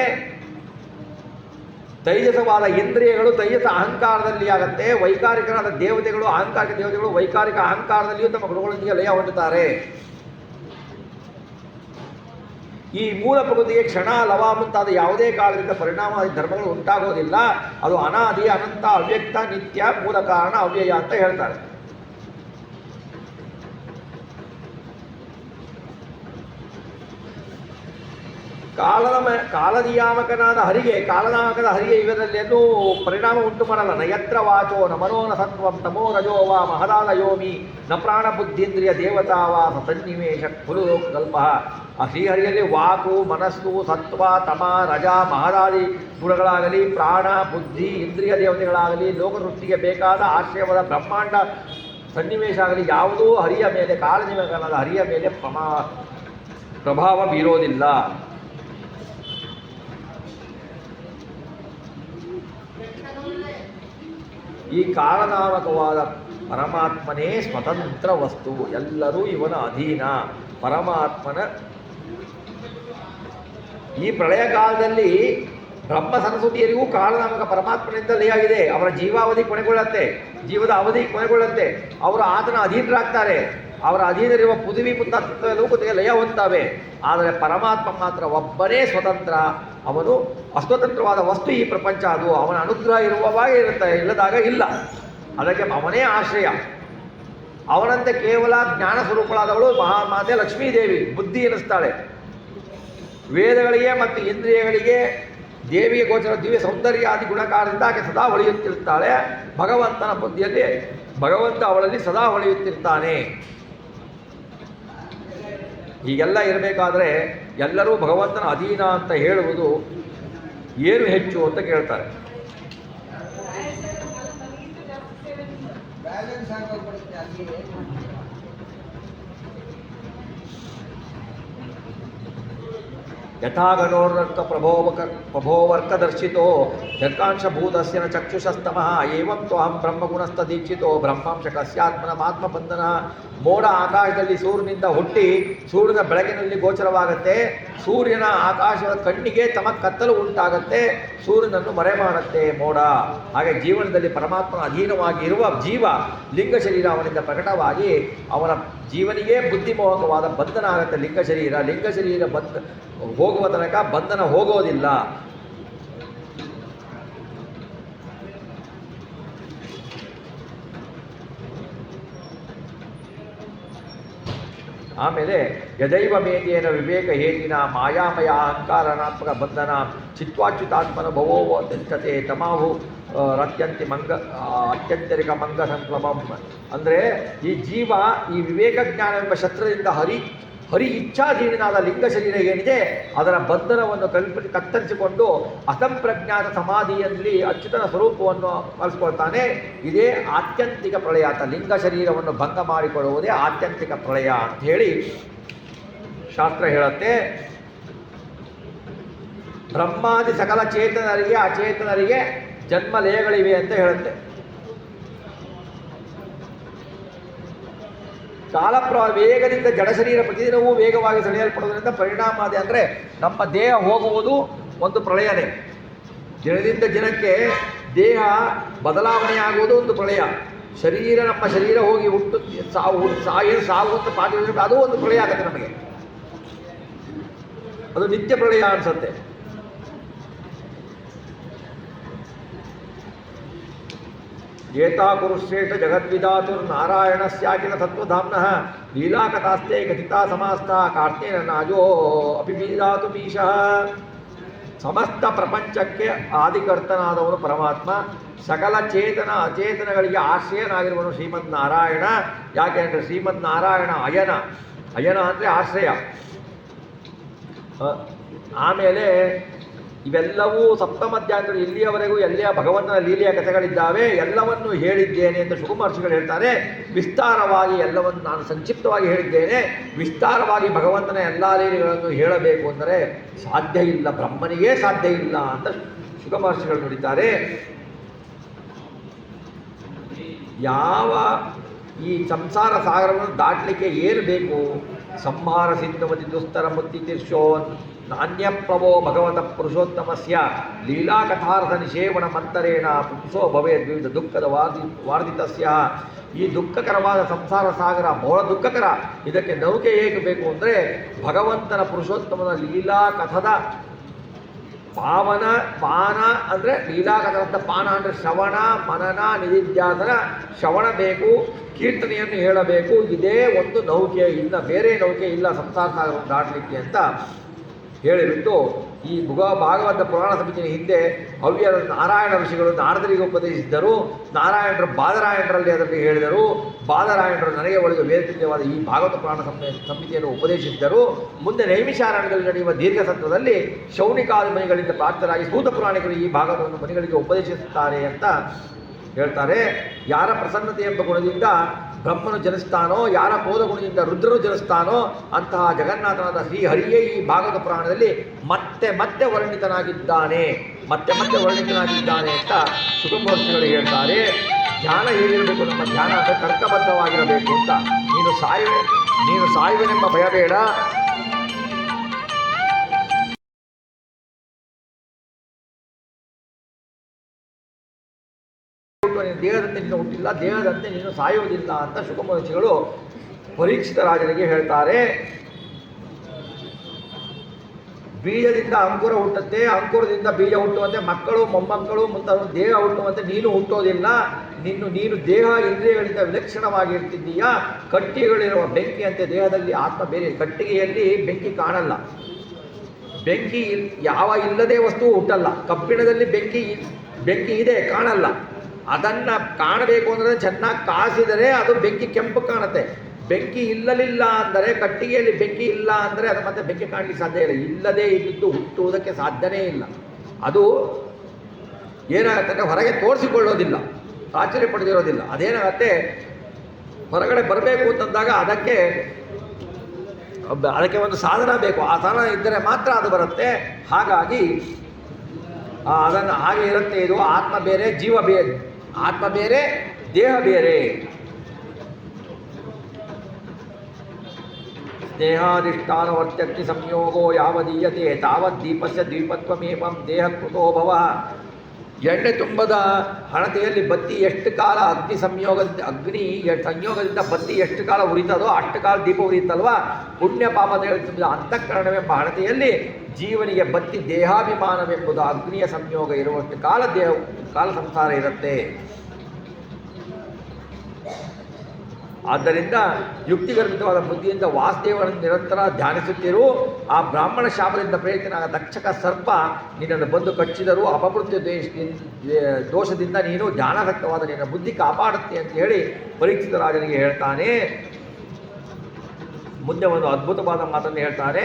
ತೈಜಸವಾದ ಇಂದ್ರಿಯಗಳು ತೈಜಸ ಅಹಂಕಾರದಲ್ಲಿ ಆಗುತ್ತೆ. ವೈಕಾರಿಕರಾದ ದೇವತೆಗಳು, ಅಹಂಕಾರಿಕ ದೇವತೆಗಳು ವೈಕಾರಿಕ ಅಹಂಕಾರದಲ್ಲಿಯೂ ತಮ್ಮ ಗುಣಗಳೊಂದಿಗೆ ಲಯ ಹೊಂದುತ್ತಾರೆ. ಈ ಮೂಲ ಪ್ರಕೃತಿಗೆ ಕ್ಷಣ, ಲವ ಮುಂತಾದ ಯಾವುದೇ ಕಾಲದಿಂದ ಪರಿಣಾಮಾದಿ ಧರ್ಮಗಳು ಉಂಟಾಗೋದಿಲ್ಲ. ಅದು ಅನಾದಿ, ಅನಂತ, ಅವ್ಯಕ್ತ, ನಿತ್ಯ, ಮೂಲ ಕಾರಣ, ಅವ್ಯಯ ಅಂತ ಹೇಳ್ತಾರೆ. ಕಾಲನಿಯಾಮಕನಾದ ಹರಿಗೆ, ಕಾಲನಾಮಕದ ಹರಿಗೆ ಇವರಲ್ಲೇನೂ ಪರಿಣಾಮ ಉಂಟು ಮಾಡಲ್ಲ. ನಯತ್ರ ವಾಚೋ ನ ಮನೋನ ಸತ್ವಂ ತಮೋ ರಜೋ ವಾ ಮಹದಾಲಯೋಮಿ ನ ಪ್ರಾಣ ಬುದ್ಧೀಂದ್ರಿಯ ದೇವತಾ ವಾ ಸನ್ನಿವೇಶ ಕುರು ಕಲ್ಪ. ಆ ಶ್ರೀಹರಿಯಲ್ಲಿ ವಾಕು, ಮನಸ್ಸು, ಸತ್ವ, ತಮ, ರಜ, ಮಹದಾದಿ ಗುಣಗಳಾಗಲಿ, ಪ್ರಾಣ, ಬುದ್ಧಿ, ಇಂದ್ರಿಯ ದೇವತೆಗಳಾಗಲಿ, ಲೋಕಸೃಷ್ಟಿಗೆ ಬೇಕಾದ ಆಶ್ರಯವಾದ ಬ್ರಹ್ಮಾಂಡ ಸನ್ನಿವೇಶ ಆಗಲಿ ಯಾವುದೂ ಹರಿಯ ಮೇಲೆ, ಕಾಲನಿಯಾಮಕನಾದ ಹರಿಯ ಮೇಲೆ ಪ್ರಭಾವ ಬೀರೋದಿಲ್ಲ. ಈ ಕಾಲನಾಮಕವಾದ ಪರಮಾತ್ಮನೇ ಸ್ವತಂತ್ರ ವಸ್ತು. ಎಲ್ಲರೂ ಇವನ ಅಧೀನ. ಪರಮಾತ್ಮನ ಈ ಪ್ರಳಯ ಕಾಲದಲ್ಲಿ ಬ್ರಹ್ಮ ಸರಸ್ವತಿಯರಿಗೂ ಕಾಲನಾಮಕ ಪರಮಾತ್ಮನಿಂದ ಲಯಾಗಿದೆ. ಅವರ ಜೀವಾವಧಿ ಕೊನೆಗೊಳ್ಳುತ್ತೆ, ಜೀವದ ಅವಧಿ ಕೊನೆಗೊಳ್ಳುತ್ತೆ. ಅವರು ಆತನ ಅಧೀನರಾಗ್ತಾರೆ. ಅವರ ಅಧೀನರಿರುವ ಪೃಥ್ವಿ ಮುಂತಾದ ಲೋಕತೆಗೆ ಲಯ ಹೊಂದ್ತವೆ. ಆದರೆ ಪರಮಾತ್ಮ ಮಾತ್ರ ಒಬ್ಬನೇ ಸ್ವತಂತ್ರ. ಅವನು ಅಸ್ವತಂತ್ರವಾದ ವಸ್ತು ಈ ಪ್ರಪಂಚ. ಅದು ಅವನ ಅನುಗ್ರಹ ಇರುವವಾಗೇ ಇರುತ್ತೆ, ಇಲ್ಲದಾಗ ಇಲ್ಲ. ಅದಕ್ಕೆ ಅವನೇ ಆಶ್ರಯ. ಅವನಂತೆ ಕೇವಲ ಜ್ಞಾನ ಸ್ವರೂಪಳಾದವಳು ಮಹಾಮಾತೆ ಲಕ್ಷ್ಮೀದೇವಿ ಬುದ್ಧಿ ಎನಿಸ್ತಾಳೆ. ವೇದಗಳಿಗೆ ಮತ್ತು ಇಂದ್ರಿಯಗಳಿಗೆ ದೇವಿಯ ಗೋಚರ ದಿವ್ಯ ಸೌಂದರ್ಯಾದಿ ಗುಣಕಾರದಿಂದ ಆಕೆ ಸದಾ ಹೊಳೆಯುತ್ತಿರ್ತಾಳೆ. ಭಗವಂತನ ಬುದ್ಧಿಯಲ್ಲಿ ಭಗವಂತ ಅವಳಲ್ಲಿ ಸದಾ ಹೊಳೆಯುತ್ತಿರ್ತಾನೆ. ಹೀಗೆಲ್ಲ ಇರಬೇಕಾದ್ರೆ ಎಲ್ಲರೂ ಭಗವಂತನ ಅಧೀನ ಅಂತ ಹೇಳುವುದು ಏನು ಹೆಚ್ಚು ಅಂತ ಕೇಳ್ತಾರೆ. ಯಥಾಗಣೋರ್ಕ ಪ್ರಭೋವರ್ಕದರ್ಶಿತೋ ಜರ್ಕಾಂಶಭೂತಸ್ಯ ನ ಚಕ್ಷುಷಸ್ತಮಃ ಏವಂ ತ್ವಹಂ ಬ್ರಹ್ಮಗುಣಸ್ಥ ದೀಕ್ಷಿತೋ ಬ್ರಹ್ಮಾಂಶ ಕಸ್ಯಾತ್ಮನ ಆತ್ಮಬಂಧನ. ಮೋಡ ಆಕಾಶದಲ್ಲಿ ಸೂರ್ಯನಿಂದ ಹುಟ್ಟಿ ಸೂರ್ಯನ ಬೆಳಕಿನಲ್ಲಿ ಗೋಚರವಾಗುತ್ತೆ. ಸೂರ್ಯನ ಆಕಾಶದ ಕಣ್ಣಿಗೆ ಕತ್ತಲು ಉಂಟಾಗತ್ತೆ, ಸೂರ್ಯನನ್ನು ಮರೆ ಮಾಡುತ್ತೆ ಮೋಡ. ಹಾಗೆ ಜೀವನದಲ್ಲಿ ಪರಮಾತ್ಮನ ಅಧೀನವಾಗಿ ಇರುವ ಜೀವ ಲಿಂಗ ಶರೀರ ಅವನಿಂದ ಪ್ರಕಟವಾಗಿ ಅವನ ಜೀವನಿಗೆ ಬುದ್ಧಿಮೋಹಕವಾದ ಬಂಧನ ಆಗುತ್ತೆ. ಲಿಂಗ ಶರೀರ ಹೋಗುವ ತನಕ ಬಂಧನ ಹೋಗೋದಿಲ್ಲ. ಆಮೇಲೆ ಯದೈವ ಮೇದೇನ ವಿವೇಕ ಹೇತಿನ ಮಾಯಾಮಯ ಅಹಂಕಾರನಾತ್ಮಕ ಬಂಧನ ಚಿತ್ವಾಚ್ಯುತಾತ್ಮನ ಭವೋ ತಿಷ್ಠತೆ ತಮಾಹು ಅತ್ಯಂತರಿಕ ಮಂಗ ಸಂಕ್ರಮಂ. ಅಂದರೆ ಈ ಜೀವ ಈ ವಿವೇಕ ಜ್ಞಾನವೆಂಬ ಶಸ್ತ್ರದಿಂದ ಹರಿ ಇಚ್ಛಾಧೀನಾದ ಲಿಂಗ ಶರೀರ ಏನಿದೆ ಅದರ ಬಂಧನವನ್ನು ಕತ್ತರಿಸಿಕೊಂಡು ಅಸಂಪ್ರಜ್ಞಾತ ಸಮಾಧಿಯಲ್ಲಿ ಅಚ್ಯುತನ ಸ್ವರೂಪವನ್ನು ಕಲಿಸ್ಕೊಳ್ತಾನೆ. ಇದೇ ಆತ್ಯಂತಿಕ ಪ್ರಳಯ ಅಂತ. ಲಿಂಗ ಶರೀರವನ್ನು ಭಂಗ ಮಾಡಿಕೊಳ್ಳುವುದೇ ಆತ್ಯಂತಿಕ ಪ್ರಳಯ ಅಂತ ಹೇಳಿ ಶಾಸ್ತ್ರ ಹೇಳುತ್ತೆ. ಬ್ರಹ್ಮಾದಿ ಸಕಲ ಚೇತನರಿಗೆ ಅಚೇತನರಿಗೆ ಜನ್ಮಲಯಗಳಿವೆ ಅಂತ ಹೇಳುತ್ತೆ. ವೇಗದಿಂದ ಜಡಶರೀರ ಪ್ರತಿದಿನವೂ ವೇಗವಾಗಿ ಸೆಳೆಯಲ್ಪಡುವುದರಿಂದ ಪರಿಣಾಮ ಅದೇ. ಅಂದರೆ ನಮ್ಮ ದೇಹ ಹೋಗುವುದು ಒಂದು ಪ್ರಳಯನೇ. ದಿನದಿಂದ ದಿನಕ್ಕೆ ದೇಹ ಬದಲಾವಣೆಯಾಗುವುದು ಒಂದು ಪ್ರಳಯ. ನಮ್ಮ ಶರೀರ ಹೋಗಿ ಹುಟ್ಟು ಸಾವು ಅಂತ ಪಾಠ ಅದು ಒಂದು ಪ್ರಳಯ ಆಗುತ್ತೆ ನಮಗೆ. ಅದು ನಿತ್ಯ ಪ್ರಳಯ ಅನ್ಸುತ್ತೆ. ಏತಾ ಕುರುಶ್ರೇಷ್ಠ ಜಗದ್ವಿಧಾತುರ್ನಾರಾಯಣಸ್ಯಾಖಿಲ ತತ್ವಧಾಮ್ನಃ ಲೀಲಾಕಥಾಸ್ತೆ ಕಥಿತಾ ಸಮಾಸ್ತ ಕಾರ್ತೇನ ನಾಜೋ ಅಪಿಬೀಧಾತು ಮೀಶಃ. ಸಮಸ್ತ ಪ್ರಪಂಚಕ್ಕೆ ಆದಿಕರ್ತನಾದವನು ಪರಮಾತ್ಮ. ಸಕಲ ಚೇತನ ಅಚೇತನಗಳಿಗೆ ಆಶ್ರಯನಾಗಿರುವನು ಶ್ರೀಮನ್ನಾರಾಯಣ. ಯಾಕೆ ಅಂದರೆ ಶ್ರೀಮನ್ನಾರಾಯಣ ಅಯನ ಅಂದರೆ ಆಶ್ರಯ. ಆಮೇಲೆ ಇವೆಲ್ಲವೂ ಸಪ್ತಮಧ್ಯಾಯಗಳು ಇಲ್ಲಿಯವರೆಗೂ ಎಲ್ಲಿಯ ಭಗವಂತನ ಲೀಲೆಯ ಕಥೆಗಳಿದ್ದಾವೆ. ಎಲ್ಲವನ್ನು ಹೇಳಿದ್ದೇನೆ ಅಂತ ಶುಕಮಹರ್ಷಿಗಳು ಹೇಳ್ತಾರೆ. ವಿಸ್ತಾರವಾಗಿ ಎಲ್ಲವನ್ನು ನಾನು ಸಂಕ್ಷಿಪ್ತವಾಗಿ ಹೇಳಿದ್ದೇನೆ. ವಿಸ್ತಾರವಾಗಿ ಭಗವಂತನ ಎಲ್ಲ ಲೀಲೆಗಳನ್ನು ಹೇಳಬೇಕು ಅಂದರೆ ಸಾಧ್ಯ ಇಲ್ಲ, ಬ್ರಹ್ಮನಿಗೇ ಸಾಧ್ಯ ಇಲ್ಲ ಅಂತ ಶುಕಮಹರ್ಷಿಗಳು ನುಡಿತಾರೆ. ಯಾವ ಈ ಸಂಸಾರ ಸಾಗರವನ್ನು ದಾಟಲಿಕ್ಕೆ ಏನು ಬೇಕು? ಸಂಹಾರ ಸಿದ್ಧಮತಿ ದುಸ್ತರ ಮುತ್ತಿ ತಿರ್ಶೋನ್ ನಾಣ್ಯಪ್ರಭೋ ಭಗವತ ಪುರುಷೋತ್ತಮಸ್ಯ ಲೀಲಾಕಥಾರ್ಥ ನಿಷೇವಣ ಮಂತರೇಣ ಪುಂಸೋ ಭವೇದ್ ವಿವಿಧ ದುಃಖದ ವಾರ್ಧಿತಸ್ಯ. ಈ ದುಃಖಕರವಾದ ಸಂಸಾರ ಸಾಗರ ಬಹಳ ದುಃಖಕರ. ಇದಕ್ಕೆ ನೌಕೆ ಹೇಗೆ ಬೇಕು ಅಂದರೆ ಭಗವಂತನ ಪುರುಷೋತ್ತಮನ ಲೀಲಾಕಥದ ಪಾನ ಅಂದರೆ ಲೀಲಾಕಥದ ಪಾನ ಅಂದರೆ ಶ್ರವಣ ಮನನ ನಿಧಿಧ್ಯಾಸನ. ಶ್ರವಣ ಬೇಕು, ಕೀರ್ತನೆಯನ್ನು ಹೇಳಬೇಕು. ಇದೇ ಒಂದು ನೌಕೆ, ಇನ್ನು ಬೇರೆ ನೌಕೆ ಇಲ್ಲ ಸಂಸಾರ ಸಾಗರವನ್ನು ದಾಟಲಿಕ್ಕೆ ಅಂತ ಹೇಳಿಬಿಟ್ಟು ಈ ಭಾಗವತ ಪುರಾಣ ಸಮಿತಿಯ ಹಿಂದೆ ಅವ್ಯ ನಾರಾಯಣ ಋಷಿಗಳು ನಾರದರಿಗೆ ಉಪದೇಶಿಸಿದ್ದರು. ನಾರಾಯಣರು ಬಾದರಾಯಣರಲ್ಲಿ ಅದನ್ನು ಹೇಳಿದರು. ಬಾದರಾಯಣರು ನನಗೆ ಒಳಗೆ ವೇದಿತವಾದ ಈ ಭಾಗವತ ಪುರಾಣ ಸಮಿತಿಯನ್ನು ಉಪದೇಶಿಸಿದ್ದರು. ಮುಂದೆ ನೈಮಿಷಾರಣ್ಯದಲ್ಲಿ ನಡೆಯುವ ದೀರ್ಘ ಸತ್ರದಲ್ಲಿ ಶೌನಿಕಾದಿ ಮಣಿಗಳಿಂದ ಪ್ರಾಪ್ತರಾಗಿ ಸೂತ ಪುರಾಣಿಕರು ಈ ಭಾಗವತವನ್ನು ಮಣಿಗಳಿಗೆ ಉಪದೇಶಿಸುತ್ತಾರೆ ಅಂತ ಹೇಳ್ತಾರೆ. ಯಾರ ಪ್ರಸನ್ನತೆ ಎಂಬ ಗುಣದಿಂದ ಬ್ರಹ್ಮನು ಜನಿಸ್ತಾನೋ, ಯಾರ ಬೋಧ ಗುಣದಿಂದ ರುದ್ರನು ಜನಿಸ್ತಾನೋ ಅಂತಹ ಜಗನ್ನಾಥನಾದ ಶ್ರೀಹರಿಯೇ ಈ ಭಾಗವತ ಪುರಾಣದಲ್ಲಿ ಮತ್ತೆ ಮತ್ತೆ ವರ್ಣಿತನಾಗಿದ್ದಾನೆ ಅಂತ ಶುಕಮಹರ್ಷಿಗಳು ಹೇಳ್ತಾರೆ. ಧ್ಯಾನ ಹೇಗಿರಬೇಕು? ನಮ್ಮ ಧ್ಯಾನ ಅಂದರೆ ತರ್ಕಬದ್ಧವಾಗಿರಬೇಕು ಅಂತ. ನೀನು ಸಾಯುವೆನೆಂಬ ಭಯಬೇಡ, ದೇಹದಂತೆ ನೀನು ಹುಟ್ಟಿಲ್ಲ, ದೇಹದಂತೆ ನೀನು ಸಾಯುವುದಿಲ್ಲ ಅಂತ ಶುಕಮಹರ್ಷಿಗಳು ಪರೀಕ್ಷಿತ ರಾಜನಿಗೆ ಹೇಳ್ತಾರೆ. ಬೀಜದಿಂದ ಅಂಕುರ ಹುಟ್ಟುತ್ತೆ, ಅಂಕುರದಿಂದ ಬೀಜ ಹುಟ್ಟುವಂತೆ ಮಕ್ಕಳು ಮೊಮ್ಮಕ್ಕಳು ಮುಂತಾದ ದೇಹ ಹುಟ್ಟುವಂತೆ ನೀನು ಹುಟ್ಟೋದಿಲ್ಲ. ನೀನು ದೇಹ ಇಂದ್ರಿಯಗಳಿಂದ ವಿಲಕ್ಷಣವಾಗಿರ್ತಿದ್ದೀಯಾ. ಕಟ್ಟಿಗೆಗಳಿರುವ ಬೆಂಕಿಯಂತೆ ದೇಹದಲ್ಲಿ ಆತ್ಮ ಬೇರೆ. ಕಟ್ಟಿಗೆಯಲ್ಲಿ ಬೆಂಕಿ ಕಾಣಲ್ಲ, ಬೆಂಕಿ ಯಾವ ಇಲ್ಲದೆ ವಸ್ತು ಹುಟ್ಟಲ್ಲ. ಕಬ್ಬಿಣದಲ್ಲಿ ಬೆಂಕಿ ಇದೆ, ಕಾಣಲ್ಲ. ಅದನ್ನು ಕಾಣಬೇಕು ಅಂದರೆ ಚೆನ್ನಾಗಿ ಕಾಸಿದರೆ ಅದು ಬೆಂಕಿ ಕೆಂಪು ಕಾಣುತ್ತೆ. ಬೆಂಕಿ ಇಲ್ಲಲಿಲ್ಲ ಅಂದರೆ, ಕಟ್ಟಿಗೆಯಲ್ಲಿ ಬೆಂಕಿ ಇಲ್ಲ ಅಂದರೆ ಅದು ಮತ್ತೆ ಬೆಂಕಿ ಕಾಣಲಿಕ್ಕೆ ಸಾಧ್ಯ ಇಲ್ಲ. ಇಲ್ಲದೇ ಇದ್ದು ಹುಟ್ಟುವುದಕ್ಕೆ ಸಾಧ್ಯನೇ ಇಲ್ಲ. ಅದು ಏನಾಗುತ್ತೆ, ಹೊರಗೆ ತೋರಿಸಿಕೊಳ್ಳೋದಿಲ್ಲ, ಆಶ್ಚರ್ಯ ಪಡೆದಿರೋದಿಲ್ಲ. ಅದೇನಾಗತ್ತೆ, ಹೊರಗಡೆ ಬರಬೇಕು ಅಂತಂದಾಗ ಅದಕ್ಕೆ ಅದಕ್ಕೆ ಒಂದು ಸಾಧನ ಬೇಕು. ಆ ಸಾಧನ ಇದ್ದರೆ ಮಾತ್ರ ಅದು ಬರುತ್ತೆ. ಹಾಗಾಗಿ ಅದನ್ನು ಹಾಗೆ ಇರುತ್ತೆ. ಇದು ಆತ್ಮ ಬೇರೆ, ಜೀವ ಬೇರೆ, ಆತ್ಮ ಬೇರೆ, ದೇಹ ಬೇರೆ. ಸ್ನೇಹಾಧಿಷ್ಠಾನವರ್ತ್ಯಗ್ನಿ ಸಂಯೋಗೋ ಯಾವದೀಯತೆ ತಾವದ್ದೀಪಸ್ಯ ದ್ವೀಪತ್ವಮೇವಂ ದೇಹ ಕೃತೋ ಭವ. ಎಣ್ಣೆ ತುಂಬದ ಹಣತೆಯಲ್ಲಿ ಬತ್ತಿ ಎಷ್ಟು ಕಾಲ ಅಗ್ನಿ ಸಂಯೋಗದಿಂದ ಬತ್ತಿ ಎಷ್ಟು ಕಾಲ ಉರಿತದೋ ಅಷ್ಟು ಕಾಲ ದೀಪ ಉರಿಯುತ್ತಲ್ವ. ಪುಣ್ಯ ಪಾಪದಲ್ಲಿ ತುಂಬಿದ ಅಂತಃಕರಣವೆಂಬ ಹಣತೆಯಲ್ಲಿ ಜೀವನಿಗೆ ಬತ್ತಿ ದೇಹಾಭಿಮಾನವೆಂಬುದು ಅಗ್ನಿಯ ಸಂಯೋಗ ಇರುವಷ್ಟು ಕಾಲ ಸಂಸಾರ ಇರುತ್ತೆ. ಆದ್ದರಿಂದ ಯುಕ್ತಿಗರ್ಭಿತವಾದ ಬುದ್ಧಿಯಿಂದ ವಾಸುದೇವನನ್ನು ನಿರಂತರ ಧ್ಯಾನಿಸುತ್ತಿರು. ಆ ಬ್ರಾಹ್ಮಣ ಶಾಪದಿಂದ ಪ್ರೇರಿತನಾದ ದಕ್ಷಕ ಸರ್ಪ ನಿನ್ನನ್ನು ಬಂದು ಕಚ್ಚಿದರೂ ಅಪಮೃತ್ಯು ದೋಷದಿಂದ ನೀನು ಧ್ಯಾನಾಸಕ್ತವಾದ ನಿನ್ನ ಬುದ್ಧಿ ಕಾಪಾಡುತ್ತೆ ಅಂತ ಹೇಳಿ ಪರೀಕ್ಷಿತ ರಾಜನಿಗೆ ಹೇಳ್ತಾನೆ. ಮುಂದೆ ಒಂದು ಅದ್ಭುತವಾದ ಮಾತನ್ನು ಹೇಳ್ತಾನೆ.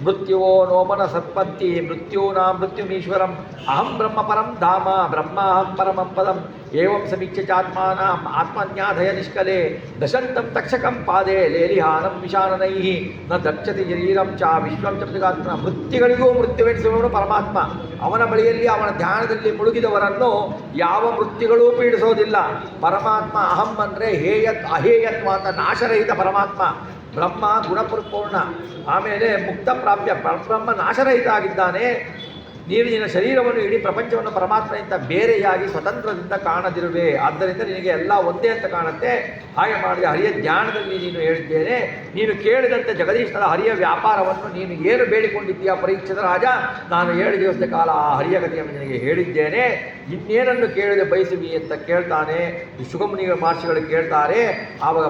ಮೃತ್ಯುವೋ ನೋಮನ ಸತ್ಪಂತಿ ಮೃತ್ಯೂನಾ ಮೃತ್ಯುಮೀಶ್ವರಂ ಅಹಂ ಬ್ರಹ್ಮ ಪರಂ ಧಾಮ ಬ್ರಹ್ಮಾಹಂ ಪರಮಂ ಪದಂ ಏವಂ ಸಮೀಕ್ಷೆ ಚಾತ್ಮಾನಾಂ ಆತ್ಮನ್ಯಾಧಯ ನಿಷ್ಕಲೆ ದಶಂತಂ ತಕ್ಷಕಂ ಪಾದೆ ಲೇಲಿಹಾನಂ ವಿಷಾನನೈಃ ನ ದಕ್ಷತಿ ಶರೀರಂ ಚ ವಿಶ್ವಂ ಚ ಪ್ರತಿಗಾತ್ಮ. ಮೃತ್ಯುಗಳಿಗೂ ಮೃತ್ಯುವೆನಿಸುವವನು ಪರಮಾತ್ಮ. ಅವನ ಬಳಿಯಲ್ಲಿ ಅವನ ಧ್ಯಾನದಲ್ಲಿ ಮುಳುಗಿದವರನ್ನು ಯಾವ ಮೃತ್ಯುಗಳೂ ಪೀಡಿಸೋದಿಲ್ಲ. ಪರಮಾತ್ಮ ಅಹಂ ಅಂದರೆ ಅಹೇಯತ್ವ ಅಂತ ನಾಶರಹಿತ ಪರಮಾತ್ಮ. ಬ್ರಹ್ಮ ಗುಣಪೂರ್ಣ, ಆಮೇಲೆ ಮುಕ್ತ ಪ್ರಾಪ್ಯ. ಬ್ರಹ್ಮ ನಾಶರಹಿತ ಆಗಿದ್ದಾನೆ. ನೀನು ನಿನ್ನ ಶರೀರವನ್ನು ಇಡೀ ಪ್ರಪಂಚವನ್ನು ಪರಮಾತ್ಮನಿಂದ ಬೇರೆಯಾಗಿ ಸ್ವತಂತ್ರದಿಂದ ಕಾಣದಿರುವೆ. ಆದ್ದರಿಂದ ನಿನಗೆ ಎಲ್ಲ ಒಂದೇ ಅಂತ ಕಾಣುತ್ತೆ. ಹಾಗೆ ಮಾಡಿದ ಹರಿಯ ಧ್ಯಾನದಲ್ಲಿ ನೀನು ಹೇಳಿದ್ದೇನೆ. ನೀನು ಕೇಳಿದಂತೆ ಜಗದೀಶನ ಹರಿಯ ವ್ಯಾಪಾರವನ್ನು ನೀನು ಏನು ಬೇಡಿಕೊಂಡಿದ್ದೀಯಾ ಪರೀಕ್ಷಿತ ರಾಜ, ನಾನು 7 ದಿವಸದ ಕಾಲ ಆ ಹರಿಯ ಕಥೆಯನ್ನು ನಿನಗೆ ಹೇಳಿದ್ದೇನೆ. ಇನ್ನೇನನ್ನು ಕೇಳಿದೆ ಬಯಸುವಿ ಅಂತ ಕೇಳ್ತಾನೆ. ಶುಕಮುನಿಗಳ ಮಹರ್ಷಿಗಳು ಕೇಳ್ತಾರೆ. ಆವಾಗ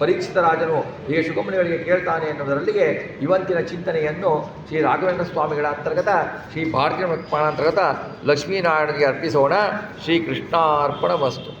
ಪರೀಕ್ಷಿತ ರಾಜನು ಈ ಶುಕಮುನಿಗಳಿಗೆ ಕೇಳ್ತಾನೆ ಎನ್ನುವುದರಲ್ಲಿಗೆ ಇವತ್ತಿನ ಚಿಂತನೆಯನ್ನು ಶ್ರೀ ರಾಘವೇಂದ್ರ ಸ್ವಾಮಿಗಳ ಅಂತರ್ಗತ ಶ್ರೀ ಭಾರತೀಯ ಮಕ್ಕಳ ಅಂತರ್ಗತ ಲಕ್ಷ್ಮೀನಾರಾಯಣನಿಗೆ ಅರ್ಪಿಸೋಣ. ಶ್ರೀ ಕೃಷ್ಣಾರ್ಪಣ ವಸ್ತು.